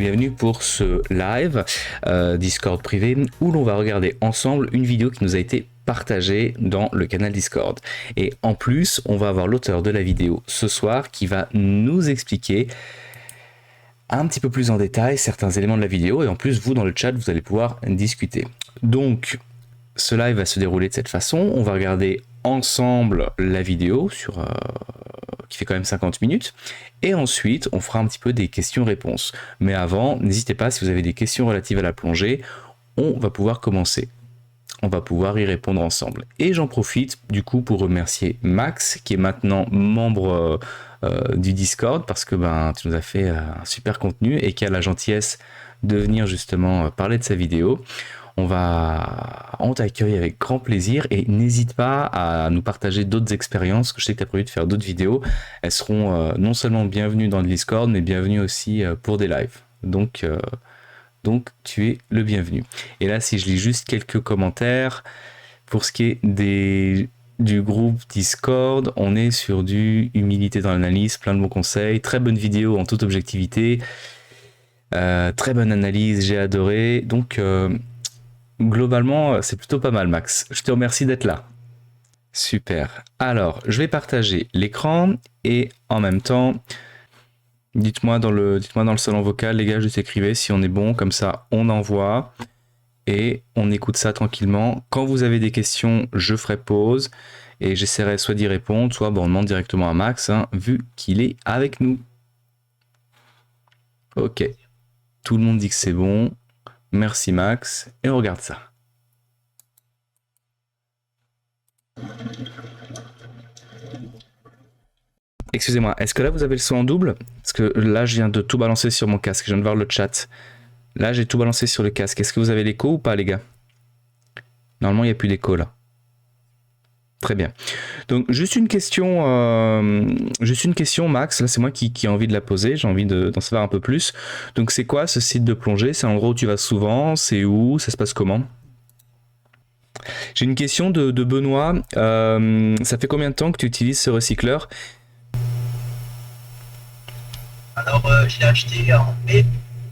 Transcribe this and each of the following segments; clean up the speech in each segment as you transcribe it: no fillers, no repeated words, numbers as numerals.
bienvenue pour ce live Discord privé où l'on va regarder ensemble une vidéo qui nous a été partagée dans le canal Discord. Et en plus, on va avoir l'auteur de la vidéo ce soir qui va nous expliquer un petit peu plus en détail certains éléments de la vidéo et en plus, vous dans le chat, vous allez pouvoir discuter. Donc, ce live va se dérouler de cette façon. On va regarder ensemble la vidéo qui fait quand même 50 minutes. Et ensuite, on fera un petit peu des questions-réponses. Mais avant, n'hésitez pas, si vous avez des questions relatives à la plongée, on va pouvoir commencer. On va pouvoir y répondre ensemble. Et j'en profite du coup pour remercier Max, qui est maintenant membre du Discord, parce que tu nous as fait un super contenu et qui a la gentillesse de venir justement parler de sa vidéo. On t'accueille avec grand plaisir et n'hésite pas à nous partager d'autres expériences, que je sais que tu as prévu de faire d'autres vidéos. Elles seront non seulement bienvenues dans le Discord, mais bienvenues aussi pour des lives. Donc tu es le bienvenu. Et là, si je lis juste quelques commentaires, pour ce qui est du groupe Discord, on est sur du humilité dans l'analyse, plein de bons conseils, très bonne vidéo en toute objectivité, très bonne analyse, j'ai adoré. Donc globalement, c'est plutôt pas mal, Max. Je te remercie d'être là. Super. Alors, je vais partager l'écran et en même temps, dites-moi dans le salon vocal, les gars, juste écrivez si on est bon, comme ça on envoie et on écoute ça tranquillement. Quand vous avez des questions, je ferai pause et j'essaierai soit d'y répondre, soit on demande directement à Max, vu qu'il est avec nous. Ok. Tout le monde dit que c'est bon. Merci Max, et on regarde ça. Excusez-moi, est-ce que là vous avez le son en double? Parce que là je viens de tout balancer sur mon casque, je viens de voir le chat. Là j'ai tout balancé sur le casque. Est-ce que vous avez l'écho ou pas les gars? Normalement il n'y a plus d'écho là. Très bien. Donc juste une question Max, là c'est moi qui ai envie de la poser, j'ai envie d'en savoir un peu plus. Donc c'est quoi ce site de plongée? C'est un endroit où tu vas souvent? C'est où? Ça se passe comment? J'ai une question de Benoît. Ça fait combien de temps que tu utilises ce recycleur? Alors je l'ai acheté en mai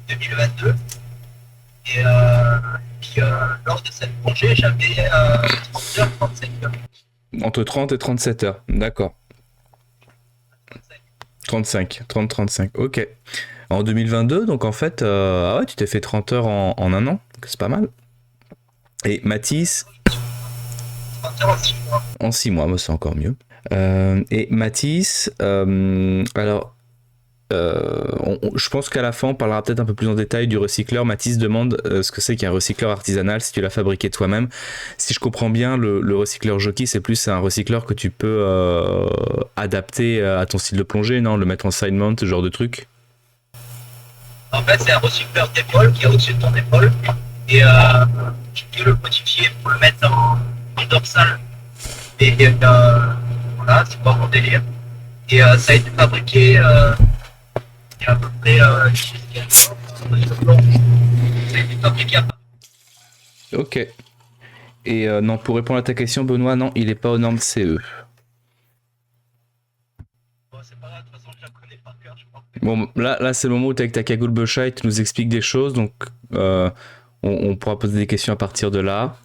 2022 et puis lors de cette plongée j'avais 30 heures, 35 heures. Entre 30 et 37 heures, d'accord. 35, ok. En 2022, donc en fait, ah ouais, tu t'es fait 30 heures en un an, c'est pas mal. Et Mathis 30 heures en 6 mois. En 6 mois, c'est encore mieux. Et Mathis, je pense qu'à la fin, on parlera peut-être un peu plus en détail du recycleur. Mathis demande ce que c'est qu'un recycleur artisanal, si tu l'as fabriqué toi-même. Si je comprends bien, le recycleur Jockey, c'est plus un recycleur que tu peux adapter à ton style de plongée, non? Le mettre en side mount, ce genre de truc. En fait, c'est un recycleur d'épaule qui est au-dessus de ton épaule et tu peux le modifier pour le mettre en dorsale. Et voilà, c'est pas mon délire. Et ça a été fabriqué il y a à peu près 15 ans. Ça a été fabriqué à Paris. Ok. Et non, pour répondre à ta question, Benoît, non, il n'est pas aux normes CE. Bon, c'est pas grave, de toute façon, je la connais par cœur, je crois. Bon, là c'est le moment où tu es avec ta cagoule Beuchat et tu nous expliques des choses, donc on pourra poser des questions à partir de là.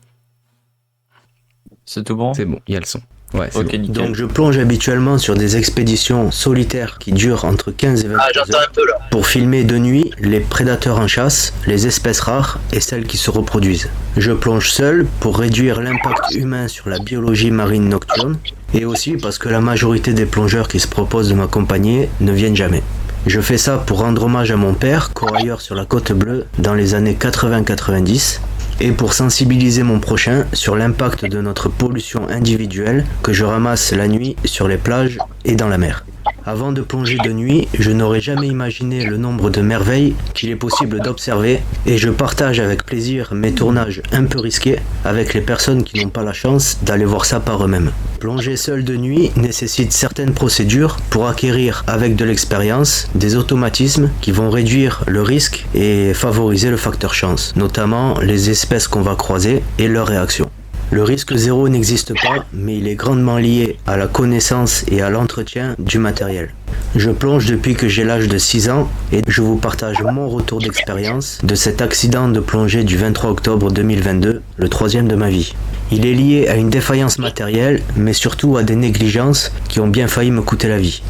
C'est tout bon? C'est bon, il y a le son. Ouais, c'est ok, bon. nickel. Donc je plonge habituellement sur des expéditions solitaires qui durent entre 15 et 20 j'entends heures un peu là. pour filmer de nuit les prédateurs en chasse, les espèces rares et celles qui se reproduisent. Je plonge seul pour réduire l'impact humain sur la biologie marine nocturne et aussi parce que la majorité des plongeurs qui se proposent de m'accompagner ne viennent jamais. Je fais ça pour rendre hommage à mon père, corailleur sur la côte bleue dans les années 80-90, et pour sensibiliser mon prochain sur l'impact de notre pollution individuelle que je ramasse la nuit sur les plages et dans la mer. Avant de plonger de nuit, je n'aurais jamais imaginé le nombre de merveilles qu'il est possible d'observer et je partage avec plaisir mes tournages un peu risqués avec les personnes qui n'ont pas la chance d'aller voir ça par eux-mêmes. Plonger seul de nuit nécessite certaines procédures pour acquérir avec de l'expérience des automatismes qui vont réduire le risque et favoriser le facteur chance, notamment les espèces qu'on va croiser et leurs réactions. Le risque zéro n'existe pas, mais il est grandement lié à la connaissance et à l'entretien du matériel. Je plonge depuis que j'ai l'âge de 6 ans et je vous partage mon retour d'expérience de cet accident de plongée du 23 octobre 2022, le troisième de ma vie. Il est lié à une défaillance matérielle, mais surtout à des négligences qui ont bien failli me coûter la vie.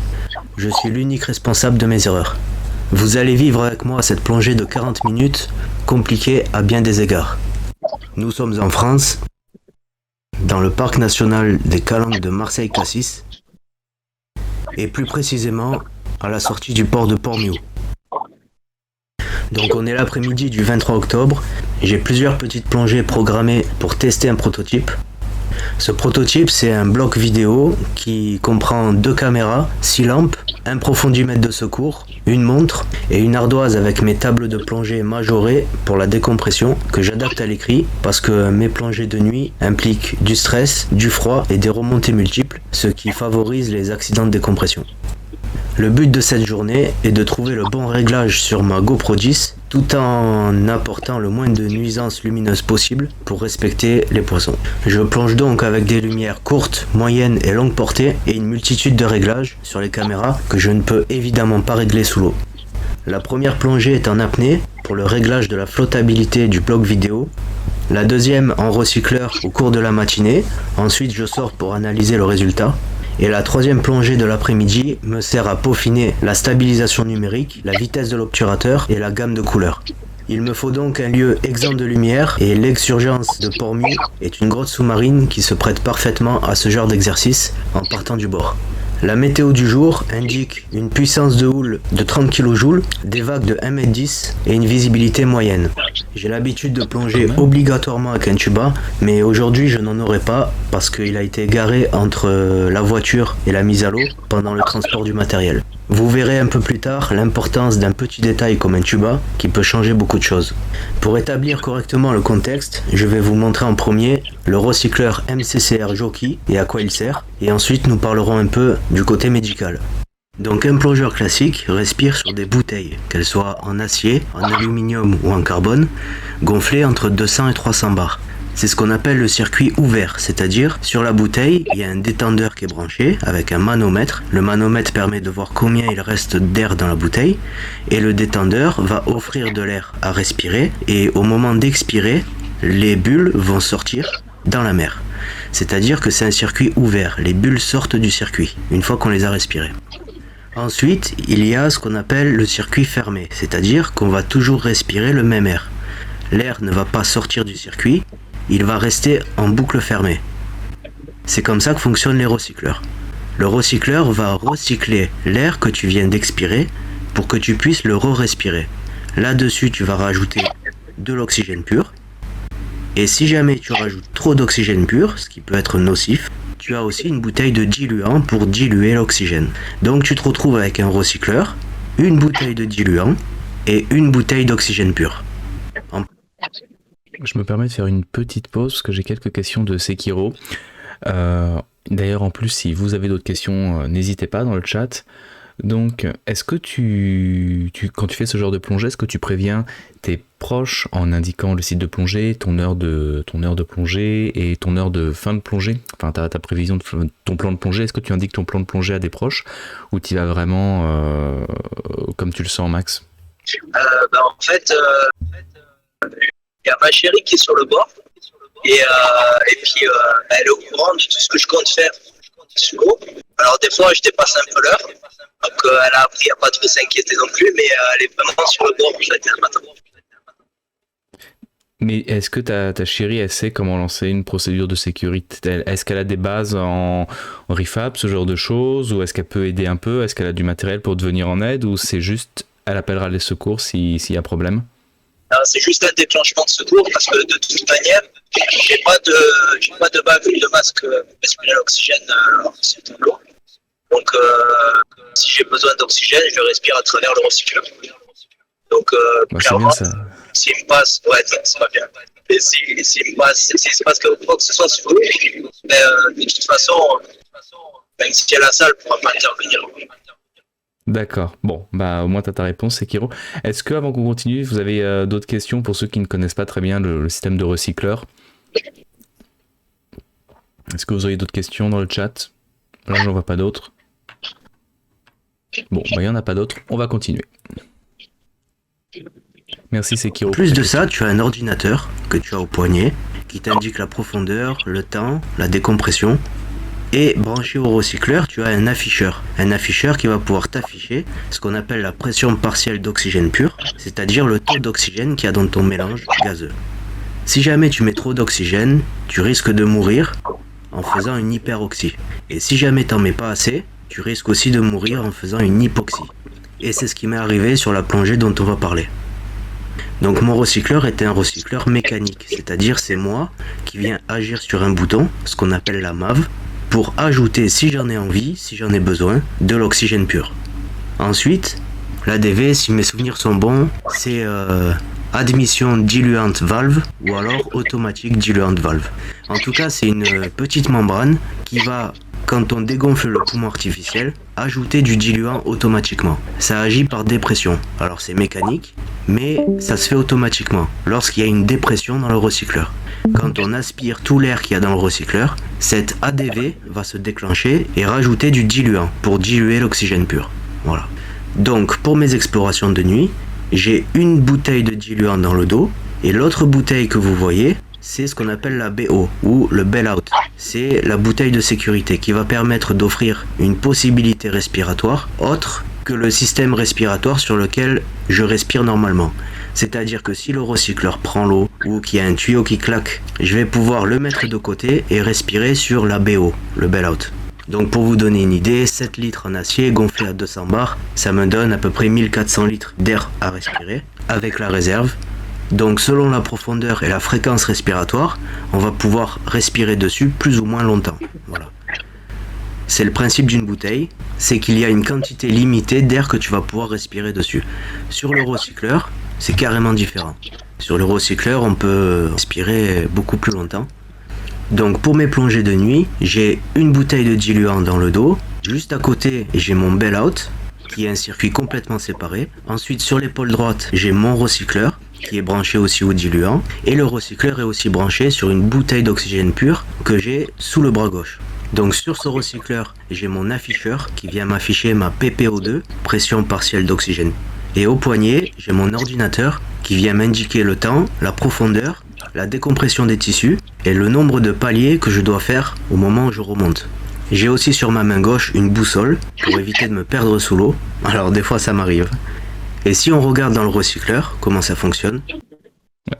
Je suis l'unique responsable de mes erreurs. Vous allez vivre avec moi cette plongée de 40 minutes, compliquée à bien des égards. Nous sommes en France, dans le parc national des Calanques de Marseille-Cassis, et plus précisément à la sortie du port de Port-Miou. Donc on est l'après-midi du 23 octobre, j'ai plusieurs petites plongées programmées pour tester un prototype. Ce prototype, c'est un bloc vidéo qui comprend 2 caméras, 6 lampes, un profondimètre de secours, une montre et une ardoise avec mes tables de plongée majorées pour la décompression que j'adapte à l'écrit parce que mes plongées de nuit impliquent du stress, du froid et des remontées multiples, ce qui favorise les accidents de décompression. Le but de cette journée est de trouver le bon réglage sur ma GoPro 10 tout en apportant le moins de nuisances lumineuses possible pour respecter les poissons. Je plonge donc avec des lumières courtes, moyennes et longue portée et une multitude de réglages sur les caméras que je ne peux évidemment pas régler sous l'eau. La première plongée est en apnée pour le réglage de la flottabilité du bloc vidéo. La deuxième en recycleur au cours de la matinée. Ensuite je sors pour analyser le résultat. Et la troisième plongée de l'après-midi me sert à peaufiner la stabilisation numérique, la vitesse de l'obturateur et la gamme de couleurs. Il me faut donc un lieu exempt de lumière et l'ex-urgence de Port-Miou est une grotte sous-marine qui se prête parfaitement à ce genre d'exercice en partant du bord. La météo du jour indique une puissance de houle de 30 kJ, des vagues de 1,10 m et une visibilité moyenne. J'ai l'habitude de plonger obligatoirement avec un tuba, mais aujourd'hui je n'en aurai pas parce qu'il a été garé entre la voiture et la mise à l'eau pendant le transport du matériel. Vous verrez un peu plus tard l'importance d'un petit détail comme un tuba qui peut changer beaucoup de choses. Pour établir correctement le contexte, je vais vous montrer en premier le recycleur MCCR Jockey et à quoi il sert, et ensuite nous parlerons un peu du côté médical. Donc un plongeur classique respire sur des bouteilles, qu'elles soient en acier, en aluminium ou en carbone, gonflées entre 200 et 300 bars. C'est ce qu'on appelle le circuit ouvert, c'est-à-dire sur la bouteille, il y a un détendeur qui est branché avec un manomètre. Le manomètre permet de voir combien il reste d'air dans la bouteille et le détendeur va offrir de l'air à respirer et au moment d'expirer, les bulles vont sortir dans la mer. C'est-à-dire que c'est un circuit ouvert, les bulles sortent du circuit une fois qu'on les a respirées. Ensuite, il y a ce qu'on appelle le circuit fermé, c'est-à-dire qu'on va toujours respirer le même air. L'air ne va pas sortir du circuit, il va rester en boucle fermée. C'est comme ça que fonctionnent les recycleurs. Le recycleur va recycler l'air que tu viens d'expirer pour que tu puisses le re-respirer. Là-dessus, tu vas rajouter de l'oxygène pur. Et si jamais tu rajoutes trop d'oxygène pur, ce qui peut être nocif, tu as aussi une bouteille de diluant pour diluer l'oxygène. Donc tu te retrouves avec un recycleur, une bouteille de diluant et une bouteille d'oxygène pur. Je me permets de faire une petite pause parce que j'ai quelques questions de Sekiro. D'ailleurs, en plus, si vous avez d'autres questions, n'hésitez pas dans le chat. Donc, est-ce que quand tu fais ce genre de plongée, est-ce que tu préviens tes proches en indiquant le site de plongée, ton heure de plongée et ton heure de fin de plongée, enfin ta prévision de ton plan de plongée, est-ce que tu indiques ton plan de plongée à des proches ou tu y vas vraiment comme tu le sens, Max? En fait, il y a ma chérie qui est sur le bord et puis elle est au courant de tout ce que je compte faire sur l'eau. Alors des fois je dépasse un peu l'heure, donc elle a appris à pas trop s'inquiéter non plus, mais elle est vraiment sur le bord pour jeter le matin. Mais est-ce que ta chérie, elle sait comment lancer une procédure de sécurité? Est-ce qu'elle a des bases en refab, ce genre de choses? Ou est-ce qu'elle peut aider un peu? Est-ce qu'elle a du matériel pour te venir en aide? Ou c'est juste, elle appellera les secours s'il y a problème? C'est juste un déclenchement de secours parce que de toute manière, j'ai pas de bague ni de masque respirer l'oxygène c'est de l'eau. Donc si j'ai besoin d'oxygène, je respire à travers le recycleur. Donc clairement, s'il me passe, ouais, ça va bien. Et s'il se passe quoi que ce soit sur l'eau, de toute façon, même si elle a ça, elle pourra pas intervenir. D'accord. Bon, au moins t'as ta réponse, Sekiro. Est-ce que, avant qu'on continue, vous avez d'autres questions pour ceux qui ne connaissent pas très bien le système de recycleur? Est-ce que vous auriez d'autres questions dans le chat? Là, j'en vois pas d'autres. Bon, il n'y en a pas d'autres, on va continuer. Merci Sekiro. En plus de ça, tu as un ordinateur que tu as au poignet qui t'indique la profondeur, le temps, la décompression. Et branché au recycleur, tu as un afficheur. Un afficheur qui va pouvoir t'afficher ce qu'on appelle la pression partielle d'oxygène pur, c'est-à-dire le taux d'oxygène qu'il y a dans ton mélange gazeux. Si jamais tu mets trop d'oxygène, tu risques de mourir en faisant une hyperoxie. Et si jamais t'en mets pas assez, tu risques aussi de mourir en faisant une hypoxie. Et c'est ce qui m'est arrivé sur la plongée dont on va parler. Donc mon recycleur était un recycleur mécanique, c'est-à-dire c'est moi qui viens agir sur un bouton, ce qu'on appelle la MAV, pour ajouter, si j'en ai envie, si j'en ai besoin, de l'oxygène pur. Ensuite, l'ADV, si mes souvenirs sont bons, c'est admission diluante valve ou alors automatique diluante valve. En tout cas, c'est une petite membrane qui va, quand on dégonfle le poumon artificiel, ajouter du diluant automatiquement. Ça agit par dépression. Alors c'est mécanique, mais ça se fait automatiquement lorsqu'il y a une dépression dans le recycleur. Quand on aspire tout l'air qu'il y a dans le recycleur, cette ADV va se déclencher et rajouter du diluant pour diluer l'oxygène pur. Voilà. Donc pour mes explorations de nuit, j'ai une bouteille de diluant dans le dos et l'autre bouteille que vous voyez, c'est ce qu'on appelle la BO ou le bail-out. C'est la bouteille de sécurité qui va permettre d'offrir une possibilité respiratoire autre que le système respiratoire sur lequel je respire normalement. C'est-à-dire que si le recycleur prend l'eau ou qu'il y a un tuyau qui claque, je vais pouvoir le mettre de côté et respirer sur la BO, le bail-out. Donc pour vous donner une idée, 7 litres en acier gonflé à 200 bars, ça me donne à peu près 1400 litres d'air à respirer avec la réserve. Donc selon la profondeur et la fréquence respiratoire, on va pouvoir respirer dessus plus ou moins longtemps. Voilà. C'est le principe d'une bouteille, c'est qu'il y a une quantité limitée d'air que tu vas pouvoir respirer dessus. Sur le recycleur, c'est carrément différent. Sur le recycleur, on peut respirer beaucoup plus longtemps. Donc pour mes plongées de nuit, j'ai une bouteille de diluant dans le dos. Juste à côté, j'ai mon bail-out, qui est un circuit complètement séparé. Ensuite, sur l'épaule droite, j'ai mon recycleur, qui est branché aussi au diluant. Et le recycleur est aussi branché sur une bouteille d'oxygène pur que j'ai sous le bras gauche. Donc sur ce recycleur, j'ai mon afficheur qui vient m'afficher ma PPO2, pression partielle d'oxygène. Et au poignet, j'ai mon ordinateur qui vient m'indiquer le temps, la profondeur, la décompression des tissus et le nombre de paliers que je dois faire au moment où je remonte. J'ai aussi sur ma main gauche une boussole pour éviter de me perdre sous l'eau. Alors des fois ça m'arrive. Et si on regarde dans le recycleur comment ça fonctionne.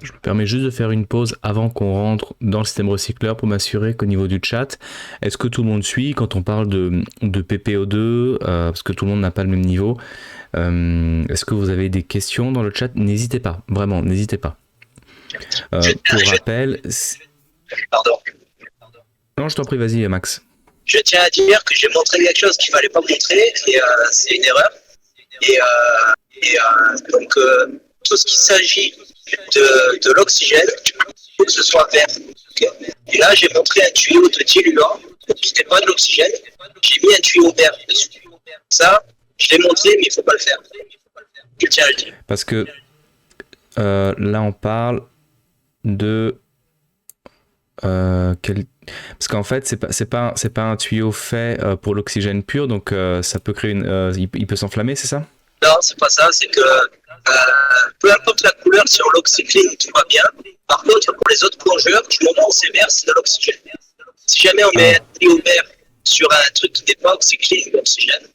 Je me permets juste de faire une pause avant qu'on rentre dans le système recycleur pour m'assurer qu'au niveau du chat, est-ce que tout le monde suit quand on parle de PPO2, parce que tout le monde n'a pas le même niveau. Est-ce que vous avez des questions dans le chat? N'hésitez pas, vraiment, n'hésitez pas. Pour rappel... Pardon. Non, je t'en prie, vas-y Max. Je tiens à dire que j'ai montré quelque chose qu'il ne fallait pas montrer et c'est une erreur. Donc tout ce qui s'agit de l'oxygène, il faut que ce soit vert. Okay. Et là, j'ai montré un tuyau de diluant qui n'était pas de l'oxygène. J'ai mis un tuyau vert dessus. Ça, je l'ai montré, mais il ne faut pas le faire. Je tiens à le dire. Parce que là, on parle de... Parce qu'en fait, c'est pas un tuyau fait pour l'oxygène pur, donc ça peut créer il peut s'enflammer, c'est ça? Non, c'est pas ça, c'est que peu importe la couleur sur l'oxycline, tout va bien. Par contre, pour les autres plongeurs, du moment où c'est vert, c'est de l'oxygène. Si jamais on met un tuyau vert sur un truc qui n'est pas oxycline, l'oxygène,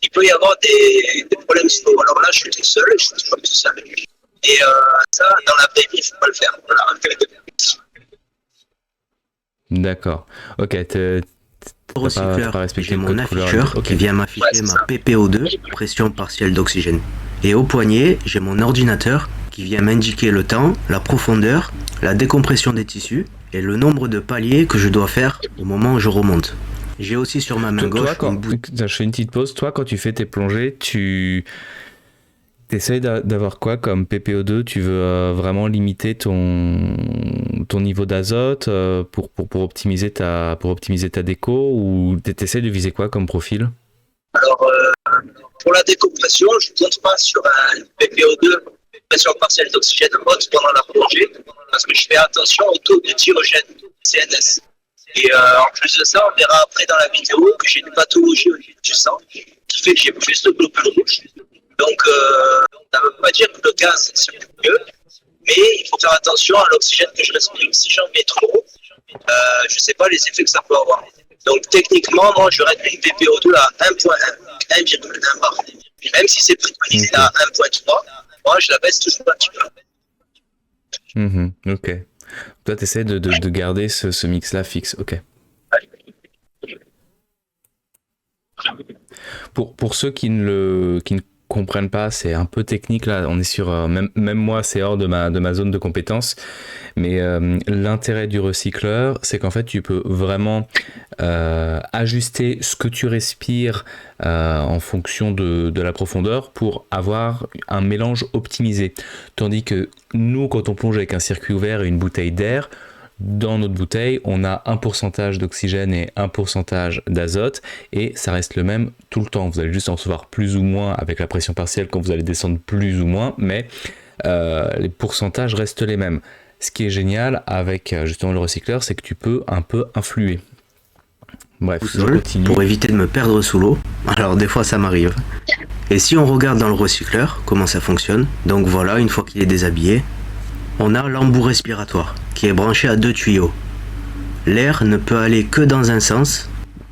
il peut y avoir des problèmes sous l'eau. Alors là, je suis tout seul, je suis toujours tout seul. Et ça, dans la vraie vie, il ne faut pas le faire. Voilà. D'accord. Ok, Au recycleur, j'ai mon afficheur qui vient m'afficher ma PPO2, pression partielle d'oxygène. Et au poignet, j'ai mon ordinateur qui vient m'indiquer le temps, la profondeur, la décompression des tissus et le nombre de paliers que je dois faire au moment où je remonte. J'ai aussi sur ma main gauche... Je fais une petite pause. Toi, quand tu fais tes plongées, tu essayes d'avoir quoi comme PPO2? Tu veux vraiment limiter ton niveau d'azote pour optimiser ta déco, ou tu essaies de viser quoi comme profil? Alors, pour la décompression, je ne compte pas sur un PPO2, pression partielle d'oxygène haute pendant la plongée, parce que je fais attention au taux de thyrogène, CNS. Et en plus de ça, on verra après dans la vidéo que j'ai une pathologie au niveau du sang qui fait que j'ai plus de globules rouges. Donc, ça ne veut pas dire que le gaz circule mieux, mais il faut faire attention à l'oxygène que je respire. Si j'en mets trop, je ne sais pas les effets que ça peut avoir. Donc, techniquement, moi, je réduis une PPO2 à 1,1 bar. Même si c'est préconisé à 1,3, moi, je la baisse toujours un petit peu. Ok. Toi, tu essaies de garder ce mix-là fixe. Ok. Pour ceux qui ne comprennent pas, c'est un peu technique là, on est sur, même moi c'est hors de ma zone de compétence, mais l'intérêt du recycleur, c'est qu'en fait tu peux vraiment ajuster ce que tu respires en fonction de la profondeur pour avoir un mélange optimisé. Tandis que nous, quand on plonge avec un circuit ouvert et une bouteille d'air, dans notre bouteille, on a un pourcentage d'oxygène et un pourcentage d'azote et ça reste le même tout le temps. Vous allez juste en recevoir plus ou moins avec la pression partielle quand vous allez descendre plus ou moins, mais les pourcentages restent les mêmes. Ce qui est génial avec justement le recycleur, c'est que tu peux un peu influer. Bref, je continue. Pour éviter de me perdre sous l'eau, alors des fois ça m'arrive. Et si on regarde dans le recycleur, comment ça fonctionne, donc voilà, une fois qu'il est déshabillé, on a l'embout respiratoire qui est branché à 2 tuyaux. L'air ne peut aller que dans un sens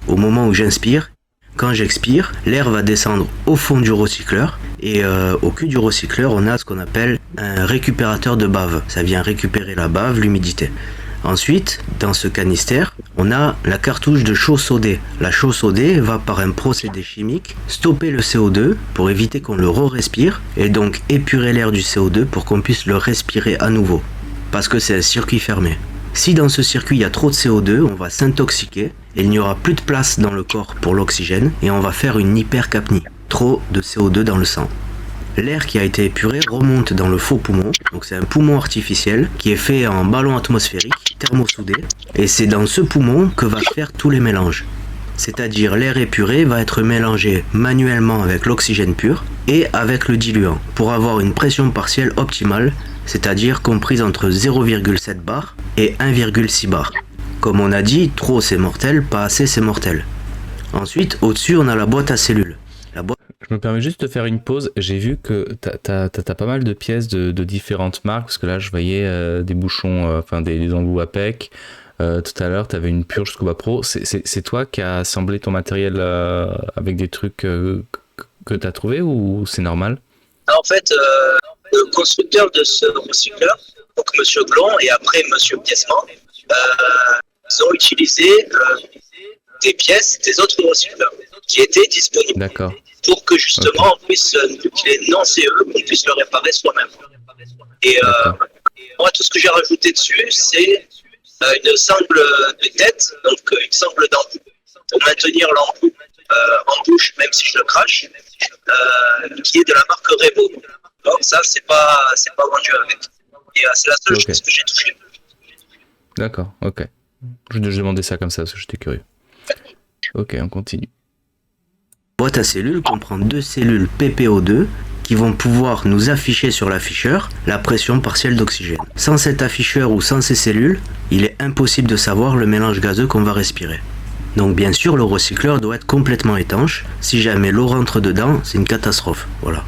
au moment où j'inspire. Quand j'expire, l'air va descendre au fond du recycleur et au cul du recycleur, on a ce qu'on appelle un récupérateur de bave. Ça vient récupérer la bave, l'humidité. Ensuite, dans ce canistère, on a la cartouche de chaux sodée. La chaux sodée va par un procédé chimique stopper le CO2 pour éviter qu'on le re-respire et donc épurer l'air du CO2 pour qu'on puisse le respirer à nouveau. Parce que c'est un circuit fermé. Si dans ce circuit il y a trop de CO2, on va s'intoxiquer et il n'y aura plus de place dans le corps pour l'oxygène et on va faire une hypercapnie. Trop de CO2 dans le sang. L'air qui a été épuré remonte dans le faux poumon, donc c'est un poumon artificiel qui est fait en ballon atmosphérique, thermosoudé, et c'est dans ce poumon que va se faire tous les mélanges. C'est-à-dire l'air épuré va être mélangé manuellement avec l'oxygène pur et avec le diluant, pour avoir une pression partielle optimale, c'est-à-dire comprise entre 0,7 bar et 1,6 bar. Comme on a dit, trop c'est mortel, pas assez c'est mortel. Ensuite, au-dessus on a la boîte à cellules. Je me permets juste de faire une pause. J'ai vu que t'as pas mal de pièces de différentes marques, parce que là je voyais des bouchons, des embouts APEC. Tout à l'heure t'avais une purge Scuba Pro. C'est toi qui as assemblé ton matériel avec des trucs que t'as trouvé ou c'est normal? En fait, le constructeur de ce recycleur, donc Monsieur Glon et après Monsieur Piècement, ils ont utilisé des pièces des autres recycleurs qui étaient disponibles. D'accord. Pour que justement on puisse, vu qu'il est non CE, qu'on puisse le réparer soi-même. Et moi, tout ce que j'ai rajouté dessus, c'est une sangle de tête, donc une sangle d'embout, pour maintenir l'embout en bouche, même si je le crache, qui est de la marque Rebo. Donc ça, c'est pas vendu avec. Et c'est la seule chose que j'ai touchée. D'accord, ok. Je demandais ça comme ça parce que j'étais curieux. Ok, on continue. La boîte à cellules comprend 2 cellules PPO2 qui vont pouvoir nous afficher sur l'afficheur la pression partielle d'oxygène. Sans cet afficheur ou sans ces cellules, il est impossible de savoir le mélange gazeux qu'on va respirer. Donc bien sûr, le recycleur doit être complètement étanche. Si jamais l'eau rentre dedans, c'est une catastrophe. Voilà.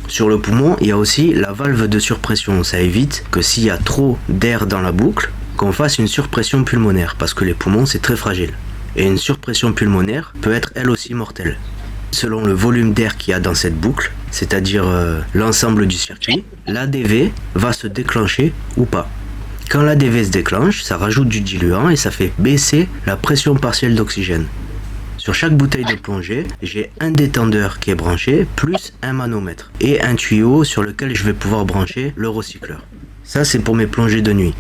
Sur le poumon, il y a aussi la valve de surpression. Ça évite que s'il y a trop d'air dans la boucle, qu'on fasse une surpression pulmonaire, parce que les poumons c'est très fragile. Et une surpression pulmonaire peut être elle aussi mortelle. Selon le volume d'air qu'il y a dans cette boucle, c'est-à-dire l'ensemble du circuit, l'ADV va se déclencher ou pas. Quand l'ADV se déclenche, ça rajoute du diluant et ça fait baisser la pression partielle d'oxygène. Sur chaque bouteille de plongée, j'ai un détendeur qui est branché, plus un manomètre, et un tuyau sur lequel je vais pouvoir brancher le recycleur. Ça c'est pour mes plongées de nuit.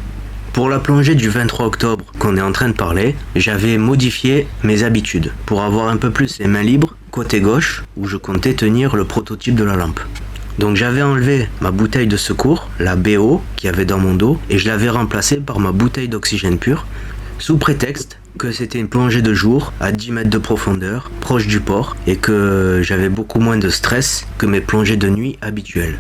Pour la plongée du 23 octobre qu'on est en train de parler, j'avais modifié mes habitudes pour avoir un peu plus les mains libres côté gauche où je comptais tenir le prototype de la lampe. Donc j'avais enlevé ma bouteille de secours, la BO qu'il y avait dans mon dos, et je l'avais remplacée par ma bouteille d'oxygène pur, sous prétexte que c'était une plongée de jour à 10 mètres de profondeur, proche du port, et que j'avais beaucoup moins de stress que mes plongées de nuit habituelles.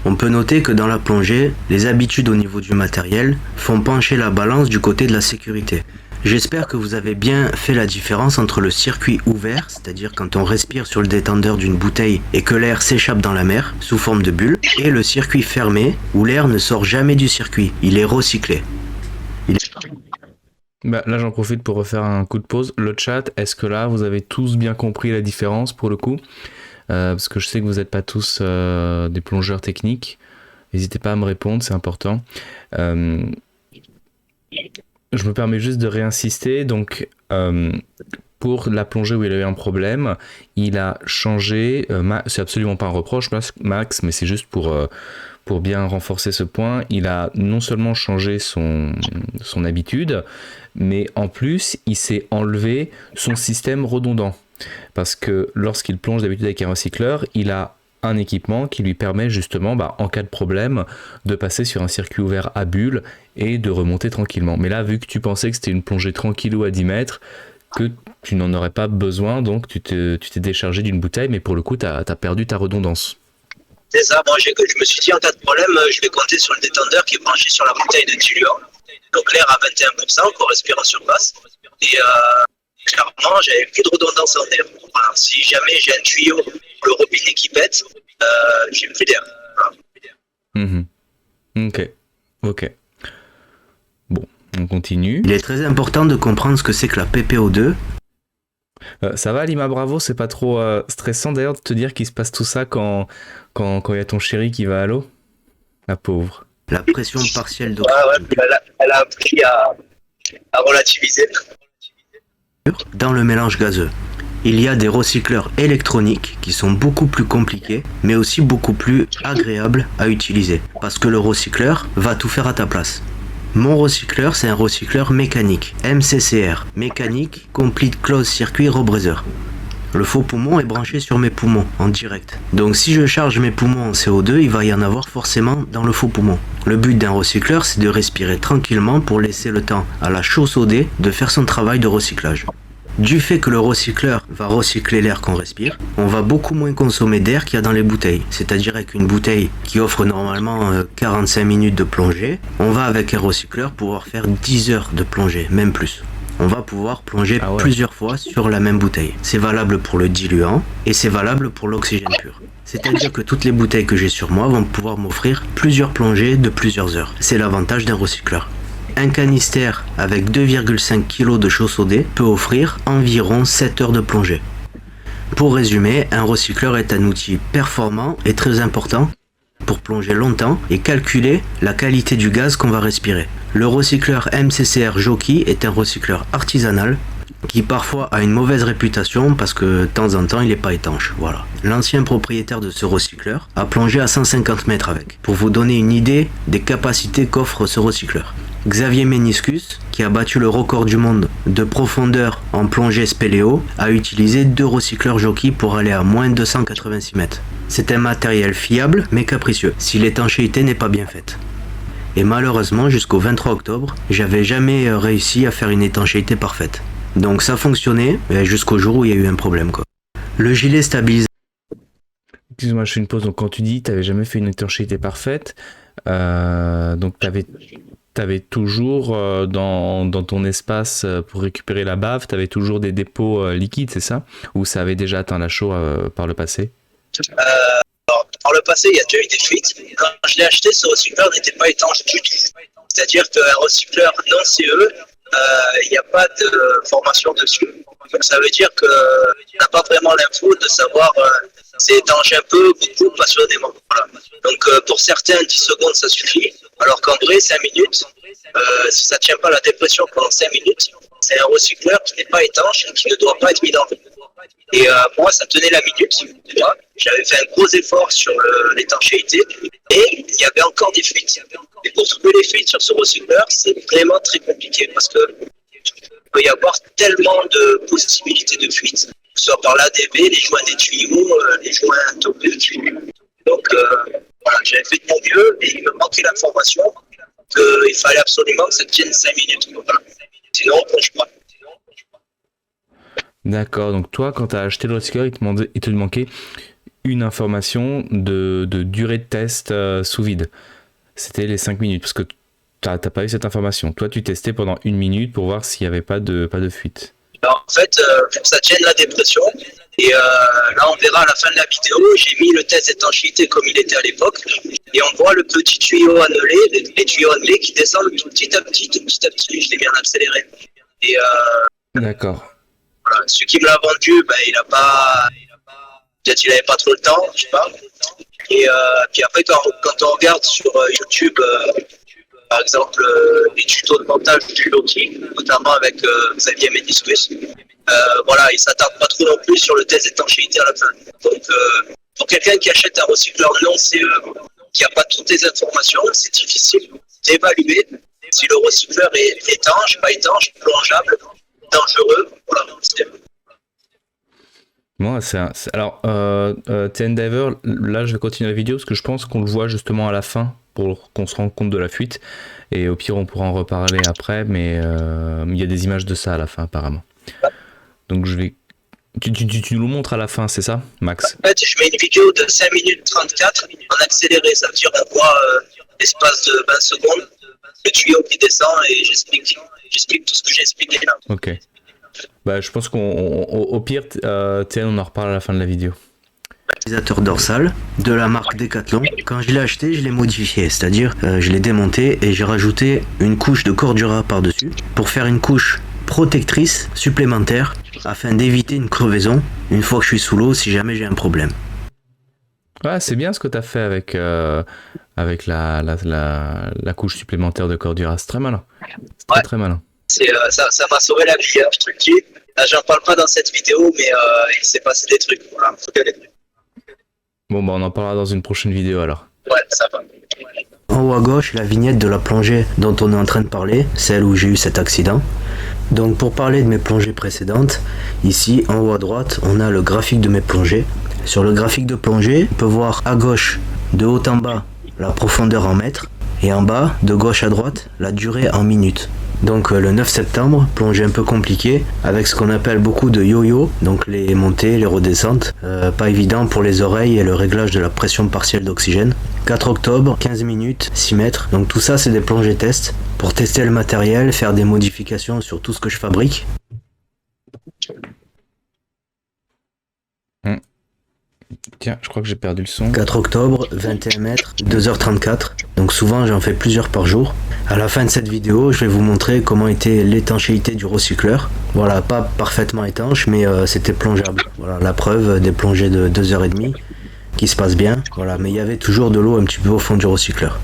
On peut noter que dans la plongée, les habitudes au niveau du matériel font pencher la balance du côté de la sécurité. J'espère que vous avez bien fait la différence entre le circuit ouvert, c'est-à-dire quand on respire sur le détendeur d'une bouteille et que l'air s'échappe dans la mer sous forme de bulle, et le circuit fermé où l'air ne sort jamais du circuit, il est recyclé. Bah, là, j'en profite pour refaire un coup de pause. Le chat, est-ce que là, vous avez tous bien compris la différence pour le coup? Parce que je sais que vous n'êtes pas tous des plongeurs techniques. N'hésitez pas à me répondre, c'est important. Je me permets juste de réinsister. Donc, pour la plongée où il a eu un problème, il a changé. C'est absolument pas un reproche, Max, mais c'est juste pour bien renforcer ce point. Il a non seulement changé son habitude, mais en plus, il s'est enlevé son système redondant. Parce que lorsqu'il plonge d'habitude avec un recycleur, il a un équipement qui lui permet justement, en cas de problème, de passer sur un circuit ouvert à bulles et de remonter tranquillement. Mais là, vu que tu pensais que c'était une plongée tranquillou à 10 mètres, que tu n'en aurais pas besoin, donc tu t'es déchargé d'une bouteille, mais pour le coup, tu as perdu ta redondance. C'est ça, moi je me suis dit en cas de problème, je vais compter sur le détendeur qui est branché sur la bouteille de diluant. Donc l'air à 21% qu'on respire en surface. Et clairement, j'avais plus de redondance en air. Voilà, si jamais j'ai un tuyau, le robinet qui pète, j'ai plus d'air. Voilà. Ok. Bon, on continue. Il est très important de comprendre ce que c'est que la PPO2. Ça va Lima Bravo, c'est pas trop stressant d'ailleurs de te dire qu'il se passe tout ça quand il y a ton chéri qui va à l'eau? La pauvre. La pression partielle d'oxygène. Elle a appris à relativiser. Dans le mélange gazeux. Il y a des recycleurs électroniques qui sont beaucoup plus compliqués, mais aussi beaucoup plus agréables à utiliser, parce que le recycleur va tout faire à ta place. Mon recycleur, c'est un recycleur mécanique, MCCR, Mécanique Complete Closed Circuit Rebreather. Le faux poumon est branché sur mes poumons, en direct. Donc si je charge mes poumons en CO2, il va y en avoir forcément dans le faux poumon. Le but d'un recycleur, c'est de respirer tranquillement pour laisser le temps à la chausse-eau-dé de faire son travail de recyclage. Du fait que le recycleur va recycler l'air qu'on respire, on va beaucoup moins consommer d'air qu'il y a dans les bouteilles. C'est-à-dire avec une bouteille qui offre normalement 45 minutes de plongée, on va avec un recycleur pouvoir faire 10 heures de plongée, même plus. On va pouvoir plonger plusieurs fois sur la même bouteille. C'est valable pour le diluant et c'est valable pour l'oxygène pur. C'est-à-dire que toutes les bouteilles que j'ai sur moi vont pouvoir m'offrir plusieurs plongées de plusieurs heures. C'est l'avantage d'un recycleur. Un canister avec 2,5 kg de chausse-eau-dé peut offrir environ 7 heures de plongée. Pour résumer, un recycleur est un outil performant et très important pour plonger longtemps et calculer la qualité du gaz qu'on va respirer. Le recycleur MCCR Jockey est un recycleur artisanal qui parfois a une mauvaise réputation parce que de temps en temps il n'est pas étanche. Voilà. L'ancien propriétaire de ce recycleur a plongé à 150 mètres avec, pour vous donner une idée des capacités qu'offre ce recycleur. Xavier Meniscus, qui a battu le record du monde de profondeur en plongée spéléo, a utilisé 2 recycleurs Jockey pour aller à moins de 286 mètres. C'est un matériel fiable mais capricieux, si l'étanchéité n'est pas bien faite. Et malheureusement, jusqu'au 23 octobre, j'avais jamais réussi à faire une étanchéité parfaite. Donc ça fonctionnait jusqu'au jour où il y a eu un problème, quoi. Le gilet stabilisateur. Excuse-moi, je fais une pause. Donc quand tu dis tu n'avais jamais fait une étanchéité parfaite, donc t'avais toujours dans ton espace pour récupérer la bave, t'avais toujours des dépôts liquides, c'est ça? Ou ça avait déjà atteint la chaux par le passé? Par le passé, il y a déjà eu des fuites. Quand je l'ai acheté, ce recycleur n'était pas étanche du tout. C'est-à-dire qu'un recycleur non CE, il n'y a pas de formation dessus. Donc ça veut dire qu'on n'a pas vraiment l'info de savoir c'est étanche un peu, beaucoup, passionnément. Voilà. Donc pour certains, 10 secondes, ça suffit. Alors qu'en vrai, 5 minutes, si ça ne tient pas la dépression pendant 5 minutes, c'est un recycleur qui n'est pas étanche et qui ne doit pas être mis dans l'eau. Et moi, ça tenait la minute. J'avais fait un gros effort sur l'étanchéité et il y avait encore des fuites. Et pour trouver les fuites sur ce recycleur, c'est vraiment très compliqué parce que il peut y avoir tellement de possibilités de fuite, que ce soit par l'ADB, les joints des tuyaux, les joints topés. Donc, voilà, j'avais fait de mon mieux et il me manquait l'information qu'il fallait absolument que ça tienne 5 minutes. Voilà. Sinon, on ne plonge pas. D'accord, donc toi, quand tu as acheté le recycleur, il te manquait une information de durée de test sous vide. C'était les 5 minutes, parce que t'as pas eu cette information. Toi, tu testais pendant 1 minute pour voir s'il n'y avait pas de fuite. Alors, en fait, pour que ça tienne la dépression, et là on verra à la fin de la vidéo, j'ai mis le test d'étanchéité comme il était à l'époque, et on voit le petit tuyau annelé, les tuyaux annelés qui descendent petit à petit, je l'ai mis en accéléré. Et D'accord. voilà, celui qui me l'a vendu, ben, peut-être il avait pas trop le temps, je sais pas. Et puis après, quand on regarde sur YouTube, par exemple, les tutos de montage du Loki, notamment avec Xavier Médiscus, voilà, il s'attarde pas trop non plus sur le test d'étanchéité à la fin. Donc, pour quelqu'un qui achète un recycleur non CE, qui n'a pas toutes les informations, c'est difficile d'évaluer si le recycleur est étanche, pas étanche, plongeable, dangereux. Voilà. Moi, alors, TN Diver, là, je vais continuer la vidéo parce que je pense qu'on le voit justement à la fin pour qu'on se rende compte de la fuite. Et au pire, on pourra en reparler après, mais il y a des images de ça à la fin, apparemment. Donc, je vais. Tu nous le montres à la fin, c'est ça, Max? En fait, je mets une vidéo de 5 minutes 34 en accéléré. Ça veut dire on voit l'espace de 20 secondes, le tuyau qui descend et j'explique tout ce que j'ai expliqué là. Ok. Bah, je pense qu'au pire, TN, on en reparle à la fin de la vidéo. Utilisateur dorsal de la marque Decathlon. Quand je l'ai acheté, je l'ai modifié, c'est-à-dire je l'ai démonté et j'ai rajouté une couche de Cordura par-dessus pour faire une couche protectrice supplémentaire afin d'éviter une crevaison une fois que je suis sous l'eau si jamais j'ai un problème. Ouais, c'est bien ce que tu as fait avec la couche supplémentaire de Cordura. C'est très malin. C'est très malin. Ça m'a sauvé la vie, hein, je te le dis. Là, j'en parle pas dans cette vidéo, mais il s'est passé des trucs. Voilà, Bon, bah, on en parlera dans une prochaine vidéo alors. Ouais, ça va. En haut à gauche, la vignette de la plongée dont on est en train de parler, celle où j'ai eu cet accident. Donc pour parler de mes plongées précédentes, ici en haut à droite, on a le graphique de mes plongées. Sur le graphique de plongée, on peut voir à gauche, de haut en bas, la profondeur en mètres, et en bas, de gauche à droite, la durée en minutes. Donc le 9 septembre, plongée un peu compliquée, avec ce qu'on appelle beaucoup de yo-yo, donc les montées, les redescentes, pas évident pour les oreilles et le réglage de la pression partielle d'oxygène. 4 octobre, 15 minutes, 6 mètres, donc tout ça c'est des plongées tests, pour tester le matériel, faire des modifications sur tout ce que je fabrique. Tiens, je crois que j'ai perdu le son. 4 octobre, 21 mètres, 2h34. Donc souvent j'en fais plusieurs par jour. À la fin de cette vidéo, je vais vous montrer comment était l'étanchéité du recycleur. Voilà, pas parfaitement étanche, mais c'était plongeable. Voilà, la preuve des plongées de 2h30 qui se passent bien. Voilà, mais il y avait toujours de l'eau un petit peu au fond du recycleur.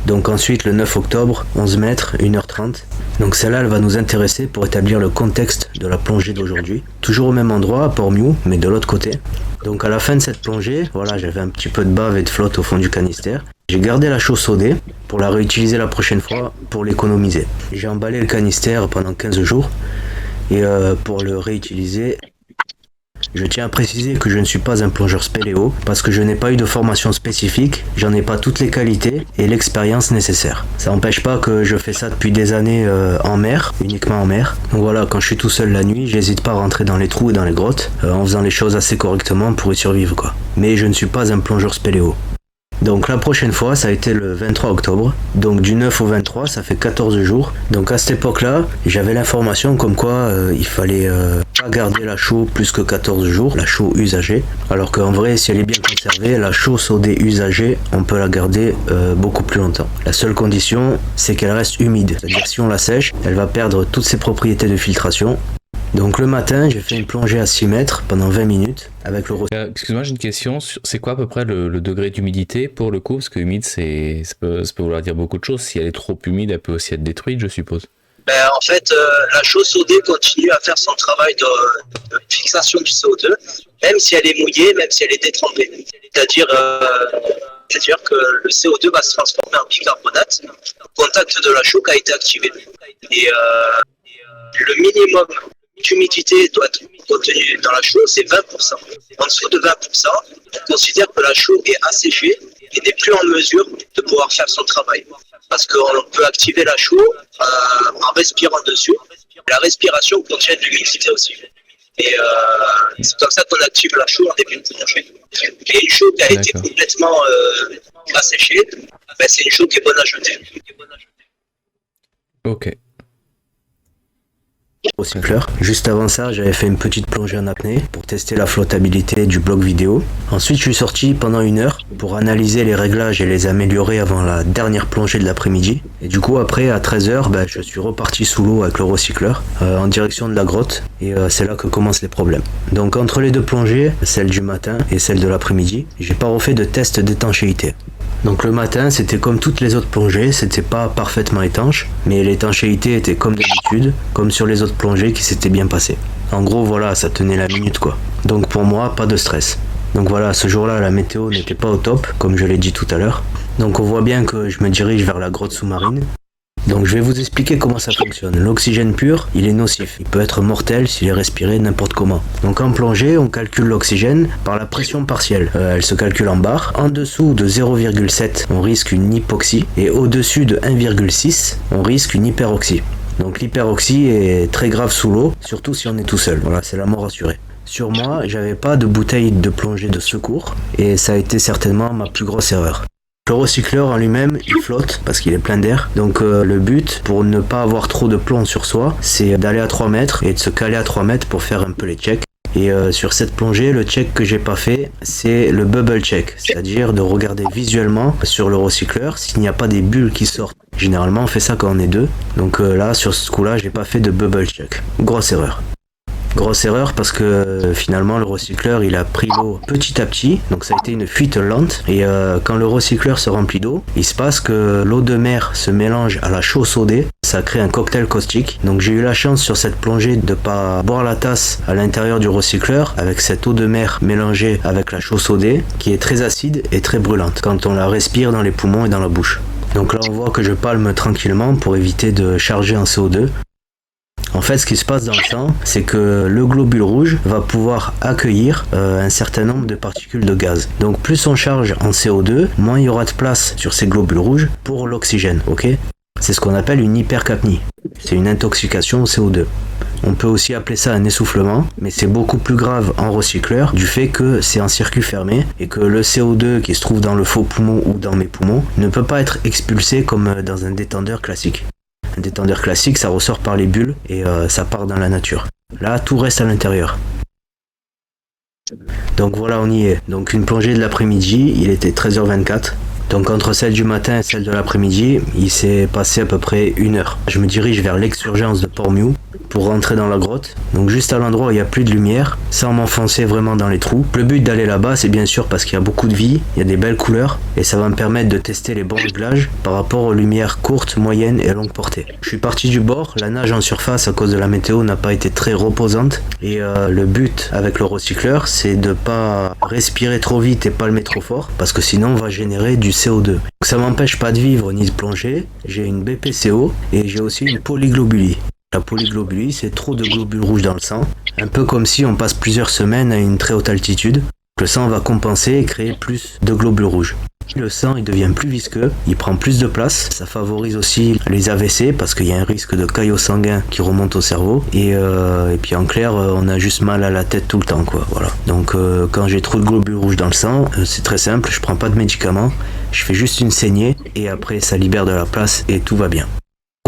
Donc ensuite le 9 octobre, 11 mètres, 1h30. Donc celle-là elle va nous intéresser pour établir le contexte de la plongée d'aujourd'hui. Toujours au même endroit, à Port-Miou, mais de l'autre côté. Donc à la fin de cette plongée, voilà, j'avais un petit peu de bave et de flotte au fond du canister. J'ai gardé la chaux sodée pour la réutiliser la prochaine fois pour l'économiser. J'ai emballé le canister pendant 15 jours et pour le réutiliser, je tiens à préciser que je ne suis pas un plongeur spéléo parce que je n'ai pas eu de formation spécifique, j'en ai pas toutes les qualités et l'expérience nécessaire. Ça n'empêche pas que je fais ça depuis des années en mer, uniquement en mer. Donc voilà, quand je suis tout seul la nuit, j'hésite pas à rentrer dans les trous et dans les grottes en faisant les choses assez correctement pour y survivre quoi. Mais je ne suis pas un plongeur spéléo. Donc la prochaine fois, ça a été le 23 octobre. Donc du 9 au 23, ça fait 14 jours. Donc à cette époque-là, j'avais l'information comme quoi il fallait pas garder la chaux plus que 14 jours, la chaux usagée. Alors qu'en vrai, si elle est bien conservée, la chaux sodée usagée, on peut la garder beaucoup plus longtemps. La seule condition, c'est qu'elle reste humide. C'est-à-dire si on la sèche, elle va perdre toutes ses propriétés de filtration. Donc le matin, j'ai fait une plongée à 6 mètres pendant 20 minutes avec le excuse-moi, j'ai une question. C'est quoi à peu près le degré d'humidité pour le coup? Parce que humide, ça peut vouloir dire beaucoup de choses. Si elle est trop humide, elle peut aussi être détruite, je suppose. Ben, en fait, la chaux sodée continue à faire son travail de fixation du CO2, même si elle est mouillée, même si elle est détrempée. C'est-à-dire que le CO2 va se transformer en bicarbonate au contact de la chaux qui a été activée. Et le minimum d'humidité doit être contenu dans la chaux, c'est 20%. En dessous de 20%, on considère que la chaux est asséchée et n'est plus en mesure de pouvoir faire son travail. Parce qu'on peut activer la chaux en respirant dessus. La respiration contient de l'humidité aussi. Et c'est comme ça qu'on active la chaux en début de plongée. Et une chaux qui a été D'accord. complètement asséchée, ben, c'est une chaux qui est bonne à jeter. Ok. Recycleur. Juste avant ça, j'avais fait une petite plongée en apnée pour tester la flottabilité du bloc vidéo. Ensuite, je suis sorti pendant 1 heure pour analyser les réglages et les améliorer avant la dernière plongée de l'après-midi. Et du coup, après, à 13 h, je suis reparti sous l'eau avec le recycleur en direction de la grotte. Et c'est là que commencent les problèmes. Donc, entre les deux plongées, celle du matin et celle de l'après-midi, j'ai pas refait de test d'étanchéité. Donc le matin, c'était comme toutes les autres plongées, c'était pas parfaitement étanche, mais l'étanchéité était comme d'habitude, comme sur les autres plongées qui s'étaient bien passées. En gros, voilà, ça tenait la minute quoi. Donc pour moi, pas de stress. Donc voilà, ce jour-là, la météo n'était pas au top, comme je l'ai dit tout à l'heure. Donc on voit bien que je me dirige vers la grotte sous-marine. Donc je vais vous expliquer comment ça fonctionne. L'oxygène pur, il est nocif. Il peut être mortel s'il est respiré n'importe comment. Donc en plongée, on calcule l'oxygène par la pression partielle. Elle se calcule en barres. En dessous de 0,7, on risque une hypoxie. Et au-dessus de 1,6, on risque une hyperoxie. Donc l'hyperoxie est très grave sous l'eau, surtout si on est tout seul. Voilà, c'est la mort assurée. Sur moi, j'avais pas de bouteille de plongée de secours. Et ça a été certainement ma plus grosse erreur. Le recycleur en lui-même, il flotte parce qu'il est plein d'air. Donc le but, pour ne pas avoir trop de plomb sur soi, c'est d'aller à 3 mètres et de se caler à 3 mètres pour faire un peu les checks. Et sur cette plongée, le check que j'ai pas fait, c'est le bubble check, c'est-à-dire de regarder visuellement sur le recycleur s'il n'y a pas des bulles qui sortent. Généralement, on fait ça quand on est deux. Donc là, sur ce coup-là, j'ai pas fait de bubble check. Grosse erreur. Grosse erreur parce que finalement le recycleur il a pris l'eau petit à petit, donc ça a été une fuite lente et quand le recycleur se remplit d'eau, il se passe que l'eau de mer se mélange à la chaux sodée, ça crée un cocktail caustique. Donc j'ai eu la chance sur cette plongée de pas boire la tasse à l'intérieur du recycleur avec cette eau de mer mélangée avec la chaux sodée qui est très acide et très brûlante quand on la respire dans les poumons et dans la bouche. Donc là on voit que je palme tranquillement pour éviter de charger en CO2. En fait, ce qui se passe dans le sang, c'est que le globule rouge va pouvoir accueillir un certain nombre de particules de gaz. Donc plus on charge en CO2, moins il y aura de place sur ces globules rouges pour l'oxygène, ok ? C'est ce qu'on appelle une hypercapnie. C'est une intoxication au CO2. On peut aussi appeler ça un essoufflement, mais c'est beaucoup plus grave en recycleur du fait que c'est en circuit fermé et que le CO2 qui se trouve dans le faux poumon ou dans mes poumons ne peut pas être expulsé comme dans un détendeur classique. Un détendeur classique, ça ressort par les bulles et ça part dans la nature. Là, tout reste à l'intérieur. Donc voilà, on y est. Donc une plongée de l'après-midi, il était 13h24. Donc entre celle du matin et celle de l'après-midi, il s'est passé à peu près 1 heure. Je me dirige vers l'ex-urgence de Port-Miou pour rentrer dans la grotte. Donc juste à l'endroit où il n'y a plus de lumière, sans m'enfoncer vraiment dans les trous. Le but d'aller là-bas, c'est bien sûr parce qu'il y a beaucoup de vie, il y a des belles couleurs, et ça va me permettre de tester les bons réglages par rapport aux lumières courtes, moyennes et longue portée. Je suis parti du bord, la nage en surface à cause de la météo n'a pas été très reposante, et le but avec le recycleur, c'est de pas respirer trop vite et palmer trop fort, parce que sinon on va générer du CO2. Donc ça m'empêche pas de vivre ni de plonger, j'ai une BPCO et j'ai aussi une polyglobulie. La polyglobulie, c'est trop de globules rouges dans le sang, un peu comme si on passe plusieurs semaines à une très haute altitude. Le sang va compenser et créer plus de globules rouges. Le sang il devient plus visqueux, il prend plus de place, ça favorise aussi les AVC parce qu'il y a un risque de caillot sanguin qui remonte au cerveau et puis en clair on a juste mal à la tête tout le temps quoi, voilà. Donc quand j'ai trop de globules rouges dans le sang, c'est très simple, je prends pas de médicaments, je fais juste une saignée et après ça libère de la place et tout va bien.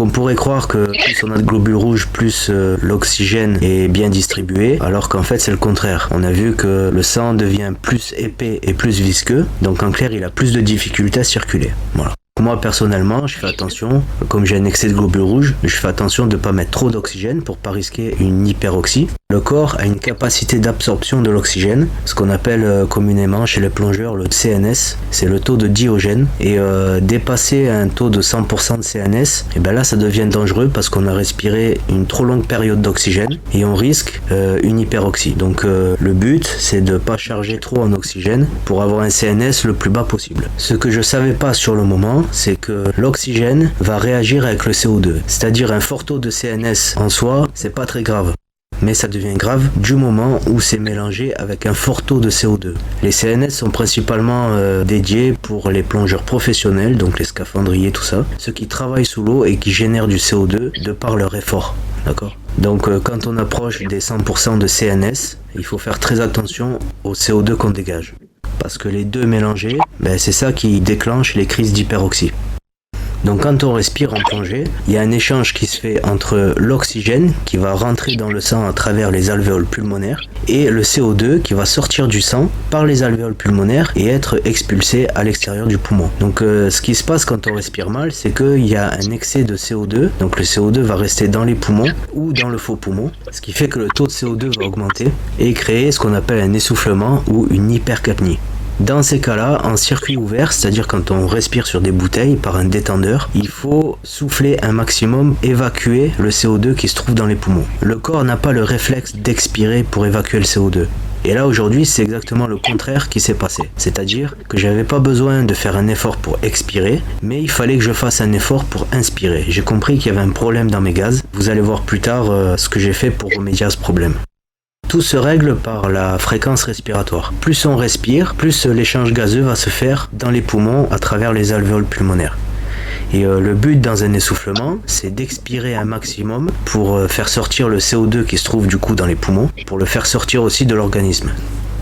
On pourrait croire que plus on a de globules rouges, plus l'oxygène est bien distribué, alors qu'en fait c'est le contraire. On a vu que le sang devient plus épais et plus visqueux, donc en clair il a plus de difficultés à circuler. Voilà. Moi personnellement, je fais attention, comme j'ai un excès de globules rouges, je fais attention de ne pas mettre trop d'oxygène pour pas risquer une hyperoxie. Le corps a une capacité d'absorption de l'oxygène, ce qu'on appelle communément chez les plongeurs le CNS, c'est le taux de Diogène. Et dépasser un taux de 100% de CNS, et ben là ça devient dangereux parce qu'on a respiré une trop longue période d'oxygène et on risque une hyperoxie. Donc le but c'est de pas charger trop en oxygène pour avoir un CNS le plus bas possible. Ce que je savais pas sur le moment, c'est que l'oxygène va réagir avec le CO2. C'est-à-dire un fort taux de CNS en soi, c'est pas très grave. Mais ça devient grave du moment où c'est mélangé avec un fort taux de CO2. Les CNS sont principalement dédiés pour les plongeurs professionnels, donc les scaphandriers, tout ça, ceux qui travaillent sous l'eau et qui génèrent du CO2 de par leur effort. D'accord ? Donc quand on approche des 100% de CNS, il faut faire très attention au CO2 qu'on dégage. parce que les deux mélangés, c'est ça qui déclenche les crises d'hyperoxie. Donc quand on respire en plongée, il y a un échange qui se fait entre l'oxygène qui va rentrer dans le sang à travers les alvéoles pulmonaires et le CO2 qui va sortir du sang par les alvéoles pulmonaires et être expulsé à l'extérieur du poumon. Donc ce qui se passe quand on respire mal, c'est qu'il y a un excès de CO2, donc le CO2 va rester dans les poumons ou dans le faux poumon, ce qui fait que le taux de CO2 va augmenter et créer ce qu'on appelle un essoufflement ou une hypercapnie. Dans ces cas-là, en circuit ouvert, c'est-à-dire quand on respire sur des bouteilles par un détendeur, il faut souffler un maximum, évacuer le CO2 qui se trouve dans les poumons. Le corps n'a pas le réflexe d'expirer pour évacuer le CO2. Et là aujourd'hui c'est exactement le contraire qui s'est passé. C'est-à-dire que j'avais pas besoin de faire un effort pour expirer, mais il fallait que je fasse un effort pour inspirer. J'ai compris qu'il y avait un problème dans mes gaz. Vous allez voir plus tard ce que j'ai fait pour remédier à ce problème. Tout se règle par la fréquence respiratoire. Plus on respire, plus l'échange gazeux va se faire dans les poumons à travers les alvéoles pulmonaires. Et le but dans un essoufflement, c'est d'expirer un maximum pour faire sortir le CO2 qui se trouve du coup dans les poumons, pour le faire sortir aussi de l'organisme.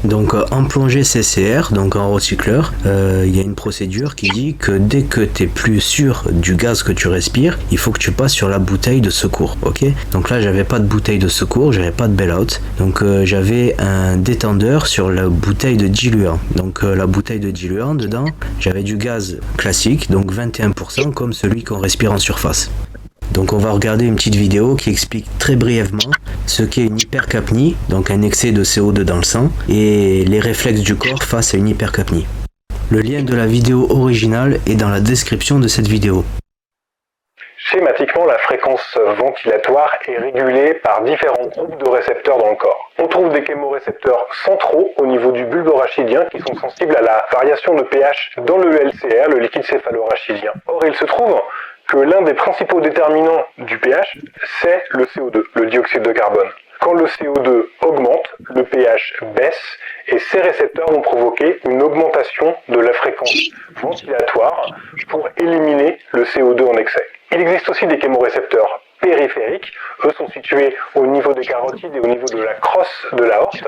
Donc en plongée CCR, donc en recycleur, il y a une procédure qui dit que dès que tu es plus sûr du gaz que tu respires, il faut que tu passes sur la bouteille de secours, ok? Donc là j'avais pas de bouteille de secours, j'avais pas de bail-out, donc j'avais un détendeur sur la bouteille de diluant. Donc la bouteille de diluant, dedans j'avais du gaz classique, donc 21% comme celui qu'on respire en surface. Donc on va regarder une petite vidéo qui explique très brièvement ce qu'est une hypercapnie, donc un excès de CO2 dans le sang, et les réflexes du corps face à une hypercapnie. Le lien de la vidéo originale est dans la description de cette vidéo. Schématiquement, la fréquence ventilatoire est régulée par différents groupes de récepteurs dans le corps. On trouve des chémorécepteurs centraux au niveau du bulbe rachidien qui sont sensibles à la variation de pH dans le LCR, le liquide céphalorachidien. Or, il se trouve que l'un des principaux déterminants du pH, c'est le CO2, le dioxyde de carbone. Quand le CO2 augmente, le pH baisse et ces récepteurs vont provoquer une augmentation de la fréquence ventilatoire pour éliminer le CO2 en excès. Il existe aussi des chémorécepteurs périphériques. Eux sont situés au niveau des carotides et au niveau de la crosse de l'aorte.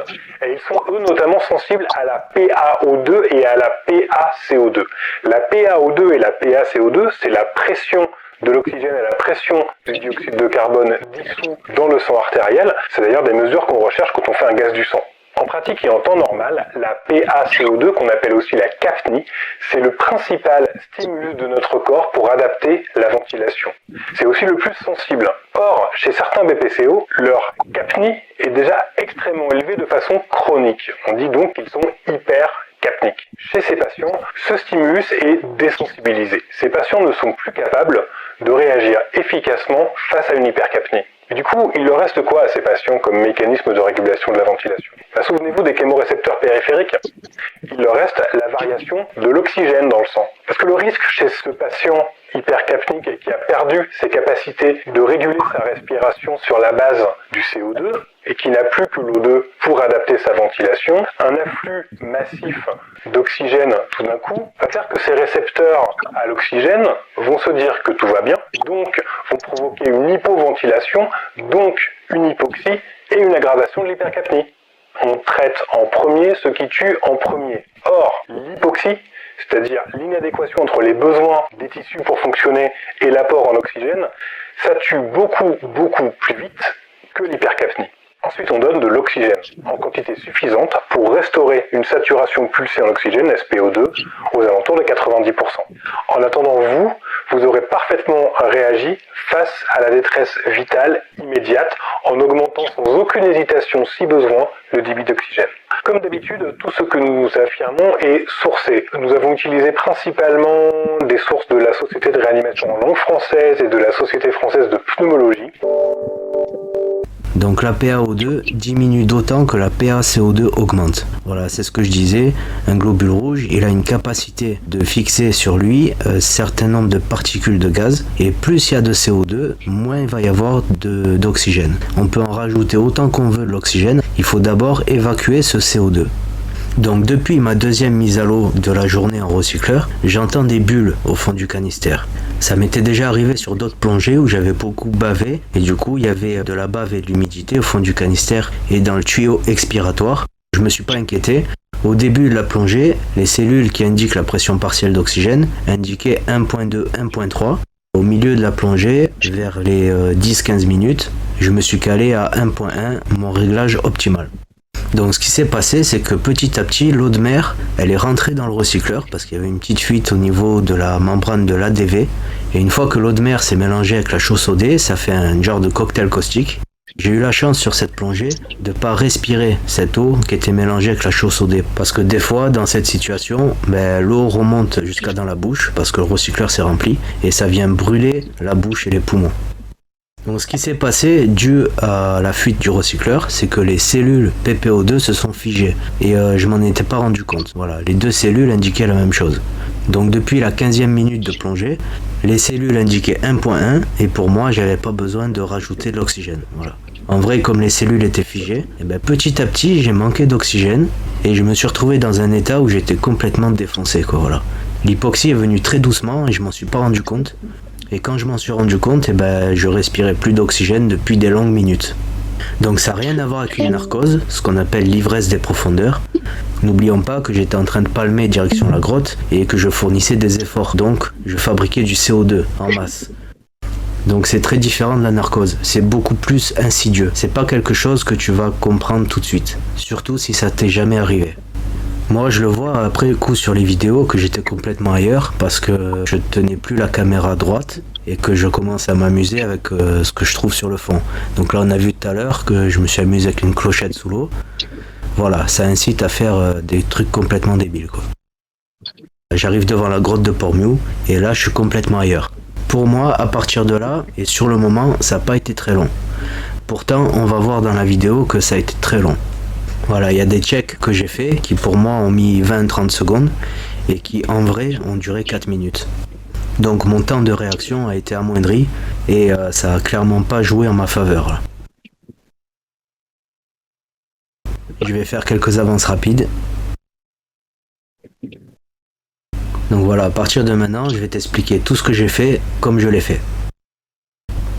Et ils sont eux notamment sensibles à la PaO2 et à la PaCO2. La PaO2 et la PaCO2, c'est la pression de l'oxygène et la pression du dioxyde de carbone dissous dans le sang artériel. C'est d'ailleurs des mesures qu'on recherche quand on fait un gaz du sang. En pratique et en temps normal, la PaCO2, qu'on appelle aussi la capnie, c'est le principal stimulus de notre corps pour adapter la ventilation. C'est aussi le plus sensible. Or, chez certains BPCO, leur capnie est déjà extrêmement élevée de façon chronique. On dit donc qu'ils sont hypercapniques. Chez ces patients, ce stimulus est désensibilisé. Ces patients ne sont plus capables de réagir efficacement face à une hypercapnie. Et du coup, il leur reste quoi à ces patients comme mécanisme de régulation de la ventilation? Souvenez-vous des chémorécepteurs périphériques. Il leur reste la variation de l'oxygène dans le sang. Parce que le risque chez ce patient hypercapnique et qui a perdu ses capacités de réguler sa respiration sur la base du CO2 et qui n'a plus que l'O2 pour adapter sa ventilation, un afflux massif d'oxygène tout d'un coup va faire que ces récepteurs à l'oxygène vont se dire que tout va bien, donc vont provoquer une hypoventilation, donc une hypoxie et une aggravation de l'hypercapnie. On traite en premier ce qui tue en premier. Or, l'hypoxie, c'est-à-dire l'inadéquation entre les besoins des tissus pour fonctionner et l'apport en oxygène, ça tue beaucoup plus vite que l'hypercapnie. Ensuite, on donne de l'oxygène en quantité suffisante pour restaurer une saturation pulsée en oxygène, SpO2, aux alentours de 90%. En attendant, vous aurez parfaitement réagi face à la détresse vitale immédiate en augmentant sans aucune hésitation, si besoin, le débit d'oxygène. Comme d'habitude, tout ce que nous affirmons est sourcé. Nous avons utilisé principalement des sources de la Société de réanimation en langue française et de la Société française de pneumologie. Donc la PaO2 diminue d'autant que la PaCO2 augmente. Voilà, c'est ce que je disais. Un globule rouge, il a une capacité de fixer sur lui un certain nombre de particules de gaz. Et plus il y a de CO2, moins il va y avoir d'oxygène. On peut en rajouter autant qu'on veut de l'oxygène. Il faut d'abord évacuer ce CO2. Donc depuis ma deuxième mise à l'eau de la journée en recycleur, j'entends des bulles au fond du canister. Ça m'était déjà arrivé sur d'autres plongées où j'avais beaucoup bavé et du coup il y avait de la bave et de l'humidité au fond du canister et dans le tuyau expiratoire. Je me suis pas inquiété. Au début de la plongée, les cellules qui indiquent la pression partielle d'oxygène indiquaient 1.2, 1.3. Au milieu de la plongée, vers les 10-15 minutes, je me suis calé à 1.1, mon réglage optimal. Donc ce qui s'est passé, c'est que petit à petit, l'eau de mer, elle est rentrée dans le recycleur parce qu'il y avait une petite fuite au niveau de la membrane de l'ADV. Et une fois que l'eau de mer s'est mélangée avec la chaux sodée, ça fait un genre de cocktail caustique. J'ai eu la chance sur cette plongée de ne pas respirer cette eau qui était mélangée avec la chaux sodée. Parce que des fois, dans cette situation, l'eau remonte jusqu'à dans la bouche parce que le recycleur s'est rempli et ça vient brûler la bouche et les poumons. Donc ce qui s'est passé dû à la fuite du recycleur, c'est que les cellules PPO2 se sont figées et je m'en étais pas rendu compte. Voilà, les deux cellules indiquaient la même chose. Donc depuis la 15e minute de plongée, les cellules indiquaient 1.1 et pour moi, j'avais pas besoin de rajouter de l'oxygène. Voilà. En vrai, comme les cellules étaient figées, petit à petit, j'ai manqué d'oxygène et je me suis retrouvé dans un état où j'étais complètement défoncé, quoi. Voilà. L'hypoxie est venue très doucement et je m'en suis pas rendu compte. Et quand je m'en suis rendu compte, je respirais plus d'oxygène depuis des longues minutes. Donc ça n'a rien à voir avec une narcose, ce qu'on appelle l'ivresse des profondeurs. N'oublions pas que j'étais en train de palmer direction la grotte et que je fournissais des efforts, donc je fabriquais du CO2 en masse. Donc c'est très différent de la narcose, c'est beaucoup plus insidieux. C'est pas quelque chose que tu vas comprendre tout de suite, surtout si ça t'est jamais arrivé. Moi je le vois après coup sur les vidéos que j'étais complètement ailleurs parce que je tenais plus la caméra droite et que je commence à m'amuser avec ce que je trouve sur le fond. Donc là on a vu tout à l'heure que je me suis amusé avec une clochette sous l'eau. Voilà, ça incite à faire des trucs complètement débiles, quoi. J'arrive devant la grotte de Port-Miou et là je suis complètement ailleurs. Pour moi, à partir de là, et sur le moment, ça n'a pas été très long. Pourtant, on va voir dans la vidéo que ça a été très long. Voilà, il y a des checks que j'ai fait qui pour moi ont mis 20-30 secondes et qui en vrai ont duré 4 minutes. Donc mon temps de réaction a été amoindri et ça a clairement pas joué en ma faveur. Là. Je vais faire quelques avances rapides. Donc voilà, à partir de maintenant, je vais t'expliquer tout ce que j'ai fait comme je l'ai fait.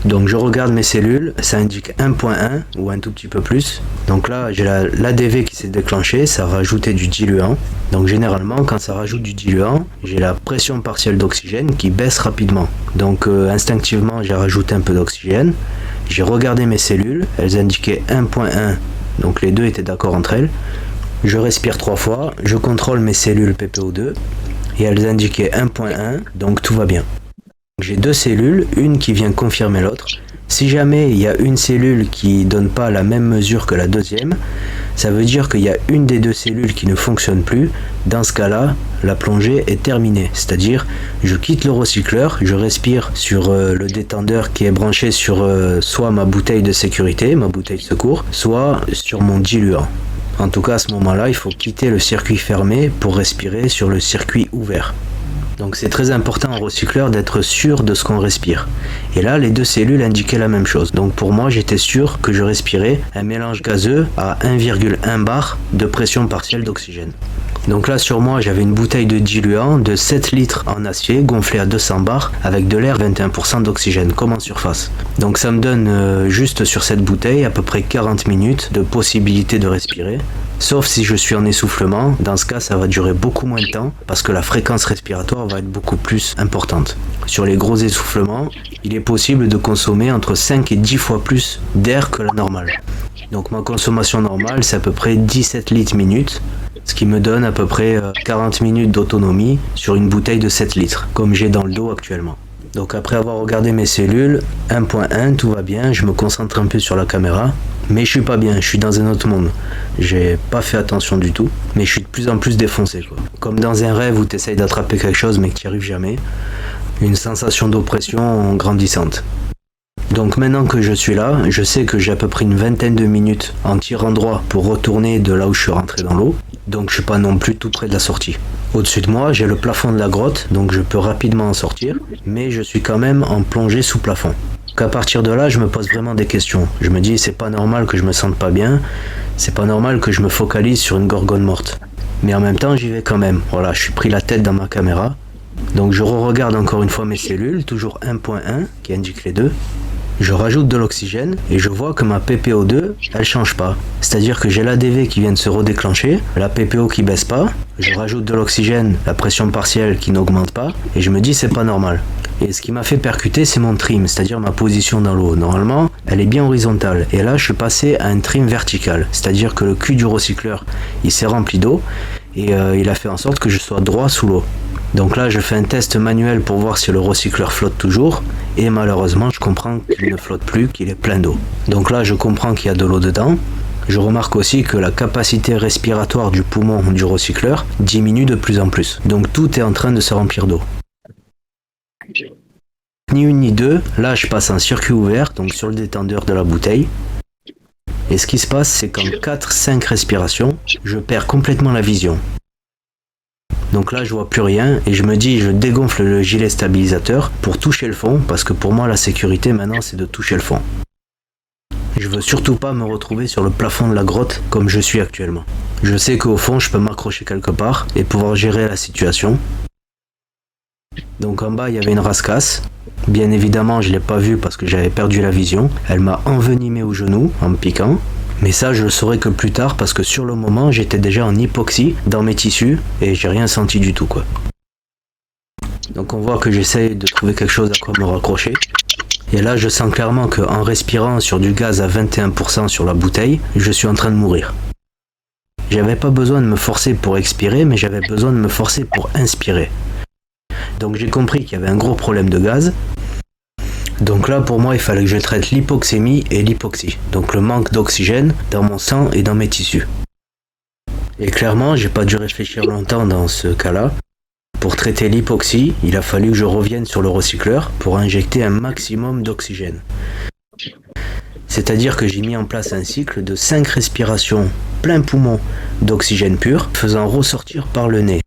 Donc je regarde mes cellules, ça indique 1.1 ou un tout petit peu plus. Donc là, j'ai l'ADV qui s'est déclenché, ça a rajouté du diluant. Donc généralement, quand ça rajoute du diluant, j'ai la pression partielle d'oxygène qui baisse rapidement. Donc instinctivement, j'ai rajouté un peu d'oxygène. J'ai regardé mes cellules, elles indiquaient 1.1, donc les deux étaient d'accord entre elles. Je respire 3 fois, je contrôle mes cellules PPO2 et elles indiquaient 1.1, donc tout va bien. J'ai deux cellules, une qui vient confirmer l'autre. Si jamais il y a une cellule qui donne pas la même mesure que la deuxième, ça veut dire qu'il y a une des deux cellules qui ne fonctionne plus. Dans ce cas-là, la plongée est terminée. C'est-à-dire, je quitte le recycleur, je respire sur le détendeur qui est branché sur soit ma bouteille de sécurité, ma bouteille de secours, soit sur mon diluant. En tout cas, à ce moment-là, il faut quitter le circuit fermé pour respirer sur le circuit ouvert. Donc c'est très important en recycleur d'être sûr de ce qu'on respire. Et là, les deux cellules indiquaient la même chose. Donc pour moi, j'étais sûr que je respirais un mélange gazeux à 1,1 bar de pression partielle d'oxygène. Donc là, sur moi, j'avais une bouteille de diluant de 7 litres en acier gonflée à 200 bars avec de l'air 21% d'oxygène, comme en surface. Donc ça me donne juste sur cette bouteille à peu près 40 minutes de possibilité de respirer. Sauf si je suis en essoufflement, dans ce cas ça va durer beaucoup moins de temps parce que la fréquence respiratoire va être beaucoup plus importante. Sur les gros essoufflements, il est possible de consommer entre 5 et 10 fois plus d'air que la normale. Donc ma consommation normale c'est à peu près 17 litres minute, ce qui me donne à peu près 40 minutes d'autonomie sur une bouteille de 7 litres, comme j'ai dans le dos actuellement. Donc après avoir regardé mes cellules, 1.1, tout va bien, je me concentre un peu sur la caméra, mais je suis pas bien, je suis dans un autre monde. J'ai pas fait attention du tout, mais je suis de plus en plus défoncé, quoi. Comme dans un rêve où tu essayes d'attraper quelque chose mais que tu n'y arrives jamais. Une sensation d'oppression grandissante. Donc maintenant que je suis là, je sais que j'ai à peu près une vingtaine de minutes en tirant droit pour retourner de là où je suis rentré dans l'eau. Donc je suis pas non plus tout près de la sortie. Au-dessus de moi, j'ai le plafond de la grotte, donc je peux rapidement en sortir, mais je suis quand même en plongée sous plafond. Qu'à partir de là, je me pose vraiment des questions. Je me dis, c'est pas normal que je me sente pas bien, c'est pas normal que je me focalise sur une gorgone morte. Mais en même temps, j'y vais quand même. Voilà, je suis pris la tête dans ma caméra. Donc je re-regarde encore une fois mes cellules, toujours 1.1 qui indique les deux. Je rajoute de l'oxygène et je vois que ma PPO2, elle change pas. C'est-à-dire que j'ai l'ADV qui vient de se redéclencher, la PPO qui baisse pas, je rajoute de l'oxygène, la pression partielle qui n'augmente pas, et je me dis c'est pas normal. Et ce qui m'a fait percuter, c'est mon trim, c'est-à-dire ma position dans l'eau. Normalement, elle est bien horizontale. Et là, je suis passé à un trim vertical, c'est-à-dire que le cul du recycleur, il s'est rempli d'eau, et il a fait en sorte que je sois droit sous l'eau. Donc là, je fais un test manuel pour voir si le recycleur flotte toujours, et malheureusement, je comprends qu'il ne flotte plus, qu'il est plein d'eau. Donc là, je comprends qu'il y a de l'eau dedans. Je remarque aussi que la capacité respiratoire du poumon du recycleur diminue de plus en plus. Donc tout est en train de se remplir d'eau. Ni une ni deux, là je passe en circuit ouvert, donc sur le détendeur de la bouteille. Et ce qui se passe, c'est qu'en 4-5 respirations, je perds complètement la vision. Donc là je vois plus rien et je me dis je dégonfle le gilet stabilisateur pour toucher le fond, parce que pour moi la sécurité maintenant c'est de toucher le fond. Je veux surtout pas me retrouver sur le plafond de la grotte comme je suis actuellement. Je sais qu'au fond je peux m'accrocher quelque part et pouvoir gérer la situation. Donc en bas il y avait une rascasse. Bien évidemment je l'ai pas vue parce que j'avais perdu la vision. Elle m'a envenimé au genou en me piquant. Mais ça je le saurai que plus tard parce que sur le moment j'étais déjà en hypoxie dans mes tissus et j'ai rien senti du tout quoi. Donc on voit que j'essaye de trouver quelque chose à quoi me raccrocher. Et là je sens clairement qu'en respirant sur du gaz à 21% sur la bouteille, je suis en train de mourir. J'avais pas besoin de me forcer pour expirer, mais j'avais besoin de me forcer pour inspirer. Donc j'ai compris qu'il y avait un gros problème de gaz. Donc là pour moi il fallait que je traite l'hypoxémie et l'hypoxie. Donc le manque d'oxygène dans mon sang et dans mes tissus. Et clairement j'ai pas dû réfléchir longtemps dans ce cas-là. Pour traiter l'hypoxie, il a fallu que je revienne sur le recycleur pour injecter un maximum d'oxygène. C'est-à-dire que j'ai mis en place un cycle de 5 respirations plein poumon d'oxygène pur, faisant ressortir par le nez.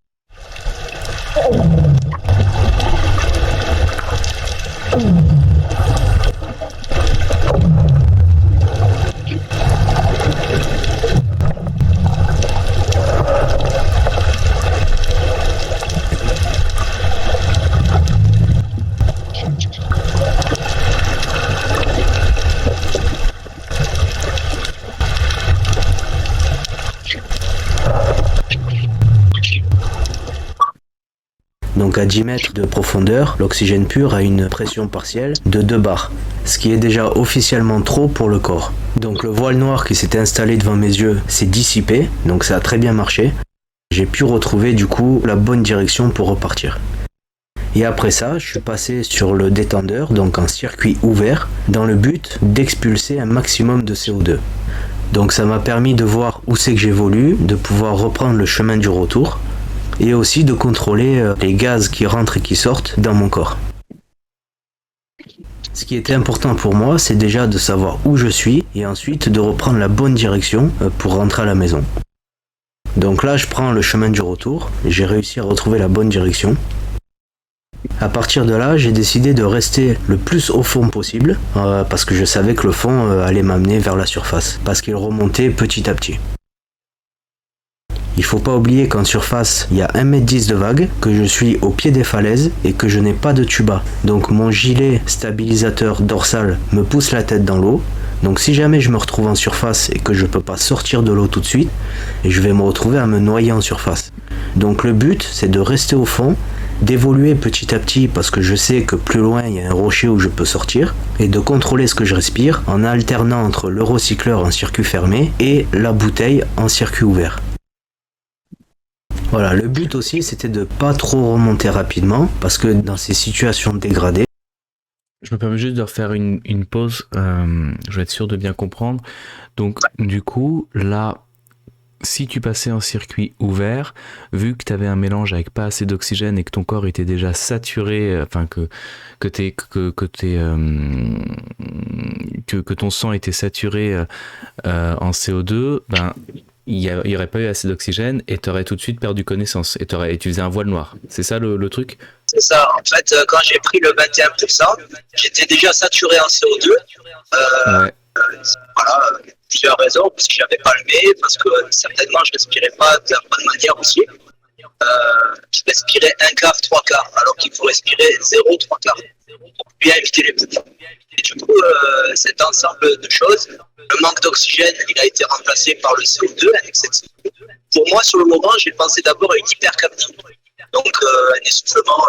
Donc à 10 mètres de profondeur, l'oxygène pur a une pression partielle de 2 bars, ce qui est déjà officiellement trop pour le corps. Donc le voile noir qui s'était installé devant mes yeux s'est dissipé, donc ça a très bien marché. J'ai pu retrouver du coup la bonne direction pour repartir. Et après ça, je suis passé sur le détendeur, donc en circuit ouvert, dans le but d'expulser un maximum de CO2. Donc ça m'a permis de voir où c'est que j'évolue, de pouvoir reprendre le chemin du retour, et aussi de contrôler les gaz qui rentrent et qui sortent dans mon corps. Ce qui était important pour moi, c'est déjà de savoir où je suis et ensuite de reprendre la bonne direction pour rentrer à la maison. Donc là, je prends le chemin du retour, j'ai réussi à retrouver la bonne direction. À partir de là, j'ai décidé de rester le plus au fond possible parce que je savais que le fond allait m'amener vers la surface, parce qu'il remontait petit à petit. Il faut pas oublier qu'en surface, il y a 1,10 m de vague, que je suis au pied des falaises et que je n'ai pas de tuba. Donc mon gilet stabilisateur dorsal me pousse la tête dans l'eau. Donc si jamais je me retrouve en surface et que je peux pas sortir de l'eau tout de suite, je vais me retrouver à me noyer en surface. Donc le but, c'est de rester au fond, d'évoluer petit à petit parce que je sais que plus loin il y a un rocher où je peux sortir, et de contrôler ce que je respire en alternant entre le recycleur en circuit fermé et la bouteille en circuit ouvert. Voilà, le but aussi c'était de pas trop remonter rapidement parce que dans ces situations dégradées. Je me permets juste de refaire une pause, je vais être sûr de bien comprendre. Donc du coup, là, si tu passais en circuit ouvert, vu que tu avais un mélange avec pas assez d'oxygène et que ton corps était déjà saturé, enfin que ton sang était saturé en CO2, ben il y aurait pas eu assez d'oxygène et tu aurais tout de suite perdu connaissance et tu faisais un voile noir. C'est ça le truc ? C'est ça. En fait, quand j'ai pris le 21%, j'étais déjà saturé en CO2. Ouais. Voilà, plusieurs raisons, parce que j'avais pas le nez, parce que certainement je respirais pas de la bonne manière aussi. je respirais un quart, trois quarts, alors qu'il faut respirer 0, trois quarts pour bien éviter les poumons. Et du coup, cet ensemble de choses, le manque d'oxygène, il a été remplacé par le CO2, un excès de CO2. Pour moi, sur le moment, j'ai pensé d'abord à une hypercapnie, donc un essoufflement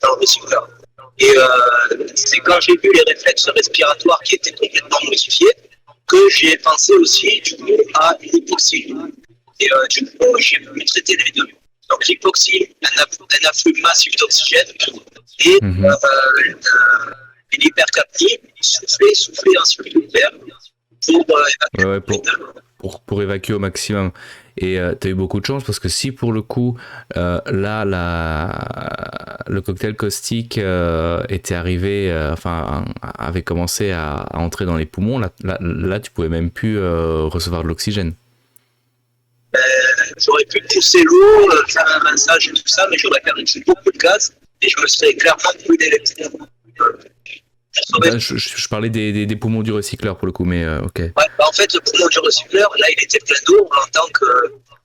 dans le recycleur. Et c'est quand j'ai vu les réflexes respiratoires qui étaient complètement modifiés que j'ai pensé aussi du coup à une hypoxie. Et du coup, j'ai pu traiter les deux. Donc l'hypoxie, un afflux massif d'oxygène, et l'hypercapnie, souffler un circuit ouvert pour évacuer au maximum. Et tu as eu beaucoup de chance parce que si pour le coup, là, le cocktail caustique était arrivé, avait commencé à entrer dans les poumons, là tu pouvais même plus recevoir de l'oxygène. J'aurais pu pousser l'eau, faire un rinçage et tout ça, mais j'aurais perdu beaucoup de gaz et je me serais clairement brûlé les poumons. Je parlais des poumons du recycleur pour le coup, mais ok. Ouais, en fait, le poumon du recycleur, là, il était plein d'eau. On entend que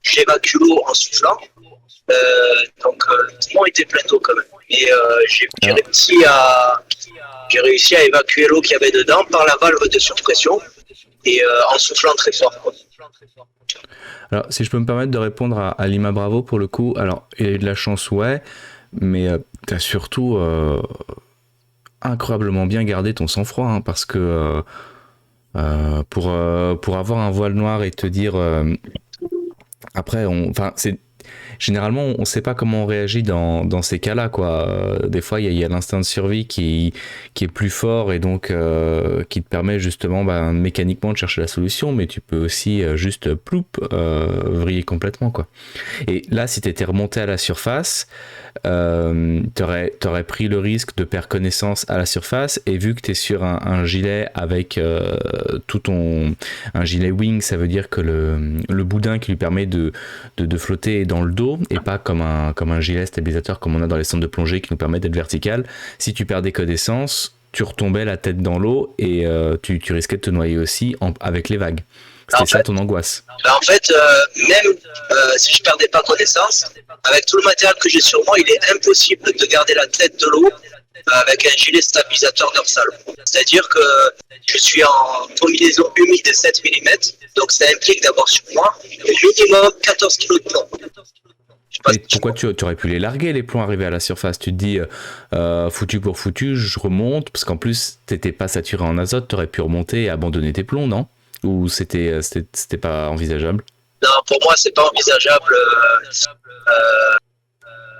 j'évacue l'eau en soufflant. Donc, le poumon était plein d'eau quand même. Et j'ai réussi à évacuer l'eau qu'il y avait dedans par la valve de surpression et en soufflant très fort, quoi. Alors, si je peux me permettre de répondre à Lima Bravo pour le coup, alors il a eu de la chance, ouais, mais t'as surtout incroyablement bien gardé ton sang-froid, hein, parce que pour avoir un voile noir et te dire après, généralement on sait pas comment on réagit dans ces cas-là, quoi. Des fois il y a l'instinct de survie qui est plus fort et donc qui te permet justement mécaniquement de chercher la solution, mais tu peux aussi juste vriller complètement, quoi. Et là, si t'étais remonté à la surface, t'aurais pris le risque de perdre connaissance à la surface, et vu que t'es sur un gilet avec un gilet wing, ça veut dire que le boudin qui lui permet de flotter est dans le dos et pas comme un gilet stabilisateur comme on a dans les centres de plongée qui nous permet d'être vertical. Si tu perdais connaissance, tu retombais la tête dans l'eau et tu risquais de te noyer aussi avec les vagues. C'était ça ton angoisse. En fait, même si je perdais pas connaissance, avec tout le matériel que j'ai sur moi, il est impossible de garder la tête de l'eau avec un gilet stabilisateur dorsal. C'est-à-dire que je suis en combinaison humide de 7 mm, donc ça implique d'avoir sur moi minimum 14 kg de plomb. Mais pourquoi tu aurais pu les larguer, les plombs arrivés à la surface? Tu te dis, foutu pour foutu, je remonte, parce qu'en plus, t'étais pas saturé en azote, t'aurais pu remonter et abandonner tes plombs, non? Ou c'était pas envisageable? Non, pour moi, c'est pas envisageable.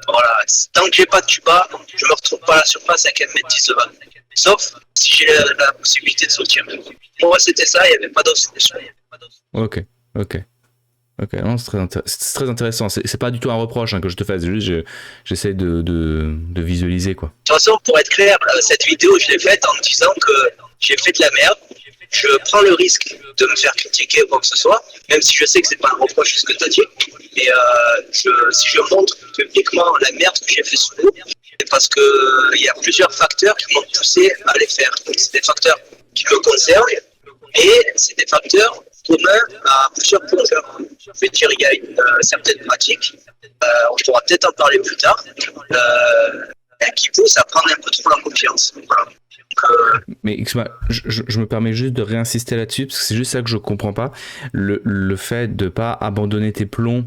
Voilà, tant que j'ai pas de tuba, je me retrouve pas à la surface avec 1m10 de vague. Sauf si j'ai la possibilité de sortir. Pour moi, c'était ça, il n'y avait pas d'autre solution. Ok, non, c'est très intéressant. C'est pas du tout un reproche que je te fais, j'essaie de visualiser, quoi. De toute façon, pour être clair, cette vidéo, je l'ai faite en me disant que j'ai fait de la merde. Je prends le risque de me faire critiquer ou quoi que ce soit, même si je sais que c'est pas un reproche ce que tu as dit. Mais si je montre publiquement la merde que j'ai fait sous l'eau, c'est parce que il y a plusieurs facteurs qui m'ont poussé à les faire. Donc, c'est des facteurs qui me concernent et c'est des facteurs communs à plusieurs plongeurs. Je veux dire, il y a une certaine pratique, on pourra peut-être en parler plus tard, qui pousse à prendre un peu trop la confiance. Voilà. Mais je me permets juste de réinsister là-dessus, parce que c'est juste ça que je comprends pas. Le fait de pas abandonner tes plombs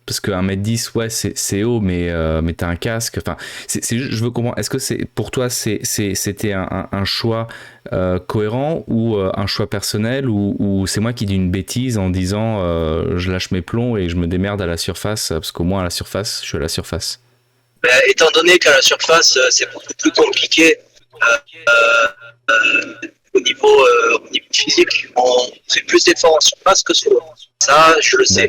parce que 1m10, ouais, c'est haut, mais t'as un casque. Enfin, je veux comprendre. Est-ce que pour toi c'était un choix cohérent ou un choix personnel, ou c'est moi qui dis une bêtise en disant je lâche mes plombs et je me démerde à la surface, parce qu'au moins à la surface, je suis à la surface. Étant donné qu'à la surface, c'est beaucoup plus compliqué au niveau physique, on fait plus d'efforts en surface que sur l'eau. Ça, je le sais.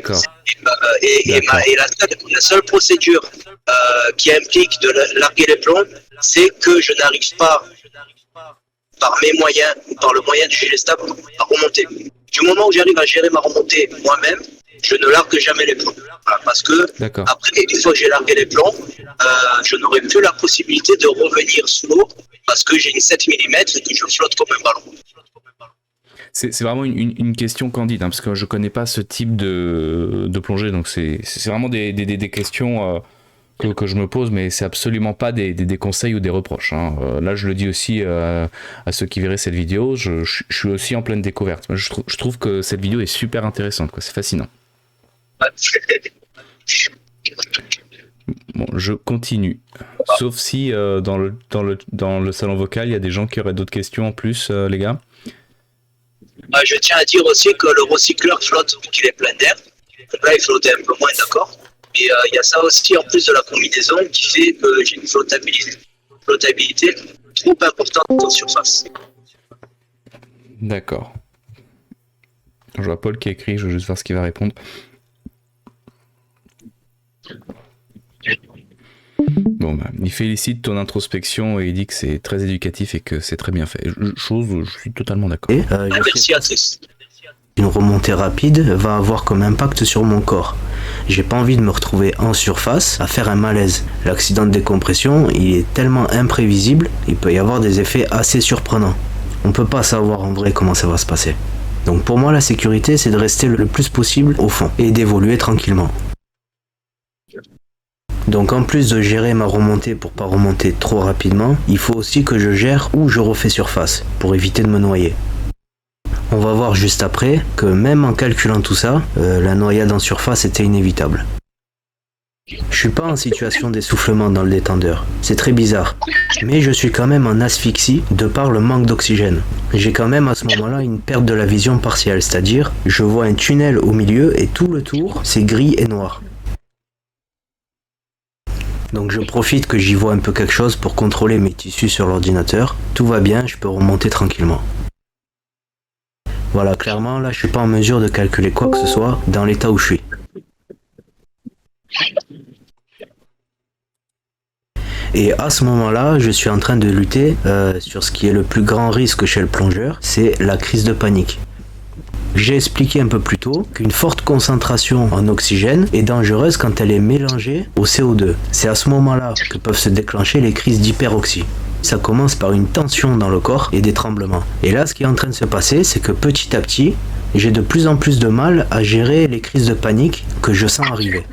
Et la seule procédure qui implique de larguer les plombs, c'est que je n'arrive pas, par mes moyens ou par le moyen du gilet stable, à remonter. Du moment où j'arrive à gérer ma remontée moi-même, je ne largue jamais les plombs. Voilà, parce que après, une fois que j'ai largué les plombs, je n'aurai plus la possibilité de revenir sous l'eau parce que j'ai une 7 mm et que je flotte comme un ballon. c'est vraiment une question candide, hein, parce que je connais pas ce type de plongée, donc c'est vraiment des questions que je me pose, mais c'est absolument pas des conseils ou des reproches, hein. Là, je le dis aussi à ceux qui verraient cette vidéo, je suis aussi en pleine découverte. Je trouve que cette vidéo est super intéressante, quoi. C'est fascinant. Bon, je continue. Sauf si dans le salon vocal, il y a des gens qui auraient d'autres questions en plus, les gars. Je tiens à dire aussi que le recycleur flotte, vu qu'il est plein d'air. Là, il flottait un peu moins, d'accord. Et il y a ça aussi en plus de la combinaison qui fait que j'ai une flottabilité trop importante en surface. D'accord. Je vois Paul qui écrit, je veux juste voir ce qu'il va répondre. Bon, bah, il félicite ton introspection et il dit que c'est très éducatif et que c'est très bien fait. Chose où je suis totalement d'accord. Merci à tous. Une remontée rapide va avoir comme impact sur mon corps. J'ai pas envie de me retrouver en surface à faire un malaise. L'accident de décompression, il est tellement imprévisible, il peut y avoir des effets assez surprenants. On peut pas savoir en vrai comment ça va se passer. Donc pour moi, la sécurité, c'est de rester le plus possible au fond et d'évoluer tranquillement. Donc en plus de gérer ma remontée pour pas remonter trop rapidement, il faut aussi que je gère où je refais surface pour éviter de me noyer. On va voir juste après que même en calculant tout ça, la noyade en surface était inévitable. Je suis pas en situation d'essoufflement dans le détendeur, c'est très bizarre, mais je suis quand même en asphyxie de par le manque d'oxygène. J'ai quand même à ce moment-là une perte de la vision partielle, c'est-à-dire je vois un tunnel au milieu et tout le tour c'est gris et noir. Donc je profite que j'y vois un peu quelque chose pour contrôler mes tissus sur l'ordinateur. Tout va bien, je peux remonter tranquillement. Voilà, clairement, là, je suis pas en mesure de calculer quoi que ce soit dans l'état où je suis. Et à ce moment-là, je suis en train de lutter sur ce qui est le plus grand risque chez le plongeur, c'est la crise de panique. J'ai expliqué un peu plus tôt qu'une forte concentration en oxygène est dangereuse quand elle est mélangée au CO2. C'est à ce moment-là que peuvent se déclencher les crises d'hyperoxie. Ça commence par une tension dans le corps et des tremblements. Et là, ce qui est en train de se passer, c'est que petit à petit, j'ai de plus en plus de mal à gérer les crises de panique que je sens arriver.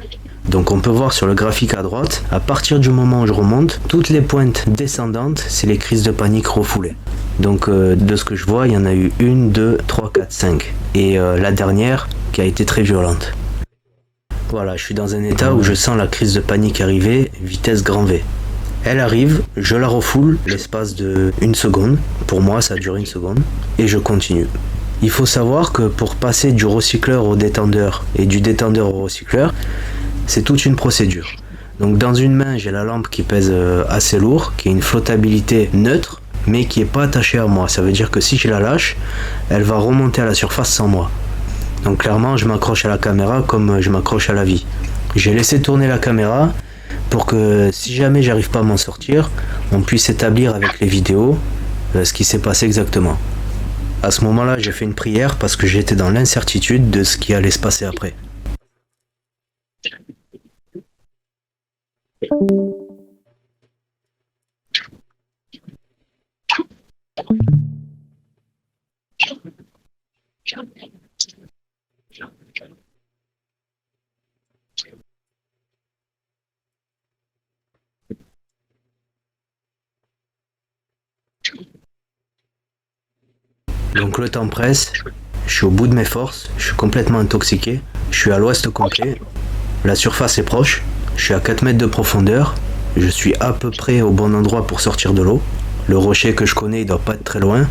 Donc on peut voir sur le graphique à droite, à partir du moment où je remonte, toutes les pointes descendantes, c'est les crises de panique refoulées. Donc de ce que je vois, il y en a eu 1, 2, 3, 4, 5. Et la dernière qui a été très violente. Voilà, je suis dans un état où je sens la crise de panique arriver, vitesse grand V. Elle arrive, je la refoule l'espace de 1 seconde. Pour moi, ça dure 1 seconde. Et je continue. Il faut savoir que pour passer du recycleur au détendeur et du détendeur au recycleur, c'est toute une procédure. Donc dans une main, j'ai la lampe qui pèse assez lourd, qui a une flottabilité neutre, mais qui n'est pas attachée à moi. Ça veut dire que si je la lâche, elle va remonter à la surface sans moi. Donc clairement, je m'accroche à la caméra comme je m'accroche à la vie. J'ai laissé tourner la caméra pour que si jamais j'arrive pas à m'en sortir, on puisse établir avec les vidéos ce qui s'est passé exactement. À ce moment-là, j'ai fait une prière parce que j'étais dans l'incertitude de ce qui allait se passer après. Donc le temps presse, je suis au bout de mes forces, je suis complètement intoxiqué, je suis à l'ouest complet, la surface est proche, je suis à 4 mètres de profondeur, je suis à peu près au bon endroit pour sortir de l'eau, le rocher que je connais il doit pas être très loin,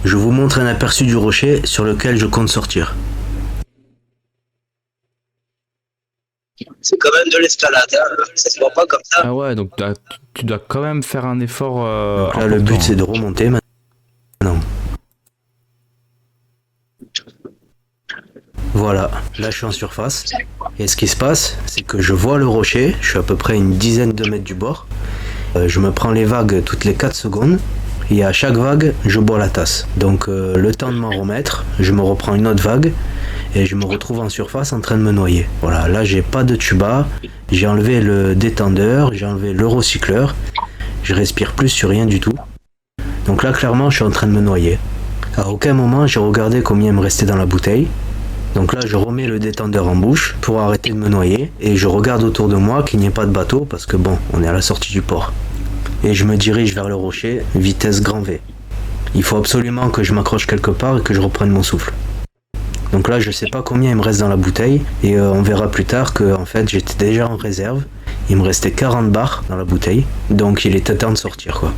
je vous montre un aperçu du rocher sur lequel je compte sortir. C'est quand même de l'escalade, hein. Ça se voit pas comme ça. Ah ouais, donc tu dois quand même faire un effort. Donc là, le but c'est de remonter maintenant. Voilà, là je suis en surface. Et ce qui se passe, c'est que je vois le rocher, je suis à peu près à une dizaine de mètres du bord. Je me prends les vagues toutes les 4 secondes. Et à chaque vague, je bois la tasse. Donc le temps de m'en remettre, je me reprends une autre vague. Et je me retrouve en surface en train de me noyer. Voilà, là j'ai pas de tuba. J'ai enlevé le détendeur, j'ai enlevé le recycleur. Je respire plus sur rien du tout. Donc là clairement je suis en train de me noyer. À aucun moment j'ai regardé combien il me restait dans la bouteille. Donc là je remets le détendeur en bouche pour arrêter de me noyer et je regarde autour de moi qu'il n'y ait pas de bateau parce que bon, on est à la sortie du port. Et je me dirige vers le rocher, vitesse grand V. Il faut absolument que je m'accroche quelque part et que je reprenne mon souffle. Donc là je sais pas combien il me reste dans la bouteille et on verra plus tard que en fait j'étais déjà en réserve. Il me restait 40 bars dans la bouteille, donc il était temps de sortir quoi.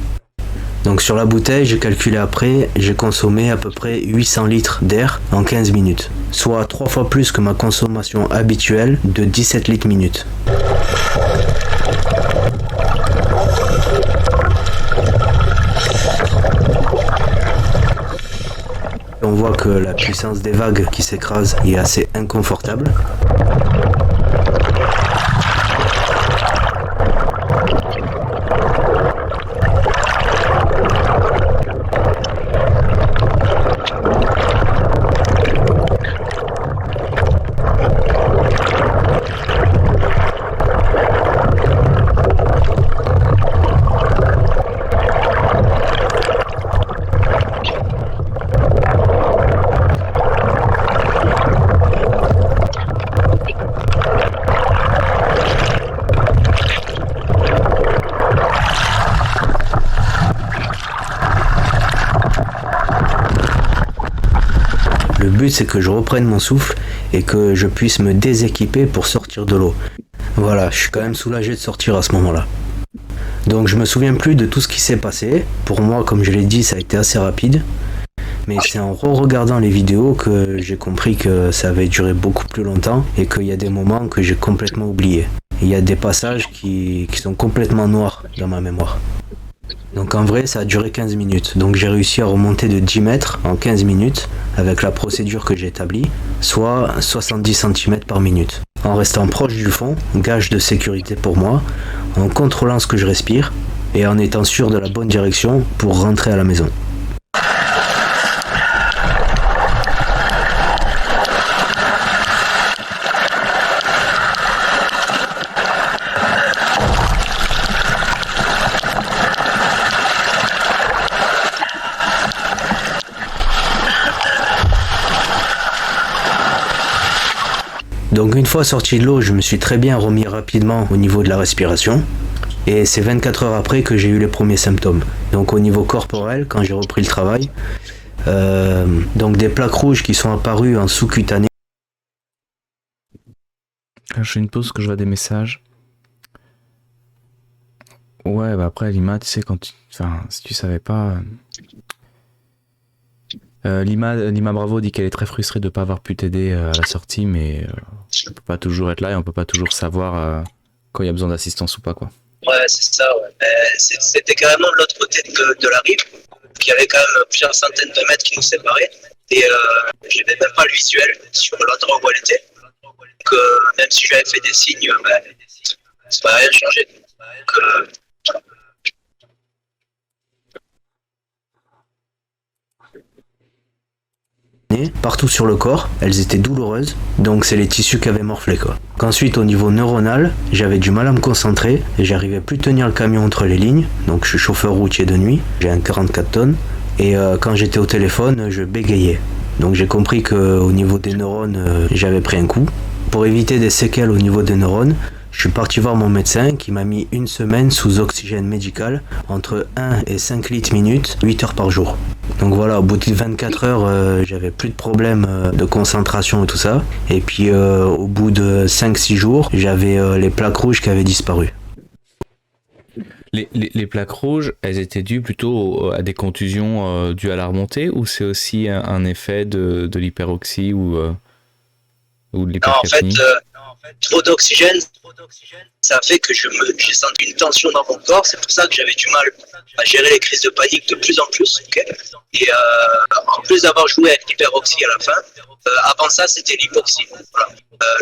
Donc sur la bouteille, j'ai calculé après, j'ai consommé à peu près 800 litres d'air en 15 minutes, soit 3 fois plus que ma consommation habituelle de 17 litres minutes. On voit que la puissance des vagues qui s'écrasent est assez inconfortable. Le but c'est que je reprenne mon souffle et que je puisse me déséquiper pour sortir de l'eau. Voilà, je suis quand même soulagé de sortir à ce moment-là. Donc je me souviens plus de tout ce qui s'est passé. Pour moi, comme je l'ai dit, ça a été assez rapide. Mais c'est en re-regardant les vidéos que j'ai compris que ça avait duré beaucoup plus longtemps et qu'il y a des moments que j'ai complètement oubliés. Il y a des passages qui sont complètement noirs dans ma mémoire. Donc en vrai ça a duré 15 minutes, donc j'ai réussi à remonter de 10 mètres en 15 minutes avec la procédure que j'ai établie, soit 70 cm par minute. En restant proche du fond, gage de sécurité pour moi, en contrôlant ce que je respire et en étant sûr de la bonne direction pour rentrer à la maison. Donc une fois sorti de l'eau, je me suis très bien remis rapidement au niveau de la respiration. Et c'est 24 heures après que j'ai eu les premiers symptômes. Donc au niveau corporel, quand j'ai repris le travail, donc des plaques rouges qui sont apparues en sous-cutané. Je fais une pause que je vois des messages. Ouais, bah après Lima, tu sais, si tu savais pas... Lima Bravo dit qu'elle est très frustrée de ne pas avoir pu t'aider à la sortie, mais on peut pas toujours être là et on peut pas toujours savoir quand il y a besoin d'assistance ou pas, quoi. Ouais, c'est ça, ouais. C'était carrément de l'autre côté de la rive, il y avait quand même plusieurs centaines de mètres qui nous séparaient, et j'avais même pas le visuel sur l'endroit où elle était. Donc même si j'avais fait des signes, c'est pas rien changé. Donc, partout sur le corps, elles étaient douloureuses, donc c'est les tissus qui avaient morflé quoi. Qu'ensuite au niveau neuronal, j'avais du mal à me concentrer et j'arrivais plus à tenir le camion entre les lignes, donc je suis chauffeur routier de nuit, j'ai un 44 tonnes, et quand j'étais au téléphone, je bégayais. Donc j'ai compris qu'au niveau des neurones, j'avais pris un coup. Pour éviter des séquelles au niveau des neurones, je suis parti voir mon médecin qui m'a mis une semaine sous oxygène médical entre 1 et 5 litres minute, 8 heures par jour. Donc voilà, au bout de 24 heures, j'avais plus de problèmes de concentration et tout ça. Et puis au bout de 5-6 jours, j'avais les plaques rouges qui avaient disparu. Les plaques rouges, elles étaient dues plutôt à des contusions dues à la remontée, ou c'est aussi un effet de l'hyperoxie ou de l'hypercapnie? En fait, trop d'oxygène, ça fait que j'ai senti une tension dans mon corps. C'est pour ça que j'avais du mal à gérer les crises de panique de plus en plus. Okay, et en plus d'avoir joué avec l'hyperoxie à la fin, avant ça c'était l'hypoxie. Voilà.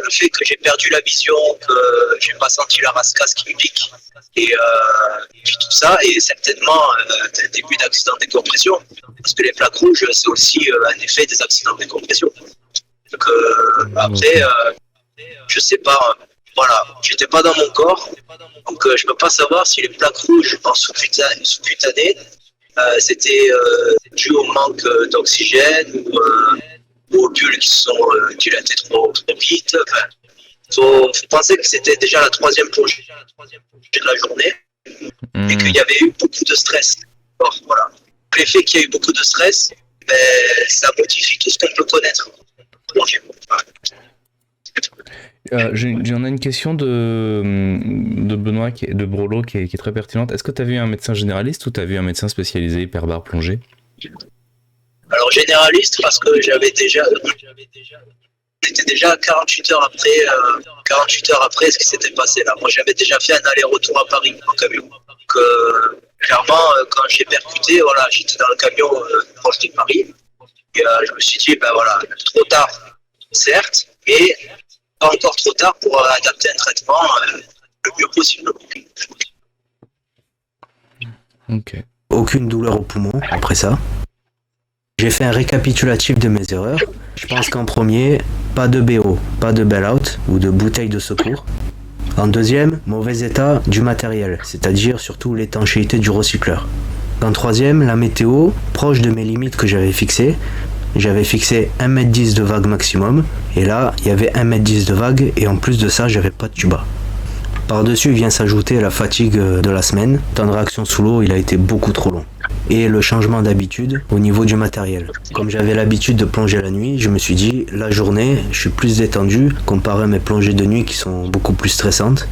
Le fait que j'ai perdu la vision, que j'ai pas senti la rascasse qui me pique, et puis tout ça, et certainement un début d'accident de décompression, parce que les plaques rouges c'est aussi un effet des accidents de décompression. Donc après, je sais pas, voilà, j'étais pas dans mon corps, donc je peux pas savoir si les plaques rouges en sous-cutané c'était dû au manque d'oxygène ou aux bulles qui sont dilatées trop vite. Enfin, faut penser que c'était déjà la troisième plongée de la journée et qu'il y avait eu beaucoup de stress. Alors, voilà. L'effet qu'il y a eu beaucoup de stress, ça modifie tout ce qu'on peut connaître. J'en ai une question de Benoît, de Brolo, qui est très pertinente. Est-ce que tu as vu un médecin généraliste ou tu as vu un médecin spécialisé hyperbare plongée? Alors généraliste parce que c'était déjà 48 heures après ce qui s'était passé là. Moi j'avais déjà fait un aller-retour à Paris en camion. Donc clairement quand j'ai percuté, voilà, j'étais dans le camion proche de Paris. Et je me suis dit voilà, trop tard, certes, mais pas encore trop tard pour adapter un traitement le mieux possible. Ok. Aucune douleur au poumon après ça. J'ai fait un récapitulatif de mes erreurs. Je pense qu'en premier, pas de BO, pas de bail-out ou de bouteille de secours. En deuxième, mauvais état du matériel, c'est-à-dire surtout l'étanchéité du recycleur. En troisième, la météo, proche de mes limites que j'avais fixées. J'avais fixé 1m10 de vague maximum, et là, il y avait 1m10 de vague, et en plus de ça, j'avais pas de tuba. Par-dessus vient s'ajouter la fatigue de la semaine. Le temps de réaction sous l'eau, il a été beaucoup trop long. Et le changement d'habitude au niveau du matériel. Comme j'avais l'habitude de plonger la nuit, je me suis dit, la journée, je suis plus détendu comparé à mes plongées de nuit qui sont beaucoup plus stressantes.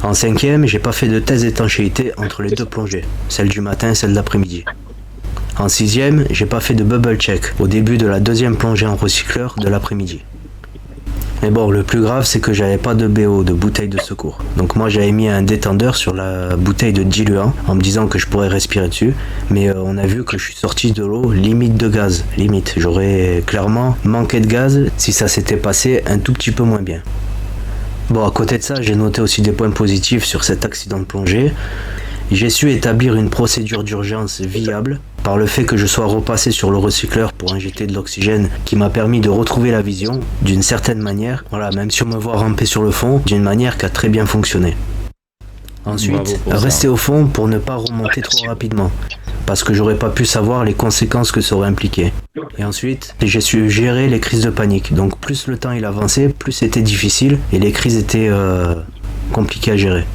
En cinquième, j'ai pas fait de test d'étanchéité entre les deux plongées, celle du matin et celle d'après-midi. En sixième, j'ai pas fait de bubble check au début de la deuxième plongée en recycleur de l'après-midi. Mais bon, le plus grave, c'est que j'avais pas de BO, de bouteille de secours. Donc moi, j'avais mis un détendeur sur la bouteille de diluant en me disant que je pourrais respirer dessus. Mais on a vu que je suis sorti de l'eau limite de gaz. Limite, j'aurais clairement manqué de gaz si ça s'était passé un tout petit peu moins bien. Bon, à côté de ça, j'ai noté aussi des points positifs sur cet accident de plongée. J'ai su établir une procédure d'urgence viable par le fait que je sois repassé sur le recycleur pour injecter de l'oxygène qui m'a permis de retrouver la vision d'une certaine manière, voilà, même si on me voit ramper sur le fond, d'une manière qui a très bien fonctionné. Ensuite, rester au fond pour ne pas remonter trop rapidement, parce que j'aurais pas pu savoir les conséquences que ça aurait impliqué. Et ensuite, j'ai su gérer les crises de panique, donc plus le temps il avançait, plus c'était difficile et les crises étaient compliquées à gérer.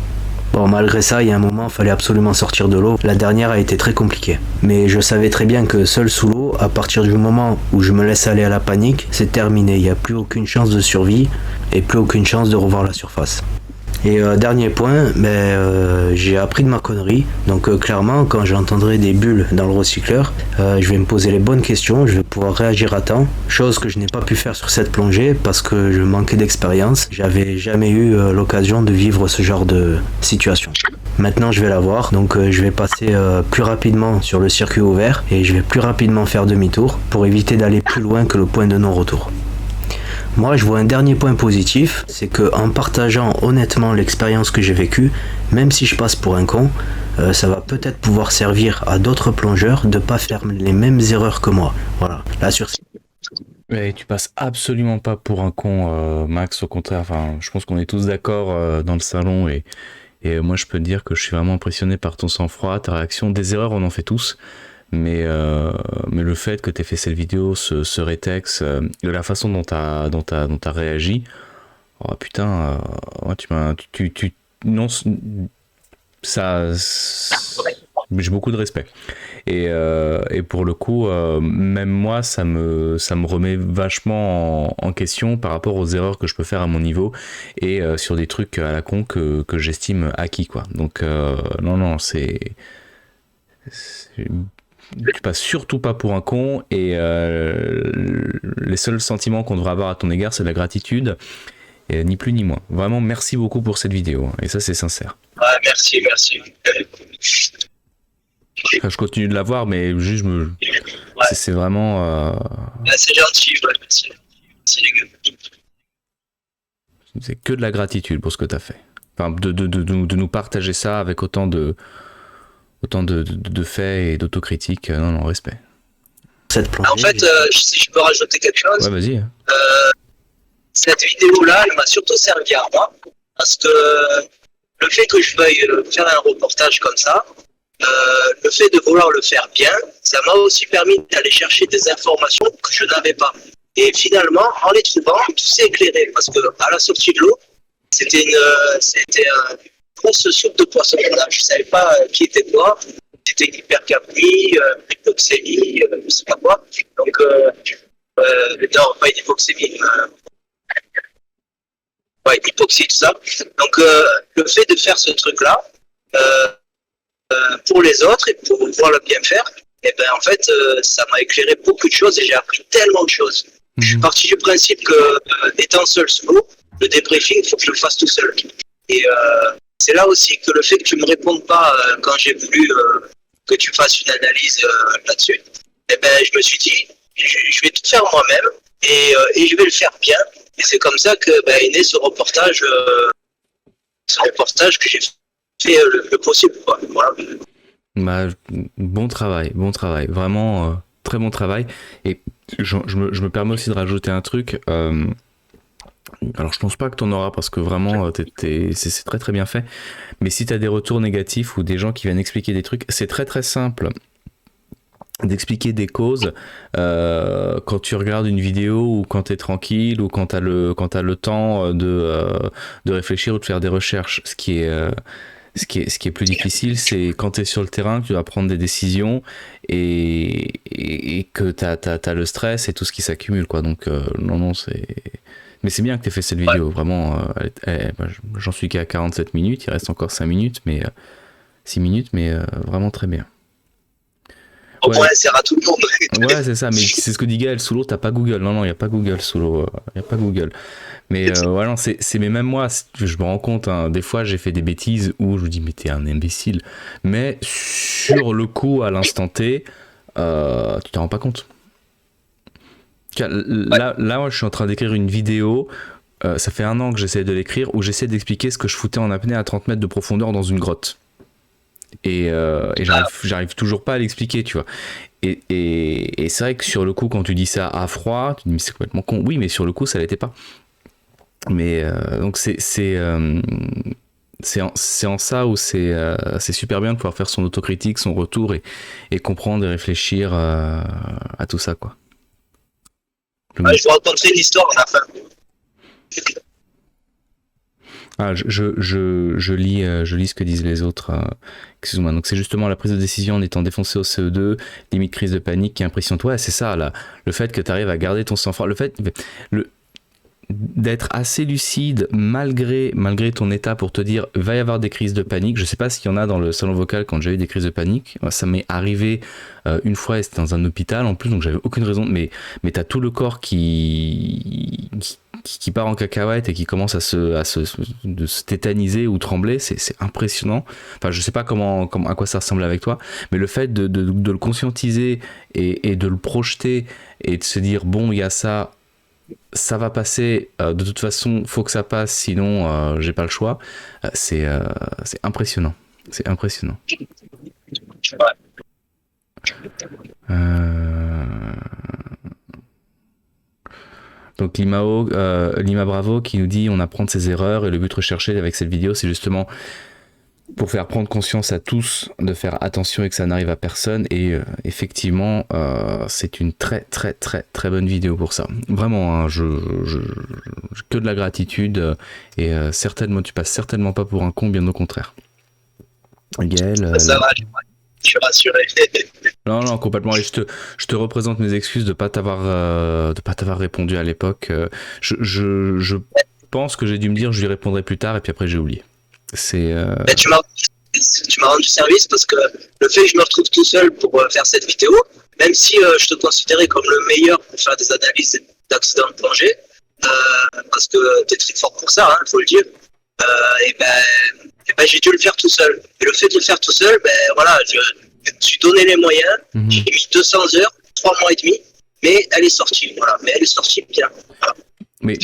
Bon, malgré ça, il y a un moment, il fallait absolument sortir de l'eau. La dernière a été très compliquée. Mais je savais très bien que seul sous l'eau, à partir du moment où je me laisse aller à la panique, c'est terminé. Il n'y a plus aucune chance de survie et plus aucune chance de revoir la surface. Et dernier point, j'ai appris de ma connerie. Donc clairement, quand j'entendrai des bulles dans le recycleur, je vais me poser les bonnes questions, je vais pouvoir réagir à temps. Chose que je n'ai pas pu faire sur cette plongée parce que je manquais d'expérience. J'avais jamais eu l'occasion de vivre ce genre de situation. Maintenant je vais l'avoir, donc je vais passer plus rapidement sur le circuit ouvert et je vais plus rapidement faire demi-tour pour éviter d'aller plus loin que le point de non-retour. Moi, je vois un dernier point positif, c'est que en partageant honnêtement l'expérience que j'ai vécue, même si je passe pour un con, ça va peut-être pouvoir servir à d'autres plongeurs de pas faire les mêmes erreurs que moi. Voilà, là sur. Mais tu passes absolument pas pour un con, Max. Au contraire, enfin, je pense qu'on est tous d'accord dans le salon et moi, je peux te dire que je suis vraiment impressionné par ton sang-froid, ta réaction. Des erreurs, on en fait tous. Mais le fait que tu aies fait cette vidéo, ce rétex, de la façon dont t'as réagi, oh putain, non, ça, j'ai beaucoup de respect. Et pour le coup, même moi, ça me remet vachement en question par rapport aux erreurs que je peux faire à mon niveau et sur des trucs à la con que j'estime acquis, quoi. Donc non, tu passes surtout pas pour un con et les seuls sentiments qu'on devrait avoir à ton égard, c'est de la gratitude et ni plus ni moins. Vraiment, merci beaucoup pour cette vidéo et ça, c'est sincère. Ouais, merci. Je continue de la voir, mais juste c'est vraiment. C'est gentil, ouais, merci. Merci les gars. C'est que de la gratitude pour ce que tu as fait. Enfin, de nous partager ça avec autant de faits et d'autocritique. Non, respect. En fait, si je peux rajouter quelque chose. Ouais, vas-y. Cette vidéo-là, elle m'a surtout servi à moi. Parce que le fait que je veuille faire un reportage comme ça, le fait de vouloir le faire bien, ça m'a aussi permis d'aller chercher des informations que je n'avais pas. Et finalement, en les trouvant, tout s'est éclairé parce que à la sortie de l'eau, c'était une grosse soupe de poisson. Je ne savais pas qui était quoi. C'était une hypercapnie, hypoxémie, je ne sais pas quoi. Donc, non, pas une hypoxémie, ouais, hypoxie, tout ça. Donc, le fait de faire ce truc-là, pour les autres et pour pouvoir le bien faire, et ben en fait, ça m'a éclairé beaucoup de choses et j'ai appris tellement de choses. Je suis parti du principe que, étant seul sous l'eau, le débriefing, il faut que je le fasse tout seul. Et c'est là aussi que le fait que tu me répondes pas quand j'ai voulu que tu fasses une analyse là-dessus, et ben je me suis dit, je vais tout faire moi-même et je vais le faire bien. Et c'est comme ça que est né ce reportage que j'ai fait le possible, quoi. Voilà. Bah, bon travail, vraiment très bon travail. Et je me permets aussi de rajouter un truc. Alors je pense pas que t'en auras parce que vraiment c'est très très bien fait. Mais si t'as des retours négatifs ou des gens qui viennent expliquer des trucs, c'est très très simple d'expliquer des causes quand tu regardes une vidéo ou quand t'es tranquille ou quand t'as le temps de réfléchir ou de faire des recherches. Ce qui est plus difficile, c'est quand tu es sur le terrain, que tu dois prendre des décisions et que tu as le stress et tout ce qui s'accumule, quoi. Donc, non, c'est... Mais c'est bien que tu aies fait cette vidéo, vraiment. J'en suis qu'à 47 minutes, il reste encore 5 minutes, mais 6 minutes, mais vraiment très bien. Au moins, c'est à tout le monde. Ouais, c'est ça, mais c'est ce que dit Gaël, sous l'eau, t'as pas Google. Non, il n'y a pas Google sous l'eau. Il n'y a pas Google. Mais voilà, mais même moi, je me rends compte, hein, des fois j'ai fait des bêtises où je me dis, mais t'es un imbécile. Mais sur le coup, à l'instant T, tu t'en rends pas compte. Là, moi, je suis en train d'écrire une vidéo. Ça fait 1 an que j'essaie de l'écrire, où j'essaie d'expliquer ce que je foutais en apnée à 30 mètres de profondeur dans une grotte. Et j'arrive toujours pas à l'expliquer, tu vois. Et c'est vrai que sur le coup, quand tu dis ça à froid, tu te dis, mais c'est complètement con. Oui, mais sur le coup, ça l'était pas. Mais donc c'est en ça où c'est super bien de pouvoir faire son autocritique, son retour et comprendre et réfléchir à tout ça, quoi. Je vous raconterai l'histoire à la fin. Ah, je lis ce que disent les autres. Excuse-moi. Donc c'est justement la prise de décision en étant défoncé au CE2, limite crise de panique qui impressionne. Ouais, c'est ça, là. Le fait que tu arrives à garder ton sang-froid, d'être assez lucide malgré ton état pour te dire va y avoir des crises de panique. Je sais pas s'il y en a dans le salon vocal quand j'ai eu des crises de panique. Ça m'est arrivé une fois et c'était dans un hôpital en plus, donc j'avais aucune raison. Mais t'as tout le corps qui part en cacahuète et qui commence à se tétaniser ou trembler. C'est impressionnant. Enfin, je sais pas à quoi ça ressemble avec toi, mais le fait de le conscientiser et de le projeter et de se dire bon, il y a ça va passer, de toute façon faut que ça passe, sinon j'ai pas le choix, c'est impressionnant, c'est impressionnant. Donc Lima Bravo qui nous dit on apprend de ses erreurs et le but recherché avec cette vidéo c'est justement pour faire prendre conscience à tous de faire attention et que ça n'arrive à personne. Et effectivement, c'est une très très très très bonne vidéo pour ça. Vraiment, hein, que de la gratitude et certainement, tu passes certainement pas pour un con, bien au contraire. Gaël, ça va, je suis rassuré. Non, complètement. Et je te représente mes excuses de pas t'avoir répondu à l'époque. Je pense que j'ai dû me dire je lui répondrai plus tard et puis après j'ai oublié. Tu m'as rendu service parce que le fait que je me retrouve tout seul pour faire cette vidéo, même si je te considérais comme le meilleur pour faire des analyses d'accidents de plongée, parce que t'es très fort pour ça, faut le dire, j'ai dû le faire tout seul. Et le fait de le faire tout seul, voilà, je me suis donné les moyens, j'ai mis 200 heures, 3 mois et demi, mais elle est sortie, voilà, mais elle est sortie bien. Voilà. Mais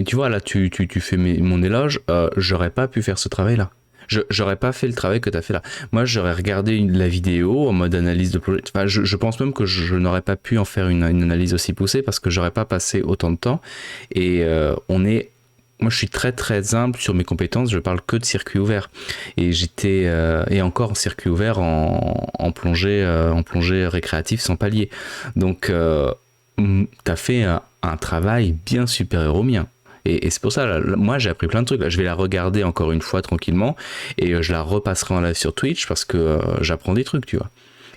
tu vois, là, tu fais mon éloge, j'aurais pas pu faire ce travail-là. J'aurais pas fait le travail que tu as fait là. Moi, j'aurais regardé la vidéo en mode analyse de projet. Enfin, je pense même que je n'aurais pas pu en faire une analyse aussi poussée parce que j'aurais pas passé autant de temps. Et on est moi je suis très très humble sur mes compétences, je parle que de circuit ouvert. Et j'étais, et encore en circuit ouvert en plongée récréative sans palier. Donc t'as fait un travail bien supérieur au mien. Et c'est pour ça, là, moi j'ai appris plein de trucs. Là, je vais la regarder encore une fois tranquillement et je la repasserai en live sur Twitch parce que j'apprends des trucs, tu vois.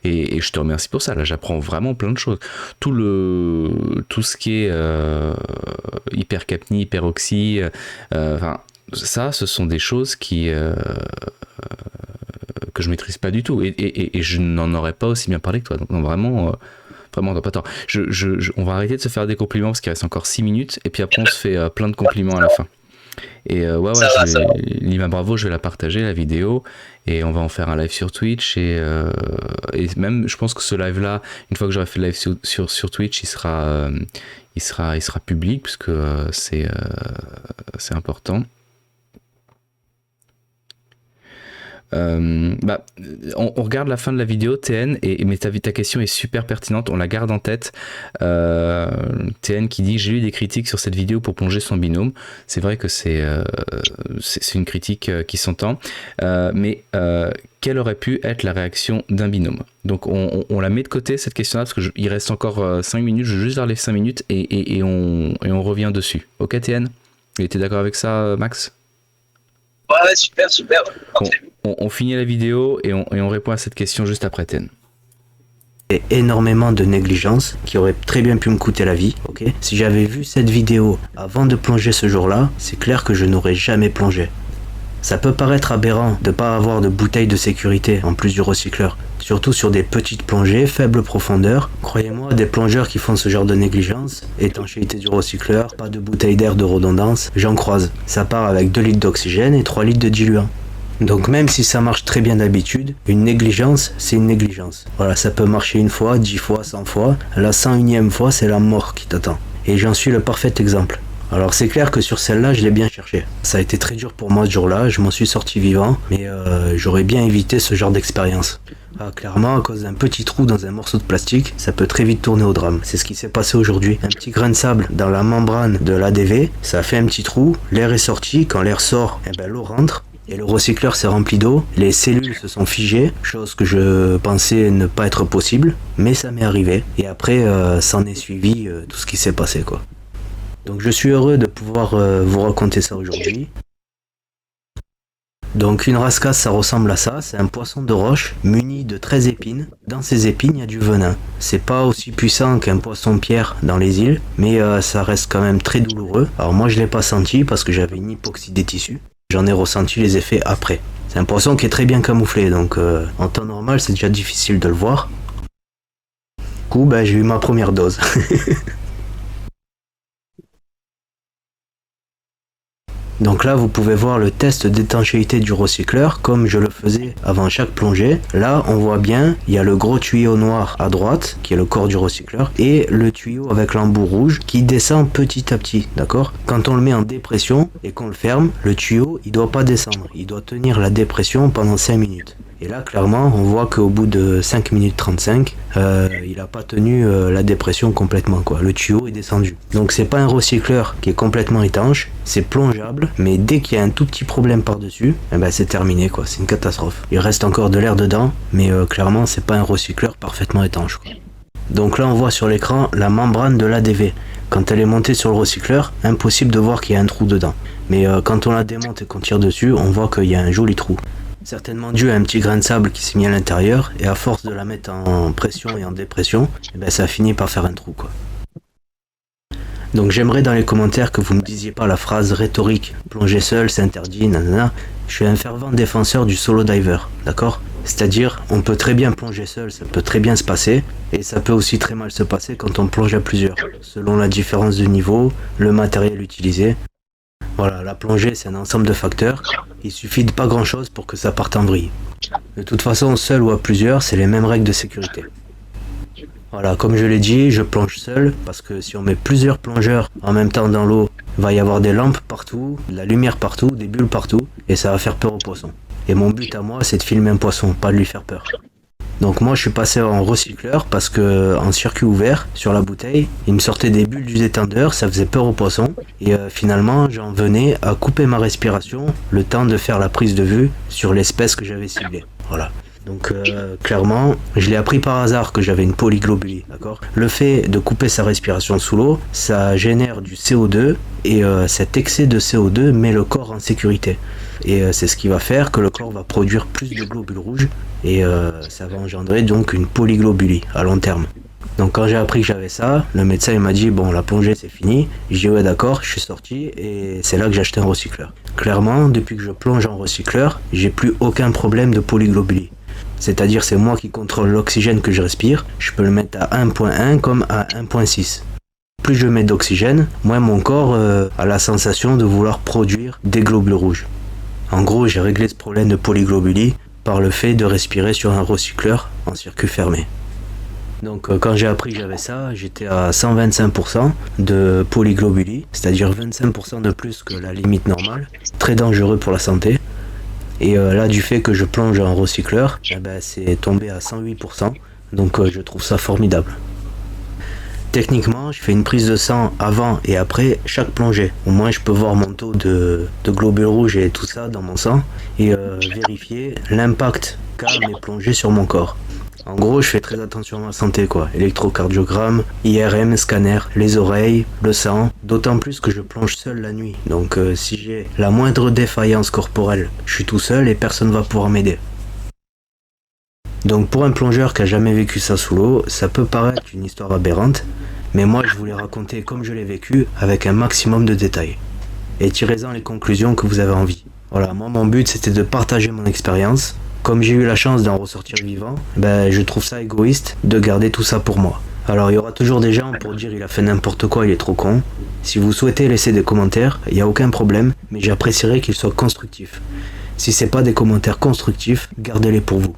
Et je te remercie pour ça. Là, j'apprends vraiment plein de choses. Tout ce qui est hypercapnie, hyperoxie, enfin, ça, ce sont des choses que je maîtrise pas du tout. Et je n'en aurais pas aussi bien parlé que toi. Donc, non, vraiment. Vraiment, pas tort. On va arrêter de se faire des compliments parce qu'il reste encore 6 minutes et puis après on se fait plein de compliments à la fin. Et Lima Bravo, je vais la partager la vidéo et on va en faire un live sur Twitch et même je pense que ce live là, une fois que j'aurai fait le live sur Twitch, il sera public parce que c'est important. On regarde la fin de la vidéo TN mais ta question est super pertinente, on la garde en tête. TN qui dit j'ai eu des critiques sur cette vidéo pour plonger son binôme. C'est vrai que c'est une critique qui s'entend, mais quelle aurait pu être la réaction d'un binôme? Donc on la met de côté cette question là parce qu'il reste encore 5 minutes, je vais juste vers les 5 minutes et on revient dessus. Ok TN? Tu étais d'accord avec ça Max? Ouais, super. On finit la vidéo et on répond à cette question juste après TN. Et énormément de négligence qui aurait très bien pu me coûter la vie, ok. Si j'avais vu cette vidéo avant de plonger ce jour-là, c'est clair que je n'aurais jamais plongé. Ça peut paraître aberrant de ne pas avoir de bouteille de sécurité en plus du recycleur, surtout sur des petites plongées, faible profondeur. Croyez-moi, des plongeurs qui font ce genre de négligence, étanchéité du recycleur, pas de bouteille d'air de redondance, j'en croise. Ça part avec 2 litres d'oxygène et 3 litres de diluant. Donc même si ça marche très bien d'habitude, une négligence, c'est une négligence. Voilà, ça peut marcher 1 fois, 10 fois, 100 fois. La 101e fois, c'est la mort qui t'attend. Et j'en suis le parfait exemple. Alors c'est clair que sur celle-là, je l'ai bien cherché. Ça a été très dur pour moi ce jour-là, je m'en suis sorti vivant, mais j'aurais bien évité ce genre d'expérience. Clairement, à cause d'un petit trou dans un morceau de plastique, ça peut très vite tourner au drame. C'est ce qui s'est passé aujourd'hui. Un petit grain de sable dans la membrane de l'ADV, ça a fait un petit trou, l'air est sorti, quand l'air sort, l'eau rentre. Et le recycleur s'est rempli d'eau, les cellules se sont figées, chose que je pensais ne pas être possible, mais ça m'est arrivé. Et après, s'en est suivi tout ce qui s'est passé, quoi. Donc je suis heureux de pouvoir vous raconter ça aujourd'hui. Donc une rascasse, ça ressemble à ça, c'est un poisson de roche muni de 13 épines. Dans ces épines, il y a du venin. C'est pas aussi puissant qu'un poisson-pierre dans les îles, mais ça reste quand même très douloureux. Alors moi je l'ai pas senti parce que j'avais une hypoxie des tissus. J'en ai ressenti les effets après. C'est un poisson qui est très bien camouflé, donc en temps normal c'est déjà difficile de le voir. Du coup, j'ai eu ma première dose. Donc là, vous pouvez voir le test d'étanchéité du recycleur, comme je le faisais avant chaque plongée. Là, on voit bien, il y a le gros tuyau noir à droite, qui est le corps du recycleur, et le tuyau avec l'embout rouge qui descend petit à petit, d'accord? Quand on le met en dépression et qu'on le ferme, le tuyau, il doit pas descendre, il doit tenir la dépression pendant 5 minutes. Et là, clairement, on voit qu'au bout de 5 minutes 35, il n'a pas tenu la dépression complètement, quoi. Le tuyau est descendu. Donc c'est pas un recycleur qui est complètement étanche, c'est plongeable, mais dès qu'il y a un tout petit problème par-dessus, c'est terminé, quoi. C'est une catastrophe. Il reste encore de l'air dedans, mais clairement, c'est pas un recycleur parfaitement étanche, quoi. Donc là, on voit sur l'écran la membrane de l'ADV. Quand elle est montée sur le recycleur, impossible de voir qu'il y a un trou dedans. Mais quand on la démonte et qu'on tire dessus, on voit qu'il y a un joli trou. Certainement dû à un petit grain de sable qui s'est mis à l'intérieur, et à force de la mettre en pression et en dépression, ça a fini par faire un trou, quoi. Donc j'aimerais dans les commentaires que vous me disiez pas la phrase rhétorique « plonger seul, c'est interdit, nanana ». Je suis un fervent défenseur du solo diver, d'accord? C'est-à-dire, on peut très bien plonger seul, ça peut très bien se passer, et ça peut aussi très mal se passer quand on plonge à plusieurs, selon la différence de niveau, le matériel utilisé. Voilà, la plongée c'est un ensemble de facteurs, il suffit de pas grand chose pour que ça parte en vrille. De toute façon, seul ou à plusieurs, c'est les mêmes règles de sécurité. Voilà, comme je l'ai dit, je plonge seul, parce que si on met plusieurs plongeurs en même temps dans l'eau, il va y avoir des lampes partout, de la lumière partout, des bulles partout, et ça va faire peur aux poissons. Et mon but à moi, c'est de filmer un poisson, pas de lui faire peur. Donc moi je suis passé en recycleur parce que en circuit ouvert sur la bouteille, il me sortait des bulles du détendeur, ça faisait peur aux poissons. Et finalement j'en venais à couper ma respiration le temps de faire la prise de vue sur l'espèce que j'avais ciblée. Voilà. Donc clairement, je l'ai appris par hasard que j'avais une polyglobulie, d'accord. Le fait de couper sa respiration sous l'eau, ça génère du CO2 et cet excès de CO2 met le corps en sécurité. Et c'est ce qui va faire que le corps va produire plus de globules rouges et ça va engendrer donc une polyglobulie à long terme. Donc quand j'ai appris que j'avais ça, le médecin il m'a dit bon la plongée c'est fini. J'ai dit ouais d'accord, je suis sorti et c'est là que j'ai acheté un recycleur. Clairement, depuis que je plonge en recycleur, j'ai plus aucun problème de polyglobulie. C'est-à-dire c'est moi qui contrôle l'oxygène que je respire, je peux le mettre à 1.1 comme à 1.6. Plus je mets d'oxygène, moins mon corps a la sensation de vouloir produire des globules rouges. En gros, j'ai réglé ce problème de polyglobulie par le fait de respirer sur un recycleur en circuit fermé. Donc quand j'ai appris que j'avais ça, j'étais à 125% de polyglobulie, c'est-à-dire 25% de plus que la limite normale, très dangereux pour la santé. Et là, du fait que je plonge en recycleur, c'est tombé à 108%, donc je trouve ça formidable. Techniquement, je fais une prise de sang avant et après chaque plongée. Au moins, je peux voir mon taux de globules rouges et tout ça dans mon sang et vérifier l'impact qu'a mes plongées sur mon corps. En gros, je fais très attention à ma santé, quoi. Électrocardiogramme, IRM, scanner, les oreilles, le sang. D'autant plus que je plonge seul la nuit. Donc, si j'ai la moindre défaillance corporelle, je suis tout seul et personne va pouvoir m'aider. Donc, pour un plongeur qui a jamais vécu ça sous l'eau, ça peut paraître une histoire aberrante, mais moi, je voulais raconter comme je l'ai vécu avec un maximum de détails. Et tirez-en les conclusions que vous avez envie. Voilà, moi, mon but, c'était de partager mon expérience. Comme j'ai eu la chance d'en ressortir vivant, je trouve ça égoïste de garder tout ça pour moi. Alors il y aura toujours des gens pour dire il a fait n'importe quoi, il est trop con. Si vous souhaitez laisser des commentaires, il n'y a aucun problème, mais j'apprécierais qu'ils soient constructifs. Si c'est pas des commentaires constructifs, gardez-les pour vous.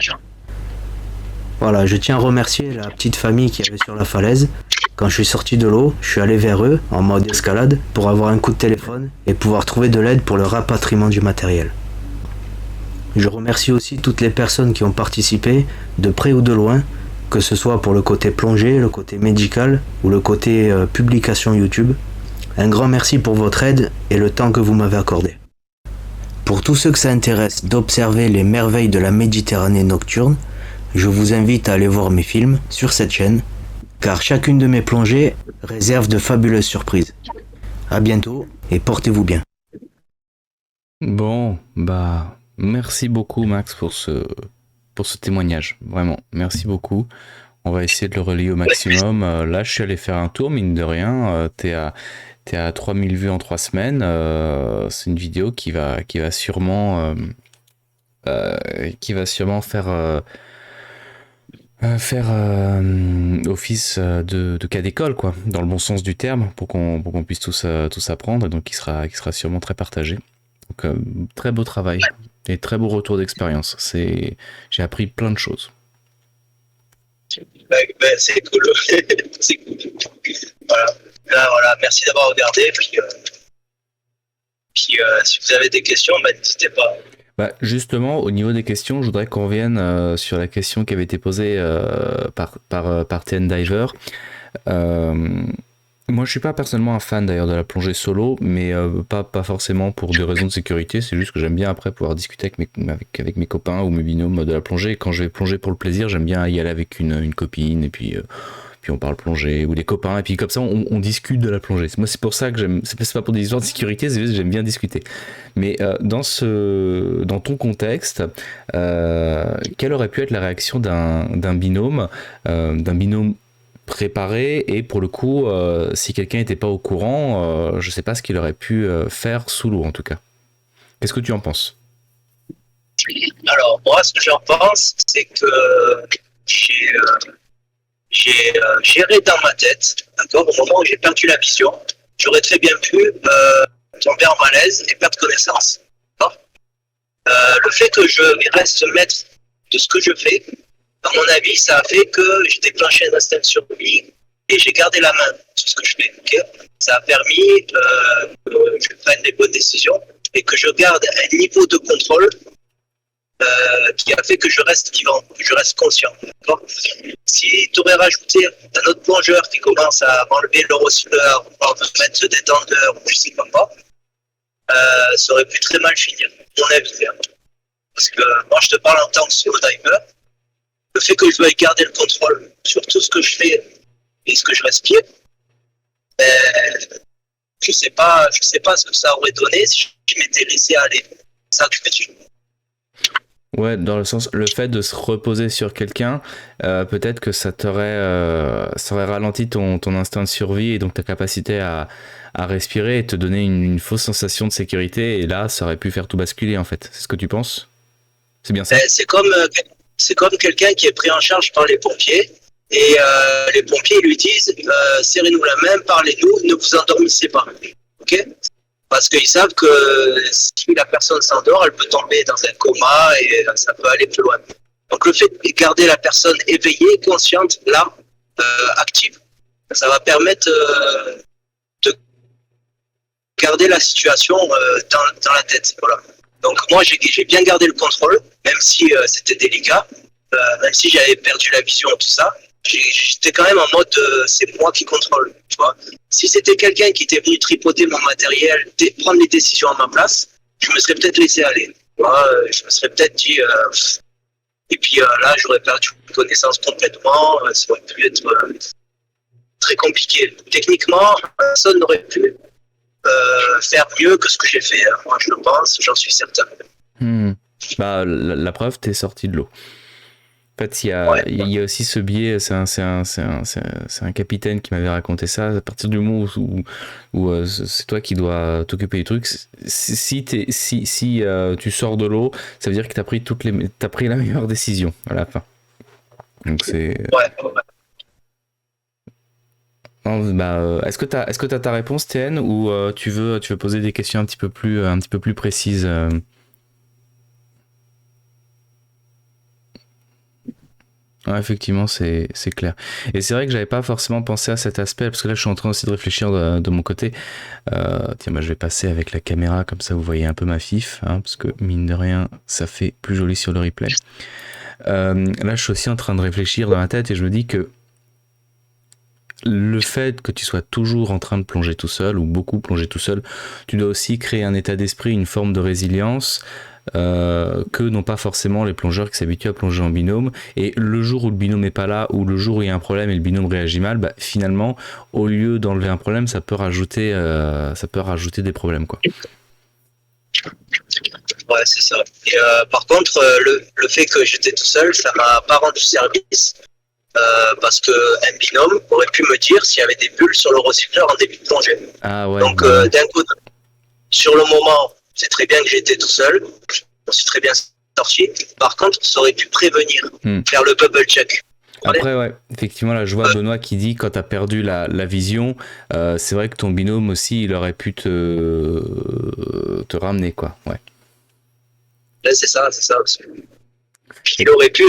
Voilà, je tiens à remercier la petite famille qui avait sur la falaise. Quand je suis sorti de l'eau, je suis allé vers eux en mode escalade pour avoir un coup de téléphone et pouvoir trouver de l'aide pour le rapatriement du matériel. Je remercie aussi toutes les personnes qui ont participé, de près ou de loin, que ce soit pour le côté plongée, le côté médical ou le côté publication YouTube. Un grand merci pour votre aide et le temps que vous m'avez accordé. Pour tous ceux que ça intéresse d'observer les merveilles de la Méditerranée nocturne, je vous invite à aller voir mes films sur cette chaîne, car chacune de mes plongées réserve de fabuleuses surprises. À bientôt et portez-vous bien. Bon, merci beaucoup Max pour ce témoignage, vraiment, merci beaucoup. On va essayer de le relayer au maximum. Là, je suis allé faire un tour, mine de rien. T'es à 3000 vues en 3 semaines. C'est une vidéo qui va sûrement faire office de cas d'école, quoi, dans le bon sens du terme, pour qu'on puisse tous apprendre, donc qui sera sûrement très partagé. Donc très beau travail et très beau retour d'expérience. J'ai appris plein de choses. C'est cool. C'est cool. Voilà. Merci d'avoir regardé. Puis si vous avez des questions, n'hésitez pas. Justement, au niveau des questions, je voudrais qu'on revienne sur la question qui avait été posée par TN Diver. Moi, je suis pas personnellement un fan d'ailleurs de la plongée solo, mais pas forcément pour des raisons de sécurité. C'est juste que j'aime bien après pouvoir discuter avec mes copains ou mes binômes de la plongée. Quand je vais plonger pour le plaisir, j'aime bien y aller avec une copine et puis on parle plongée ou des copains et puis comme ça on discute de la plongée. Moi, c'est pour ça que j'aime. C'est pas pour des histoires de sécurité, c'est juste que j'aime bien discuter. Mais dans ton contexte, quelle aurait pu être la réaction d'un binôme préparé, et pour le coup, si quelqu'un n'était pas au courant, je sais pas ce qu'il aurait pu faire sous l'eau en tout cas. Qu'est-ce que tu en penses? Alors moi, ce que j'en pense, c'est que j'ai géré dans ma tête, d'accord, au moment où j'ai perdu la vision, j'aurais très bien pu tomber en malaise et perdre connaissance. Le fait que je reste maître de ce que je fais, à mon avis, ça a fait que j'ai déclenché un instinct de survie et j'ai gardé la main sur ce que je fais. Okay, ça a permis que je prenne les bonnes décisions et que je garde un niveau de contrôle qui a fait que je reste vivant, que je reste conscient. D'accord. Si tu aurais rajouté un autre plongeur qui commence à m'enlever le recycleur, ou à me mettre ce détendeur, ou je sais pas quoi, ça aurait pu très mal finir, mon avis. Parce que moi, je te parle en tant que solo diver. Le fait que je veuille garder le contrôle sur tout ce que je fais et ce que je respire, je sais pas ce que ça aurait donné si je m'étais laissé aller. C'est ça que je me suis dit. Ouais, dans le sens, le fait de se reposer sur quelqu'un, peut-être que ça aurait ralenti ton instinct de survie et donc ta capacité à respirer et te donner une fausse sensation de sécurité. Et là, ça aurait pu faire tout basculer, en fait. C'est ce que tu penses? C'est bien ça? C'est comme quelqu'un qui est pris en charge par les pompiers et les pompiers lui disent serrez-nous la main, parlez-nous, ne vous endormissez pas. Ok? Parce qu'ils savent que si la personne s'endort, elle peut tomber dans un coma et ça peut aller plus loin. Donc le fait de garder la personne éveillée, consciente, là, active, ça va permettre de garder la situation dans la tête. Voilà. Donc moi, j'ai bien gardé le contrôle, même si c'était délicat, même si j'avais perdu la vision, tout ça. J'étais quand même en mode c'est moi qui contrôle, tu vois. Si c'était quelqu'un qui était venu tripoter mon matériel, prendre les décisions à ma place, je me serais peut-être laissé aller. Tu vois, je me serais peut-être dit et puis là j'aurais perdu connaissance complètement, ça aurait pu être très compliqué. Techniquement, personne n'aurait pu faire mieux que ce que j'ai fait. Moi je le pense, j'en suis certain. Bah, la preuve, t'es sorti de l'eau. En fait, il y a aussi ce biais, c'est un capitaine qui m'avait raconté ça, à partir du moment où c'est toi qui dois t'occuper du truc, si tu sors de l'eau, ça veut dire que t'as pris la meilleure décision à la fin. Donc c'est... Ouais. Non, bah, est-ce que t'as ta réponse, TN, ou tu veux poser des questions un petit peu plus précises Ouais, effectivement, c'est clair. Et c'est vrai que j'avais pas forcément pensé à cet aspect, parce que là, je suis en train aussi de réfléchir de mon côté. Tiens, moi, je vais passer avec la caméra, comme ça, vous voyez un peu ma fif, hein, parce que, mine de rien, ça fait plus joli sur le replay. Là, je suis aussi en train de réfléchir dans ma tête, et je me dis que le fait que tu sois toujours en train de plonger tout seul, ou beaucoup plonger tout seul, tu dois aussi créer un état d'esprit, une forme de résilience, que n'ont pas forcément les plongeurs qui s'habituent à plonger en binôme. Et le jour où le binôme n'est pas là, ou le jour où il y a un problème et le binôme réagit mal, bah, finalement, au lieu d'enlever un problème, ça peut rajouter des problèmes, quoi. Ouais, c'est ça. Et par contre, le fait que j'étais tout seul, ça m'a pas rendu service. Parce qu'un binôme aurait pu me dire s'il y avait des bulles sur le recycleur en début de plongée. Ah ouais. Donc d'un coup, sur le moment, c'est très bien que j'étais tout seul, je me suis très bien sorti. Par contre, ça aurait pu prévenir, faire le bubble check. Après, ouais, effectivement, là, je vois Benoît qui dit quand t'as perdu la vision, c'est vrai que ton binôme aussi, il aurait pu te ramener, quoi. Ouais. Là, c'est ça. Il aurait pu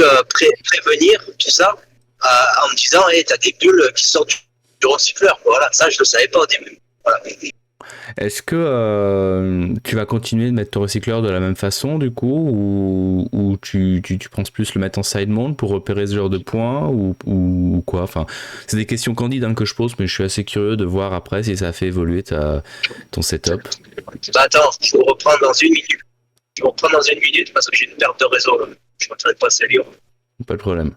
prévenir tout ça en me disant hey, t'as des bulles qui sortent du recycleur. Voilà, ça, je le savais pas au début. Voilà. Est-ce que tu vas continuer de mettre ton recycleur de la même façon du coup ou tu penses plus le mettre en side mount pour repérer ce genre de points ou quoi? Enfin, c'est des questions candides que je pose, mais je suis assez curieux de voir après si ça a fait évoluer ton setup. Bah attends, je vous reprends dans une minute parce que j'ai une perte de réseau. Je ne pas sérieux. Pas de problème.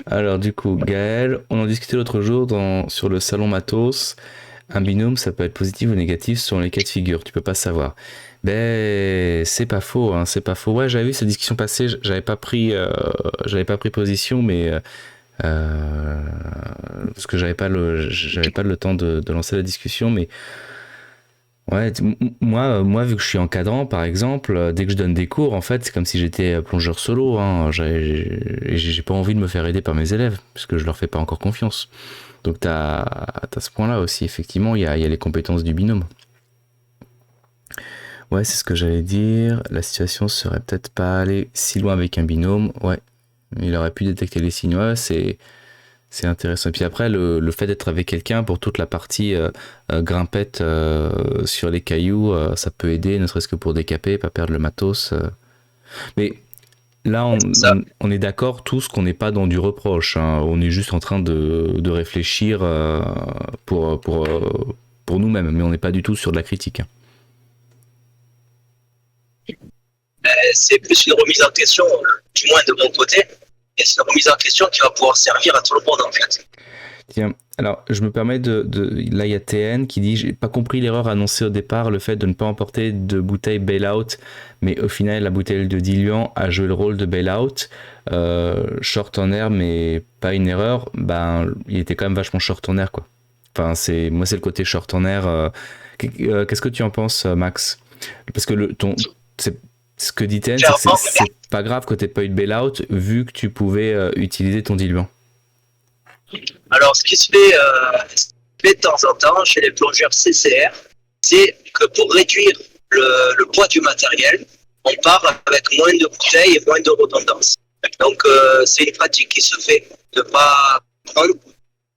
Alors du coup, Gaël, on en discutait l'autre jour sur le salon Matos. Un binôme, ça peut être positif ou négatif selon les cas de figure, tu peux pas savoir. Ben, c'est pas faux, hein, c'est pas faux. Ouais, j'avais vu cette discussion passer, j'avais pas pris position, mais parce que j'avais pas le temps de lancer la discussion, mais ouais, moi, vu que je suis encadrant, par exemple, dès que je donne des cours, en fait, c'est comme si j'étais plongeur solo, hein, j'ai pas envie de me faire aider par mes élèves, puisque je leur fais pas encore confiance. Donc t'as ce point-là aussi, effectivement, il y a les compétences du binôme. Ouais, c'est ce que j'allais dire. La situation serait peut-être pas allée si loin avec un binôme. Ouais, il aurait pu détecter les signes. Ouais, c'est intéressant. Et puis après, le fait d'être avec quelqu'un pour toute la partie grimpette sur les cailloux, ça peut aider, ne serait-ce que pour décaper, pas perdre le matos. Mais là, on est d'accord tous qu'on n'est pas dans du reproche. Hein. On est juste en train de réfléchir pour nous-mêmes, mais on n'est pas du tout sur de la critique. Hein. C'est plus une remise en question, du moins de mon côté, et c'est une remise en question qui va pouvoir servir à tout le monde en fait. Tiens, alors je me permets là il y a TN qui dit: j'ai pas compris l'erreur annoncée au départ, le fait de ne pas emporter de bouteille bailout, mais au final la bouteille de diluant a joué le rôle de bailout. Short en air, mais pas une erreur. Ben il était quand même vachement short en air quoi. Enfin c'est le côté short en air. Qu'est-ce que tu en penses, Max? Parce que c'est ce que dit TN, c'est pas grave que t'aies pas eu de bailout vu que tu pouvais utiliser ton diluant. Alors, ce qui se fait de temps en temps chez les plongeurs CCR, c'est que pour réduire le poids du matériel, on part avec moins de bouteilles et moins de redondance. Donc, c'est une pratique qui se fait de ne pas prendre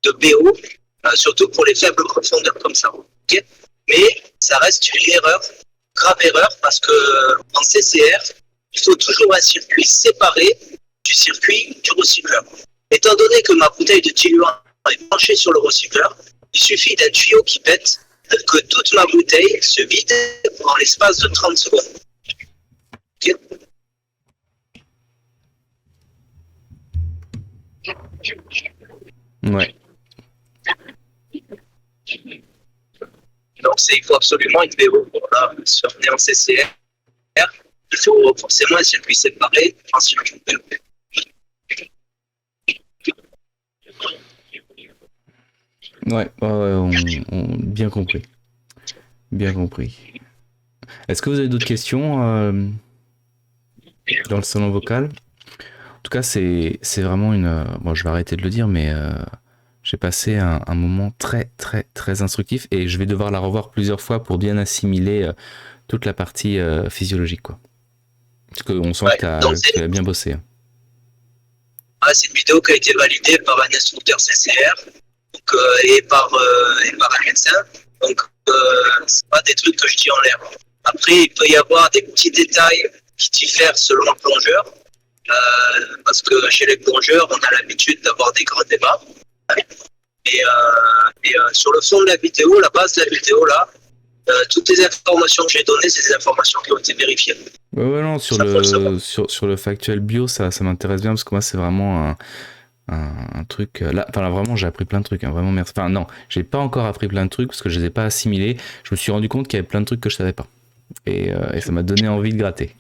de BO, surtout pour les faibles profondeurs comme ça. Okay, mais ça reste une erreur, grave erreur, parce que en CCR, il faut toujours un circuit séparé du circuit du recycleur. Étant donné que ma bouteille de diluant est branchée sur le recycleur, il suffit d'un tuyau qui pète pour que toute ma bouteille se vide en l'espace de 30 secondes. Okay. Ouais. Donc il faut absolument une BO pour là, si on est en CCR, il faut forcément un circuit séparé, un circuit BO. Ouais, bien compris. Bien compris. Est-ce que vous avez d'autres questions dans le salon vocal? En tout cas, c'est vraiment une... Bon, je vais arrêter de le dire, mais j'ai passé un moment très, très, très instructif et je vais devoir la revoir plusieurs fois pour bien assimiler toute la partie physiologique, quoi. Parce qu'on sent que tu as bien bossé. Hein. Ah, c'est une vidéo qui a été validée par un instructeur CCR donc, et par un médecin. Donc, c'est pas des trucs que je dis en l'air. Après, il peut y avoir des petits détails qui diffèrent selon le plongeur. Parce que chez les plongeurs, on a l'habitude d'avoir des grands débats. Et sur le fond de la vidéo, la base de la vidéo, là, toutes les informations que j'ai données, c'est des informations qui ont été vérifiées. Ouais, non, sur le factuel bio, ça m'intéresse bien parce que moi, c'est vraiment un truc. Là, vraiment, j'ai appris plein de trucs. Hein, vraiment, merci. Enfin, non, j'ai pas encore appris plein de trucs parce que je les ai pas assimilés. Je me suis rendu compte qu'il y avait plein de trucs que je savais pas. Et ça m'a donné envie de gratter.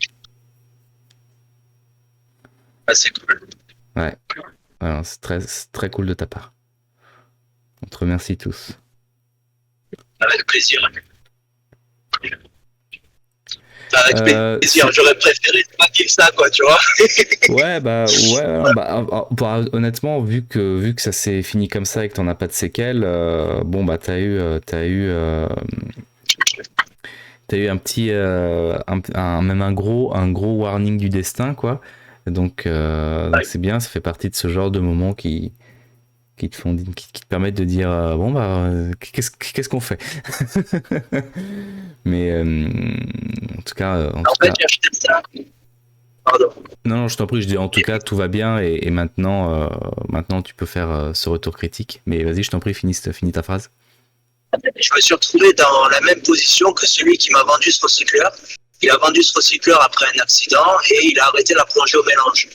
Ah, c'est cool. Ouais. Alors, c'est très cool de ta part. On te remercie tous. Avec plaisir. Avec plaisir, j'aurais préféré pas dire ça, quoi, tu vois. Honnêtement, vu que ça s'est fini comme ça et que t'en as pas de séquelles, t'as eu un petit, même un gros warning du destin, quoi. Donc c'est bien, ça fait partie de ce genre de moments qui te permettent de dire qu'est-ce qu'on fait. Mais en tout cas pardon. Non, je t'en prie, je dis en tout cas tout va bien et maintenant tu peux faire ce retour critique. Mais vas-y, je t'en prie, finis ta phrase. Je me suis retrouvé dans la même position que celui qui m'a vendu ce recycleur. Il a vendu ce recycleur après un accident et il a arrêté la plongée au mélange.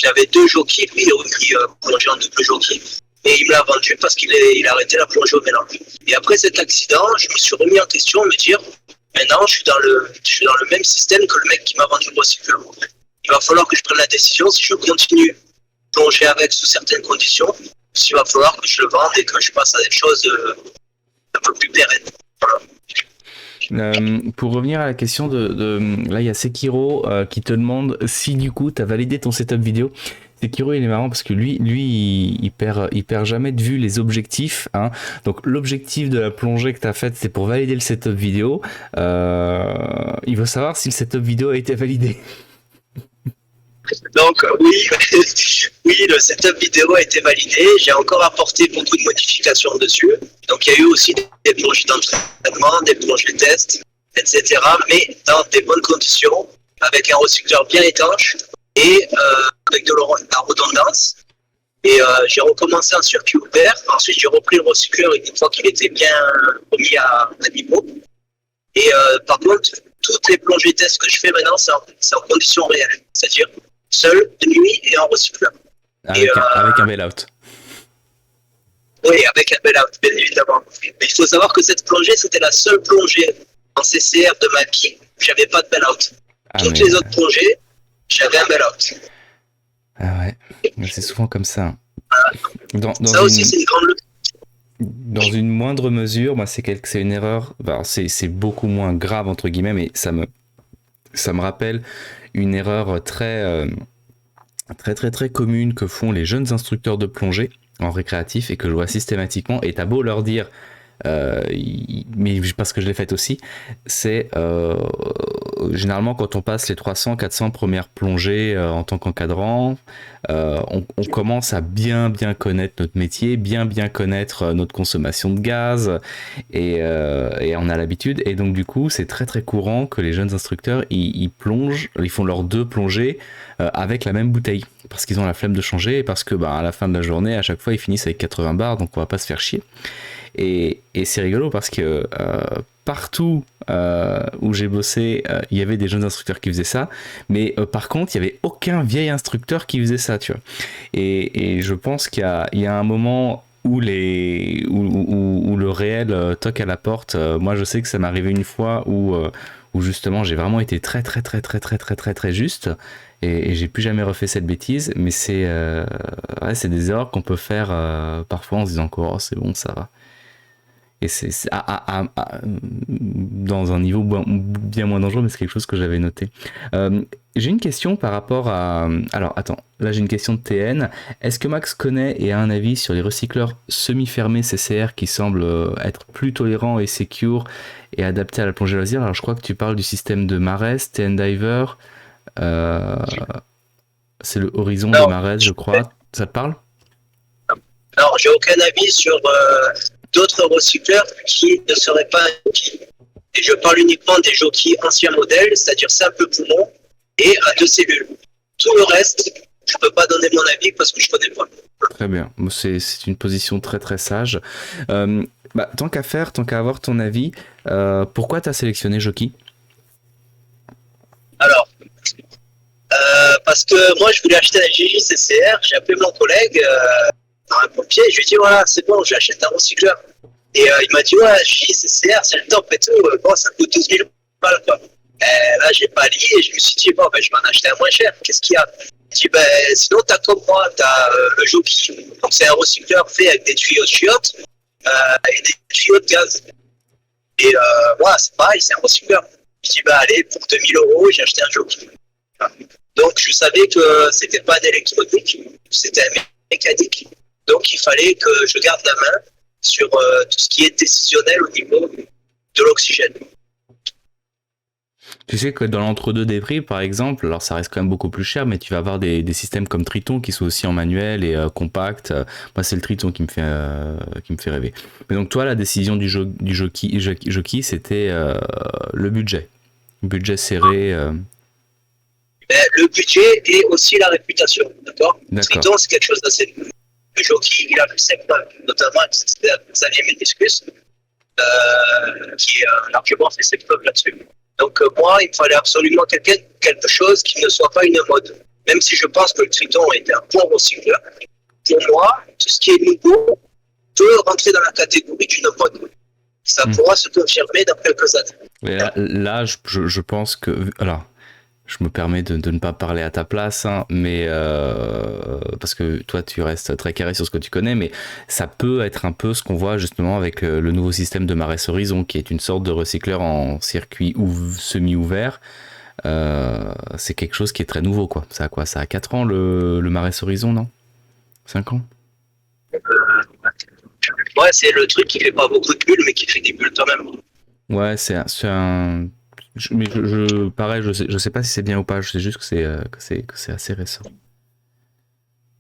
Il avait 2 jockeys, lui il plongeait en double jockey. Et il me l'a vendu parce qu'il a arrêté la plongée au mélange. Et après cet accident, je me suis remis en question, me dire, maintenant je suis dans le même système que le mec qui m'a vendu le recycleur. Il va falloir que je prenne la décision si je continue plonger avec sous certaines conditions, s'il va falloir que je le vende et que je passe à des choses un peu plus pérennes. Voilà. Pour revenir à la question là il y a Sekiro qui te demande si du coup tu as validé ton setup vidéo. Sekiro il est marrant parce que lui il perd jamais de vue les objectifs, hein. Donc l'objectif de la plongée que tu as faite c'est pour valider le setup vidéo. Il veut savoir si le setup vidéo a été validé. Donc oui, le setup vidéo a été validé. J'ai encore apporté beaucoup de modifications dessus. Donc il y a eu aussi des plongées d'entraînement, des plongées tests, etc. Mais dans des bonnes conditions avec un recycleur bien étanche et avec de la redondance. Et j'ai recommencé en circuit ouvert. Ensuite, j'ai repris le recycleur une fois qu'il était bien remis à niveau. Et par contre, toutes les plongées tests que je fais maintenant, c'est en conditions réelles. C'est-à-dire seul, de nuit et en recycleur. Avec un bail-out. Oui, avec un bail-out, bien évidemment. Mais il faut savoir que cette plongée, c'était la seule plongée en CCR de ma vie où j'avais pas de bail-out. Toutes les autres plongées, j'avais un bail-out. Ah ouais, c'est souvent comme ça. Ça aussi, c'est une grande leçon. Dans une moindre mesure, moi, c'est une erreur. Alors, c'est beaucoup moins grave, entre guillemets, mais ça me rappelle une erreur très commune que font les jeunes instructeurs de plongée en récréatif et que je vois systématiquement. Et t'as beau leur dire, mais parce que je l'ai fait aussi, c'est généralement quand on passe les 300-400 premières plongées en tant qu'encadrant, on commence à bien connaître notre métier, bien connaître notre consommation de gaz et on a l'habitude. Et donc du coup, c'est très courant que les jeunes instructeurs ils plongent, ils font leurs 2 plongées avec la même bouteille parce qu'ils ont la flemme de changer et parce que à la fin de la journée, à chaque fois, ils finissent avec 80 bars, donc on va pas se faire chier. Et c'est rigolo parce que partout où j'ai bossé, il y avait des jeunes instructeurs qui faisaient ça, mais par contre, il n'y avait aucun vieil instructeur qui faisait ça, tu vois. Et je pense qu'il y a un moment où le réel toque à la porte. Moi, je sais que ça m'est arrivé une fois où justement j'ai vraiment été très juste et j'ai plus jamais refait cette bêtise, mais c'est des erreurs qu'on peut faire parfois en se disant que c'est bon, ça va. Et c'est dans un niveau bien moins dangereux, mais c'est quelque chose que j'avais noté. J'ai une question par rapport à... Alors, attends, là j'ai une question de TN. Est-ce que Max connaît et a un avis sur les recycleurs semi-fermés CCR qui semblent être plus tolérants et secure et adaptés à la plongée loisir? Alors, je crois que tu parles du système de Mares, TN Diver. C'est le Horizon de Mares, je crois. Ça te parle? Alors, j'ai aucun avis sur... d'autres recycleurs qui ne seraient pas un jockey. Et je parle uniquement des jockeys anciens modèles, c'est-à-dire simple poumon et à 2 cellules. Tout le reste, je ne peux pas donner mon avis parce que je ne connais pas. Très bien, c'est une position très sage. Tant qu'à faire, tant qu'à avoir ton avis, pourquoi tu as sélectionné jockey? Alors, parce que moi je voulais acheter un JJCCR, j'ai appelé mon collègue, un pompier, je lui ai dit voilà, c'est bon, j'achète un recycleur. Et il m'a dit ouais, JCCR, c'est le top et tout, bon, ça coûte 12 000 balles quoi. Là, j'ai pas lié et je me suis dit bon, je vais en acheter un moins cher, qu'est-ce qu'il y a? Il dit sinon, t'as comme moi, t'as le jockey. Donc, c'est un recycleur fait avec des tuyaux de chiottes et des tuyaux de gaz. Et voilà, c'est pareil, c'est un recycleur. Je dis allez, pour 2 000 €, j'ai acheté un jockey. Donc, je savais que c'était pas d'électronique, c'était un mécanique. Donc, il fallait que je garde la main sur tout ce qui est décisionnel au niveau de l'oxygène. Tu sais que dans l'entre-deux des prix, par exemple, alors ça reste quand même beaucoup plus cher, mais tu vas avoir des systèmes comme Triton qui sont aussi en manuel et compact. Moi, c'est le Triton qui me fait rêver. Mais donc, toi, la décision du jockey, c'était le budget. Budget serré. Le budget et aussi la réputation, d'accord. Triton, c'est quelque chose d'assez... Le jockey, il a le secteur, notamment Xavier Méniscus, qui a largement fait ses preuves là-dessus. Donc moi, il me fallait absolument quelque chose qui ne soit pas une mode. Même si je pense que le Triton était un bon recycleur, pour moi, tout ce qui est nouveau peut rentrer dans la catégorie d'une mode. Ça pourra se confirmer dans quelques années. Là, je pense que... Alors, je me permets de ne pas parler à ta place, hein, mais parce que toi, tu restes très carré sur ce que tu connais, mais ça peut être un peu ce qu'on voit justement avec le nouveau système de Mares Horizon, qui est une sorte de recycleur en circuit semi-ouvert. C'est quelque chose qui est très nouveau, quoi. Ça a quoi? Ça a 4 ans, le Mares Horizon, non? 5 ans? Ouais, c'est le truc qui fait pas beaucoup de bulles, mais qui fait des bulles quand même. Ouais, c'est un... Mais pareil, je sais pas si c'est bien ou pas, je sais juste que c'est assez récent.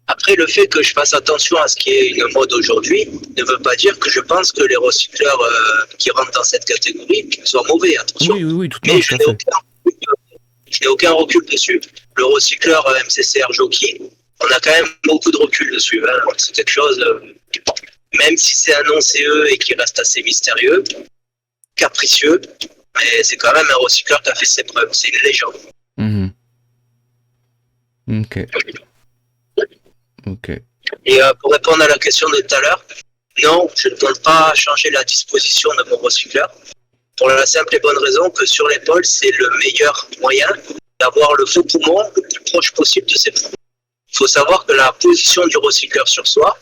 Après, le fait que je fasse attention à ce qui est une mode aujourd'hui ne veut pas dire que je pense que les recycleurs qui rentrent dans cette catégorie soient mauvais, attention. Oui, tout à fait. je n'ai aucun recul dessus. Le recycleur MCCR Jockey, on a quand même beaucoup de recul dessus. Hein. C'est quelque chose, même si c'est un non-CE et qui reste assez mystérieux, capricieux, mais c'est quand même un recycleur qui a fait ses preuves. C'est une légende. Mhm. Ok. Ok. Et pour répondre à la question de tout à l'heure, non, je ne compte pas changer la disposition de mon recycleur. Pour la simple et bonne raison que sur l'épaule, c'est le meilleur moyen d'avoir le faux poumon le plus proche possible de ses poumons. Il faut savoir que la position du recycleur sur soi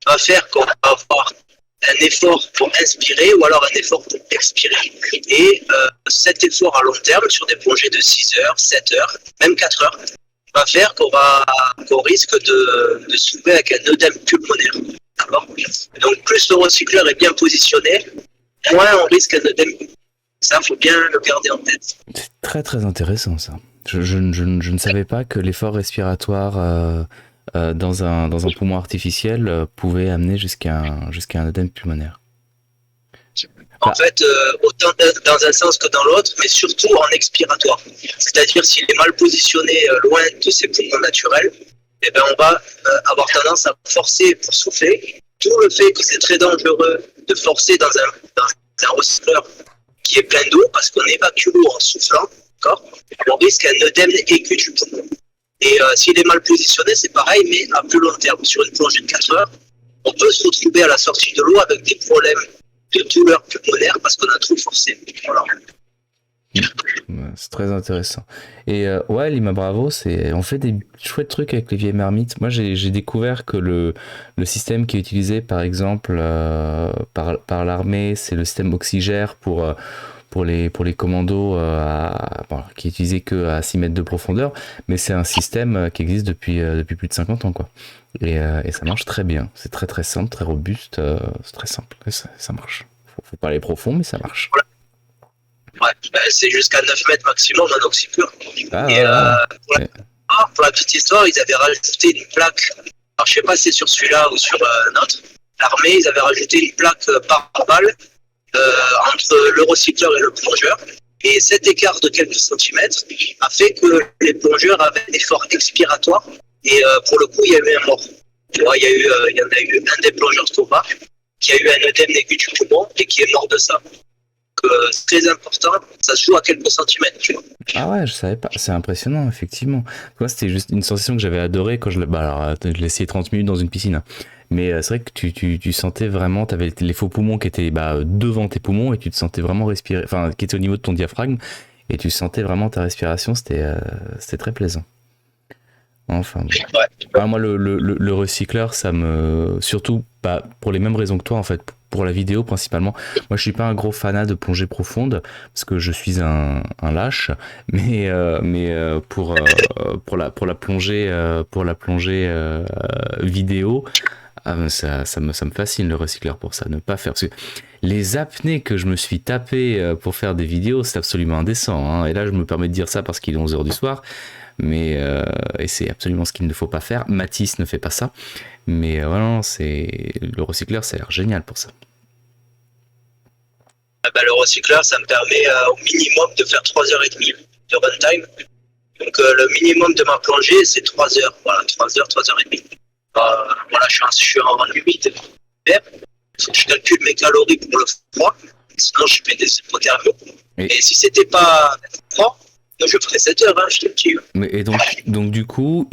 va faire qu'on va avoir un effort pour inspirer ou alors un effort pour expirer. Et cet effort à long terme, sur des plongées de 6 heures, 7 heures, même 4 heures, va faire qu'on risque de soulever avec un œdème pulmonaire. D'accord ? Donc plus le recycleur est bien positionné, moins on risque un œdème. Ça, il faut bien le garder en tête. C'est très très intéressant ça. Je ne savais pas que l'effort respiratoire dans un poumon artificiel pouvait amener jusqu'à un œdème pulmonaire. En fait, autant dans un sens que dans l'autre, mais surtout en expiratoire. C'est-à-dire s'il est mal positionné loin de ses poumons naturels, eh ben on va avoir tendance à forcer pour souffler. D'où le fait que c'est très dangereux de forcer dans un recycleur qui est plein d'eau, parce qu'on évacue l'eau en soufflant, d'accord ? On risque un œdème aigu du poumon. Et s'il est mal positionné, c'est pareil, mais à plus long terme. Sur une plongée de 4 heures, on peut se retrouver à la sortie de l'eau avec des problèmes de douleur pulmonaire parce qu'on a trop forcé. Voilà. C'est très intéressant. Et ouais, Lima Bravo, on fait des chouettes trucs avec les vieilles marmites. Moi, j'ai découvert que le système qui est utilisé, par exemple, par l'armée, c'est le système Oxygère pour les commandos qui est utilisé que à 6 mètres de profondeur, mais c'est un système qui existe depuis plus de 50 ans, quoi. Et ça marche très bien. C'est très très simple, très robuste, c'est très simple. Et ça marche. Faut pas aller profond, mais ça marche. Ouais, c'est jusqu'à 9 mètres maximum un oxypure. Pour la petite histoire, ils avaient rajouté une plaque. Alors, je sais pas si c'est sur celui-là ou sur un autre. L'armée, ils avaient rajouté une plaque par balle entre le recycleur et le plongeur. Et cet écart de quelques centimètres a fait que les plongeurs avaient un effort expiratoire. Et pour le coup, il y a eu un mort. Tu vois, il y en a eu un des plongeurs Toba qui a eu un œdème aigu du poumon et qui est mort de ça. C'est très important, ça se joue à quelques centimètres, tu vois. Ah ouais, je savais pas, c'est impressionnant, effectivement. Moi, c'était juste une sensation que j'avais adorée quand je l'ai essayé 30 minutes dans une piscine. Mais c'est vrai que tu sentais vraiment, tu avais les faux poumons qui étaient devant tes poumons et tu te sentais vraiment respirer, enfin, qui étaient au niveau de ton diaphragme et tu sentais vraiment ta respiration, c'était très plaisant. Enfin, bon. Ouais. Ah, moi, le recycleur, ça me. Surtout, pour les mêmes raisons que toi, en fait, pour la vidéo principalement. Moi, je suis pas un gros fanat de plongée profonde, parce que je suis un lâche, mais pour la plongée, vidéo, ça me fascine le recycleur pour ça, ne pas faire. Parce que les apnées que je me suis tapé pour faire des vidéos, c'est absolument indécent. Hein. Et là, je me permets de dire ça parce qu'il est 11h du soir. Mais et c'est absolument ce qu'il ne faut pas faire. Matisse ne fait pas ça, mais voilà, c'est le recycleur, ça a l'air génial pour ça. Le recycleur, ça me permet au minimum de faire 3h30 de runtime. Donc le minimum de ma plongée, c'est 3 heures. Voilà, 3h30. Voilà, je suis en limite. Je calcule mes calories pour le froid, sinon je fais des hypothermies. Et si c'était pas froid, je ferais 7 heures, hein, je te le dis. Et donc du coup,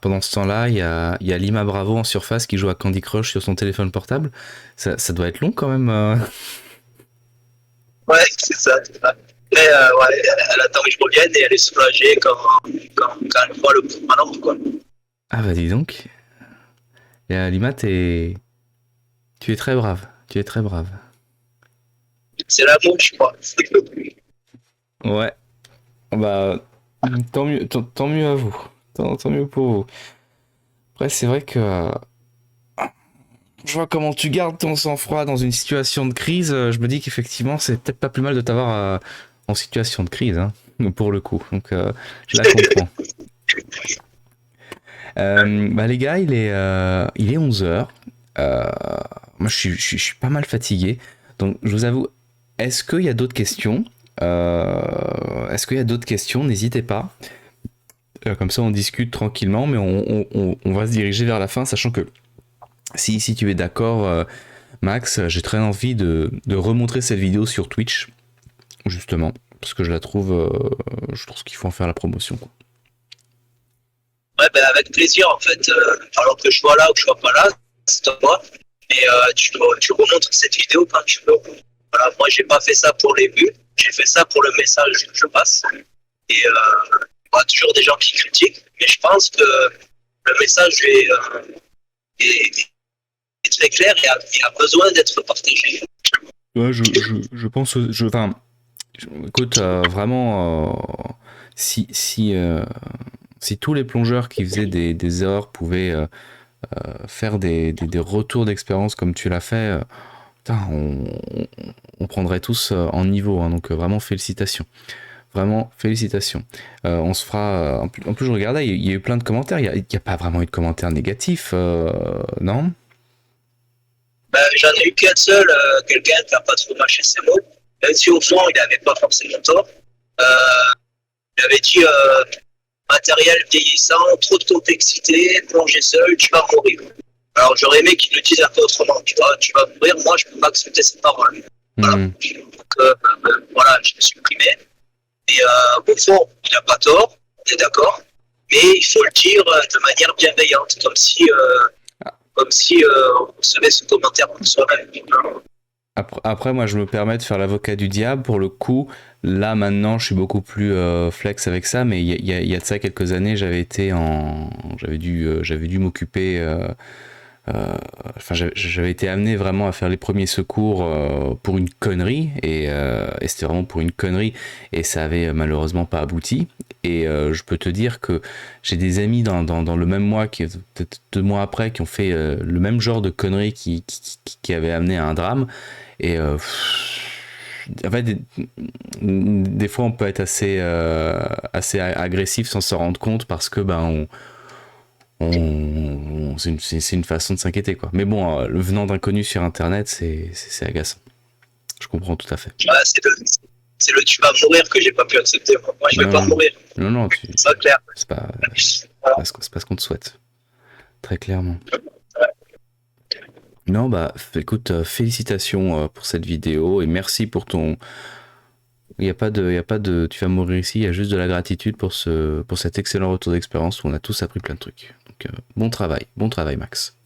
pendant ce temps-là, il y a Lima Bravo en surface qui joue à Candy Crush sur son téléphone portable. Ça doit être long quand même. Ouais, c'est ça. Mais elle attend que je revienne et elle est soulagée quand elle voit le maintenant, quoi. Ah bah dis donc. Et Lima, tu es très brave. Tu es très brave. C'est l'amour, je crois. Ouais. Bah, tant mieux à vous. Tant mieux pour vous. Après, c'est vrai que je vois comment tu gardes ton sang-froid dans une situation de crise. Je me dis qu'effectivement, c'est peut-être pas plus mal de t'avoir en situation de crise, hein, pour le coup. Donc, je la comprends. Les gars, il est 11h. Moi, je suis pas mal fatigué. Donc, je vous avoue, est-ce qu'il y a d'autres questions Est-ce qu'il y a d'autres questions? N'hésitez pas. Comme ça, on discute tranquillement, mais on va se diriger vers la fin, sachant que si tu es d'accord, Max, j'ai très envie de remontrer cette vidéo sur Twitch, justement, parce que je trouve qu'il faut en faire la promotion, quoi. Ouais, ben avec plaisir en fait. Alors que je sois là ou que je sois pas là, c'est toi. Mais tu remontres cette vidéo quand tu veux. Voilà, moi j'ai pas fait ça pour les vues, j'ai fait ça pour le message que je passe. Et il y aura toujours des gens qui critiquent, mais je pense que le message est très clair et a besoin d'être partagé. Ouais, je pense, écoute, vraiment, si tous les plongeurs qui faisaient des erreurs pouvaient faire des retours d'expérience comme tu l'as fait, putain, on prendrait tous en niveau, hein, donc vraiment félicitations. Vraiment, félicitations. On se fera. En plus, je regardais, il y a eu plein de commentaires. Il n'y a pas vraiment eu de commentaires négatifs, non? Ben, j'en ai eu qu'un seul, quelqu'un qui n'a pas trop mâché ses mots, même si au fond il n'avait pas forcément tort. Il avait dit matériel vieillissant, trop de complexité, plonger seul, tu vas mourir. Alors j'aurais aimé qu'il le dise un peu autrement, tu vois, tu vas mourir, moi je ne peux pas accepter cette parole. Voilà, donc, voilà, je l'ai supprimé. Et au fond, il n'a pas tort, on est d'accord, mais il faut le dire de manière bienveillante, comme si on recevait ce commentaire pour soi-même. Après, moi, je me permets de faire l'avocat du diable. Pour le coup, là, maintenant, je suis beaucoup plus flex avec ça, mais il y a de ça quelques années, j'avais dû m'occuper. J'avais été amené vraiment à faire les premiers secours pour une connerie, et c'était vraiment pour une connerie, et ça avait malheureusement pas abouti. Et je peux te dire que j'ai des amis dans le même mois, peut-être 2 mois après, qui ont fait le même genre de connerie qui avait amené à un drame. Et en fait, des fois, on peut être assez agressif sans s'en rendre compte, parce que c'est une façon de s'inquiéter, quoi. Mais bon, le venant d'inconnus sur internet, c'est agaçant. Je comprends tout à fait. Ouais, c'est le tu vas mourir que j'ai pas pu accepter. Moi je vais pas mourir. Non, c'est pas clair. C'est pas ce qu'on te souhaite. Très clairement. Non, bah écoute, félicitations pour cette vidéo, et merci pour ton. Il y a pas de tu vas mourir ici, il y a juste de la gratitude pour cet excellent retour d'expérience où on a tous appris plein de trucs. Donc bon travail Max.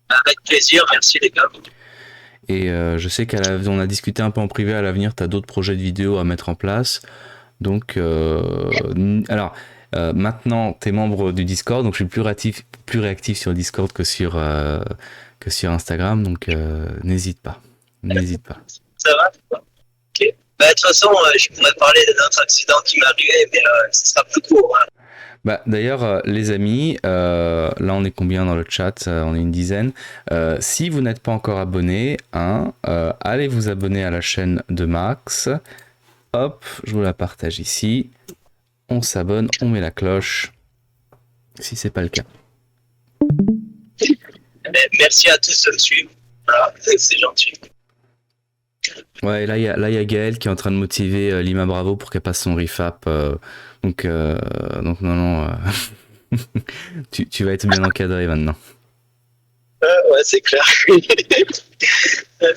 Avec plaisir, merci les gars. Et je sais on a discuté un peu en privé, à l'avenir tu as d'autres projets de vidéos à mettre en place. Donc alors maintenant tu es membre du Discord, donc je suis plus réactif sur Discord que sur Instagram, donc n'hésite pas. Ça va? Ok. Bah, de toute façon, je pourrais parler d'un autre accident qui m'est arrivé, mais ce sera plus court. Hein. Bah, d'ailleurs, les amis, là on est combien dans le chat? On est une dizaine. Si vous n'êtes pas encore abonné, allez vous abonner à la chaîne de Max. Hop, je vous la partage ici. On s'abonne, on met la cloche, si c'est pas le cas. Merci à tous de me suivre. Voilà, c'est gentil. Ouais, là il y a Gaël qui est en train de motiver Lima Bravo pour qu'elle passe son refap. Donc non. Tu vas être bien encadré maintenant. Ouais, c'est clair. Non,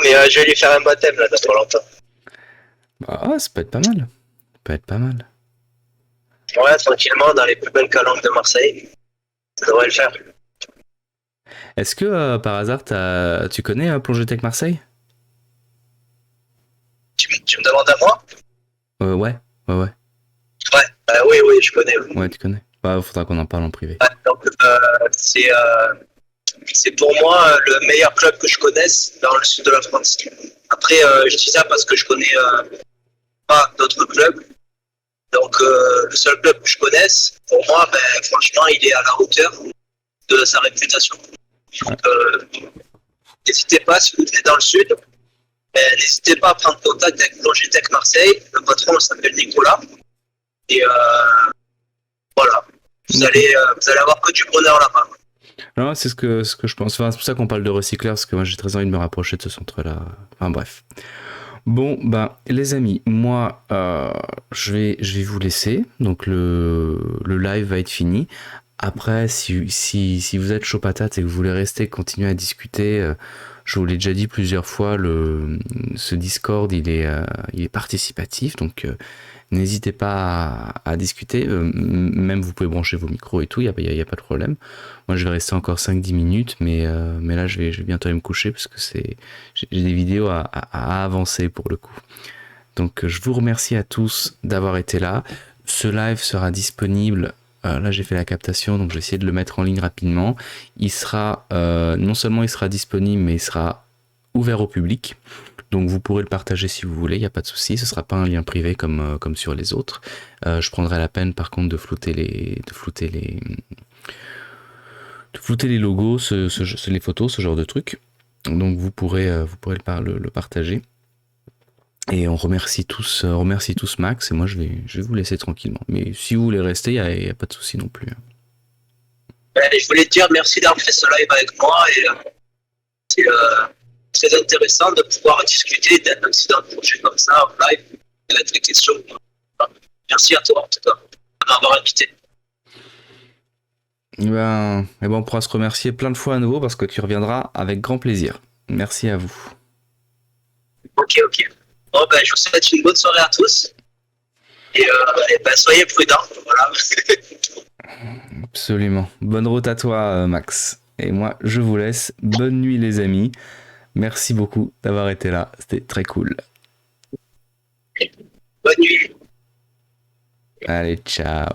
mais je vais lui faire un baptême là, dans pas longtemps. Ah, ça peut être pas mal. Ouais, tranquillement, dans les plus belles calanques de Marseille. Ça devrait le faire. Est-ce que par hasard tu connais Plongée Tech Marseille? Tu me demandes à moi? Ouais. Ouais, oui, je connais. Ouais, tu connais. Bah, faudra qu'on en parle en privé. Ouais, donc, c'est pour moi le meilleur club que je connaisse dans le sud de la France. Après, je dis ça parce que je connais pas d'autres clubs. Donc, le seul club que je connaisse, pour moi, franchement, il est à la hauteur de sa réputation. Donc, n'hésitez pas, si vous êtes dans le sud, n'hésitez pas à prendre contact avec Plongée Tech Marseille. Le patron s'appelle Nicolas. Et voilà, vous allez avoir que du bonheur là-bas. Non, c'est ce que je pense. Enfin, c'est pour ça qu'on parle de recycleurs, parce que moi j'ai très envie de me rapprocher de ce centre-là. Enfin bref. Bon, bah, les amis, moi, je vais vous laisser. Donc, le live va être fini. Après, si vous êtes chaud patate et que vous voulez rester, continuer à discuter, je vous l'ai déjà dit plusieurs fois, ce Discord, il est participatif. Donc, n'hésitez pas à discuter. Même vous pouvez brancher vos micros et tout, il n'y a pas de problème. Moi, je vais rester encore 5-10 minutes, mais là, je vais bientôt aller me coucher parce que j'ai des vidéos à avancer pour le coup. Donc, je vous remercie à tous d'avoir été là. Ce live sera disponible. Là, j'ai fait la captation, donc je vais essayer de le mettre en ligne rapidement. Il sera, non seulement il sera disponible, mais il sera ouvert au public. Donc vous pourrez le partager si vous voulez, il n'y a pas de souci, ce ne sera pas un lien privé comme sur les autres. Je prendrai la peine par contre de flouter les logos, les photos, ce genre de trucs. Donc vous pourrez le partager. Et on remercie tous Max, et moi je vais vous laisser tranquillement. Mais si vous voulez rester, il n'y a pas de souci non plus. Je voulais te dire merci d'avoir fait ce live avec moi et c'est très intéressant de pouvoir discuter d'un projet comme ça en live avec les questions. Merci à toi en tout cas de m'avoir invité. Et ben, on pourra se remercier plein de fois à nouveau parce que tu reviendras avec grand plaisir. Merci à vous. Ok. Bon, je vous souhaite une bonne soirée à tous. Et soyez prudents. Voilà. Absolument. Bonne route à toi, Max. Et moi, je vous laisse. Bonne nuit, les amis. Merci beaucoup d'avoir été là. C'était très cool. Bonne nuit. Allez, ciao.